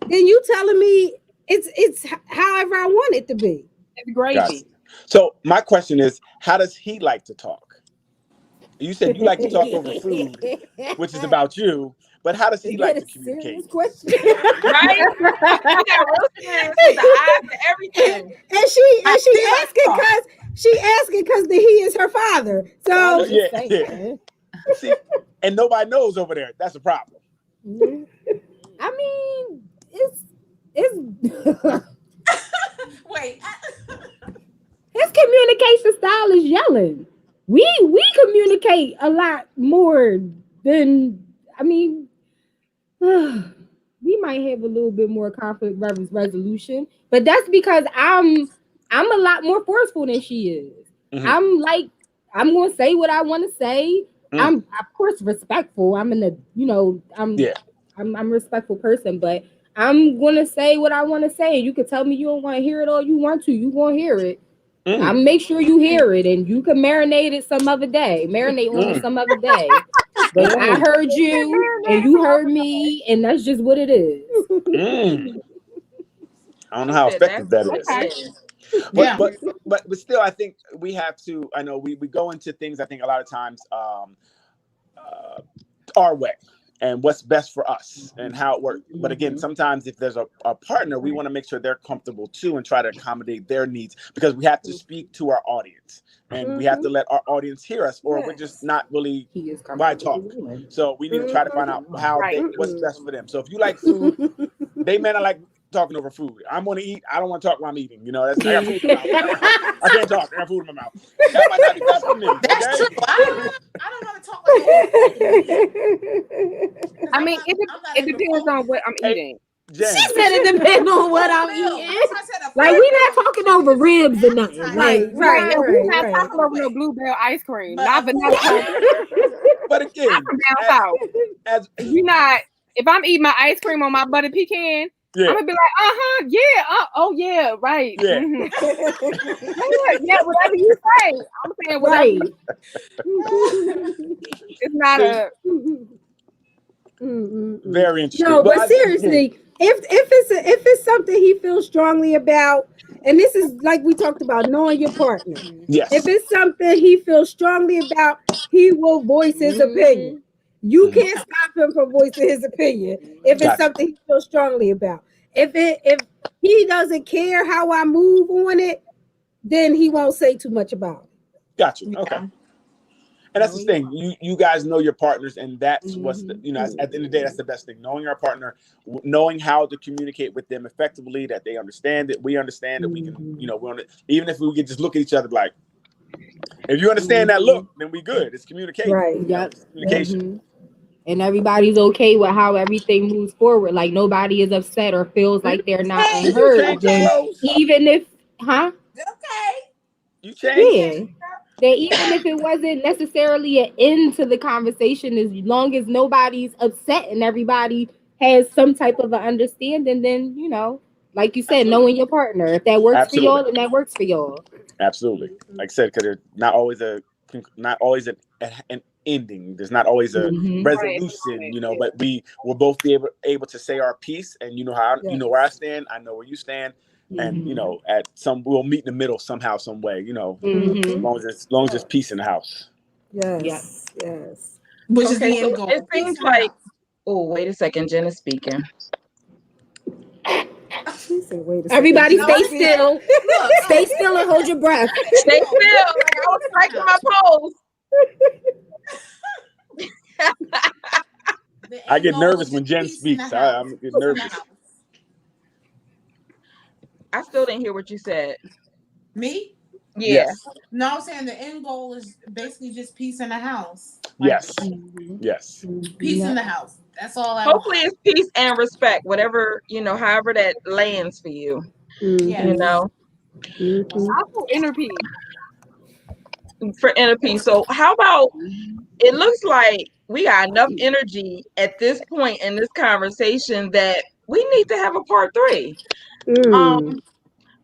then you telling me it's however I want it to be. It's gravy. So my question is, how does he like to talk? You said you like to talk over food, which is about you. But how does he like to communicate? Question. Right? You got real serious with the eyes and everything. And she asking because he is her father. So yeah. See, and nobody knows over there. That's a problem. I mean, it's Wait. his communication style is yelling. We communicate a lot more than, I mean, we might have a little bit more conflict resolution, but that's because I'm a lot more forceful than she is. I'm gonna say what I want to say. I'm of course respectful. I'm a respectful person, but I'm gonna say what I want to say. You can tell me you don't want to hear it all you want to. You gonna hear it. I'll make sure you hear it, and you can marinate it some other day. Marinate on it some other day. But I heard you, and you heard me, and that's just what it is. I don't know how effective that is. Okay. But still, I think we have to. I know we go into things. I think a lot of times our way and what's best for us and how it works. But again, sometimes if there's a partner, we want to make sure they're comfortable too and try to accommodate their needs, because we have to speak to our audience and we have to let our audience hear us, or we're just not really why talk. So we need to try to find out what's best for them. So if you like food, they may not like talking over food. I'm going to eat. I don't want to talk while I'm eating. I got food in my mouth. I can't talk. I got food in my mouth. That might not be best for me. That's true. I don't want to talk like that. I mean, it depends on what I'm eating. She said it depends on what I'm eating. Like, we not talking over ribs or nothing. Right. We're not talking over no Bluebell ice cream, not vanilla. But again, I'm down south. If I'm eating my ice cream on my buttered pecan, I'm gonna be like, yeah, right. Yeah. Yeah, whatever you say. I'm saying whatever. It's not a very interesting. No, but seriously, if it's something he feels strongly about, and this is like we talked about, knowing your partner. Yes. If it's something he feels strongly about, he will voice his opinion. You can't stop him from voicing his opinion if it's something he feels strongly about. If he doesn't care how I move on it, then he won't say too much about it. Got you. Okay. And that's the thing. You guys know your partners, and that's what's at the end of the day, that's the best thing. Knowing our partner, knowing how to communicate with them effectively, that they understand it, we understand that we can, even if we could just look at each other like, if you understand that look, then we good. It's communication. Right. Yep. Communication. And everybody's okay with how everything moves forward. Like, nobody is upset or feels like they're not unheard. Even if, Okay. You changed. that even if it wasn't necessarily an end to the conversation, as long as nobody's upset and everybody has some type of an understanding, then like you said, knowing your partner. If that works for Absolutely. y'all, then that works for y'all. Absolutely. Like I said, because there's not always an ending. There's not always a resolution, but we will both be able to say our piece, and you know where I stand, I know where you stand, and we'll meet in the middle somehow, some way, as long as there's peace in the house. Yes. Which is Okay, the so end goal. it seems like. Oh, wait a second, Jen is speaking. She said, wait a second. Everybody No, stay still. Stay still and hold your breath. Stay still. Like I was striking my pose. I get nervous when Jen speaks. I get nervous. I still didn't hear what you said. Me? Yeah. Yes. No, I'm saying the end goal is basically just peace in the house. Yes. Yes. Peace in the house. That's all I Hopefully want. it's peace and respect, whatever, however that lands for you. Yes. Also inner peace. For inner peace. So how about, it looks like we got enough energy at this point in this conversation that we need to have a part 3.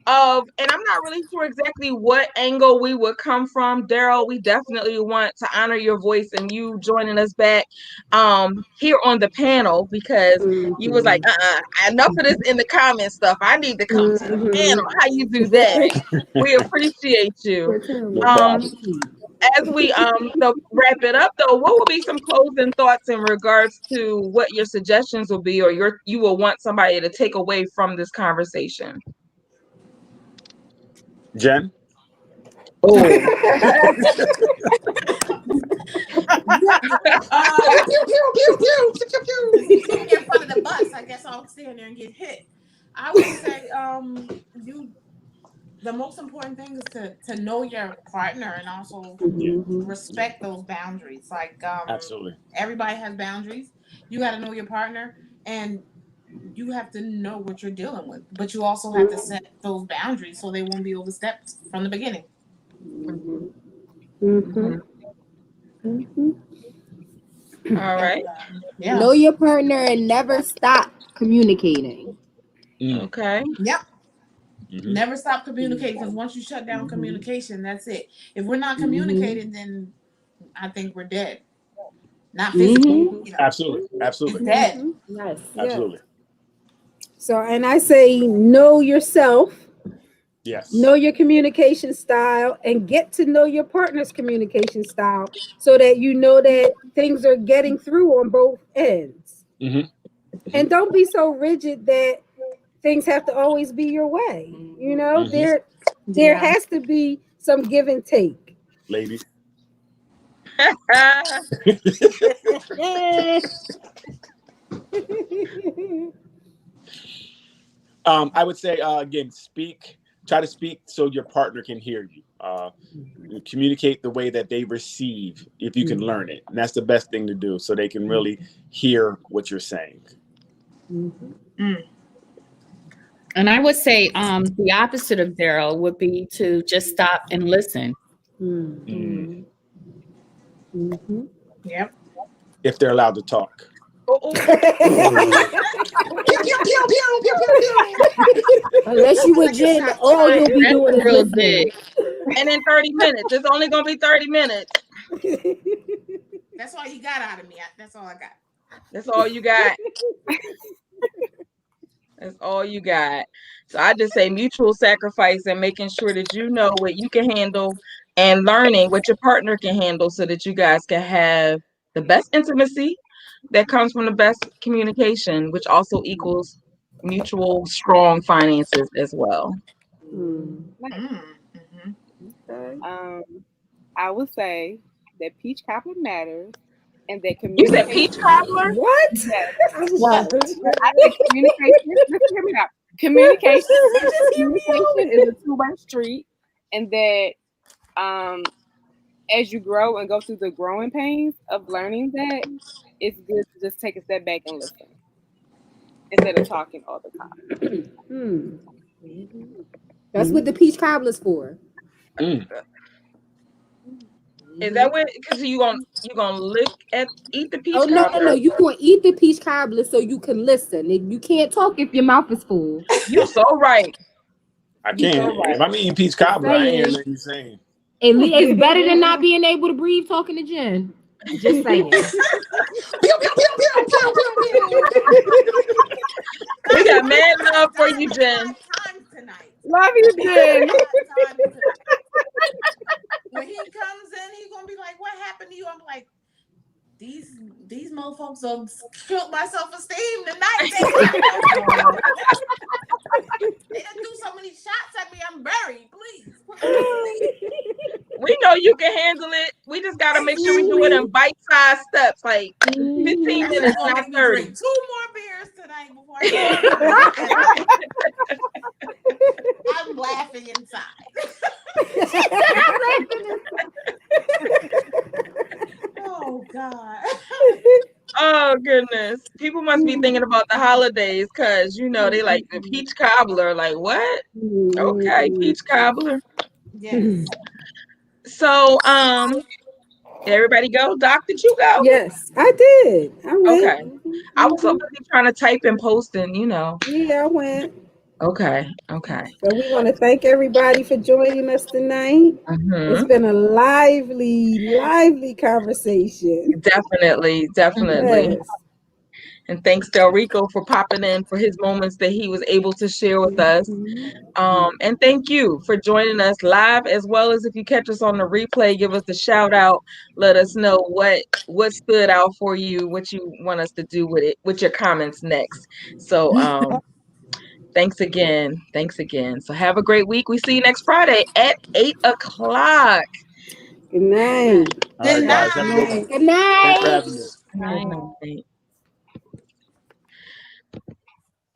And I'm not really sure exactly what angle we would come from. Daryl, we definitely want to honor your voice and you joining us back here on the panel, because you was like, enough of this in the comment stuff. I need to come to the panel. How you do that? We appreciate you. No problem. As we wrap it up though, what will be some closing thoughts in regards to what your suggestions will be, or you will want somebody to take away from this conversation? Jen? Oh. You put me in front of the bus, I guess I'll stand there and get hit. I would say the most important thing is to know your partner and also respect those boundaries. Like Absolutely. Everybody has boundaries. You got to know your partner, and you have to know what you're dealing with. But you also have to set those boundaries so they won't be overstepped from the beginning. All right. Know your partner and never stop communicating. Okay. Yep. Never stop communicating, because once you shut down communication, that's it. If we're not communicating, then I think we're dead. Not physically. Absolutely. It's dead. Yes. Absolutely. So, and I say, know yourself. Yes. Know your communication style and get to know your partner's communication style, so that you know that things are getting through on both ends. And don't be so rigid that things have to always be your way. There has to be some give and take. Ladies. I would say, again, try to speak so your partner can hear you. Communicate the way that they receive, if you can learn it. And that's the best thing to do, so they can really hear what you're saying. And I would say the opposite of Daryl would be to just stop and listen. Yep. If they're allowed to talk. Unless you were Jen, all you'll be doing is real listening. And in 30 minutes. It's only going to be 30 minutes. That's all you got out of me. That's all I got. That's all you got. That's all you got. So I just say mutual sacrifice and making sure that you know what you can handle and learning what your partner can handle, so that you guys can have the best intimacy that comes from the best communication, which also equals mutual strong finances as well. I would say that peach cobbler matters, and that You communication. said peach cobbler? What? Yes. What? I think communication. Listen, hear me out. Communication is a two-way street, and that as you grow and go through the growing pains of learning, that it's good to just take a step back and listen instead of talking all the time. That's what the peach cobbler's for. Is that what? Because you gonna eat the peach Oh no, cobbler? you gonna eat the peach cobbler so you can listen. And you can't talk if your mouth is full. You so right. I You so can't. right. If I'm eating peach cobbler, I ain't hearing nothing you saying. It's better than not being able to breathe talking to Jen. Just saying. We got mad love for you, Jen. Love you, Jen. When he comes in, he's gonna be like, "What happened to you?" I'm like, "These motherfuckers have killed my self-esteem tonight. They done do so many shots at me. I'm buried. Please, We know you can handle it. We just gotta make sure we do it in bite-sized steps, like 15 minutes, not 30. drink 2 more beers tonight before I go. I'm laughing inside. Oh God. Oh goodness. People must be thinking about the holidays because they like the peach cobbler. Like what? Okay, peach cobbler. Yes. So everybody go? Doc, did you go? Yes, I did. I went. Okay. I was so busy trying to type and post and Yeah, I went. Okay. So we want to thank everybody for joining us tonight. It's been a lively conversation. Definitely. Yes. And thanks Del Rico for popping in for his moments that he was able to share with us. And thank you for joining us live, as well as if you catch us on the replay, give us a shout out. Let us know what stood out for you, what you want us to do with it, with your comments next. So thanks again. So have a great week. We see you next Friday at 8:00. Good night. All right, guys. Have a good one. Good night. Thanks for having me. Good night.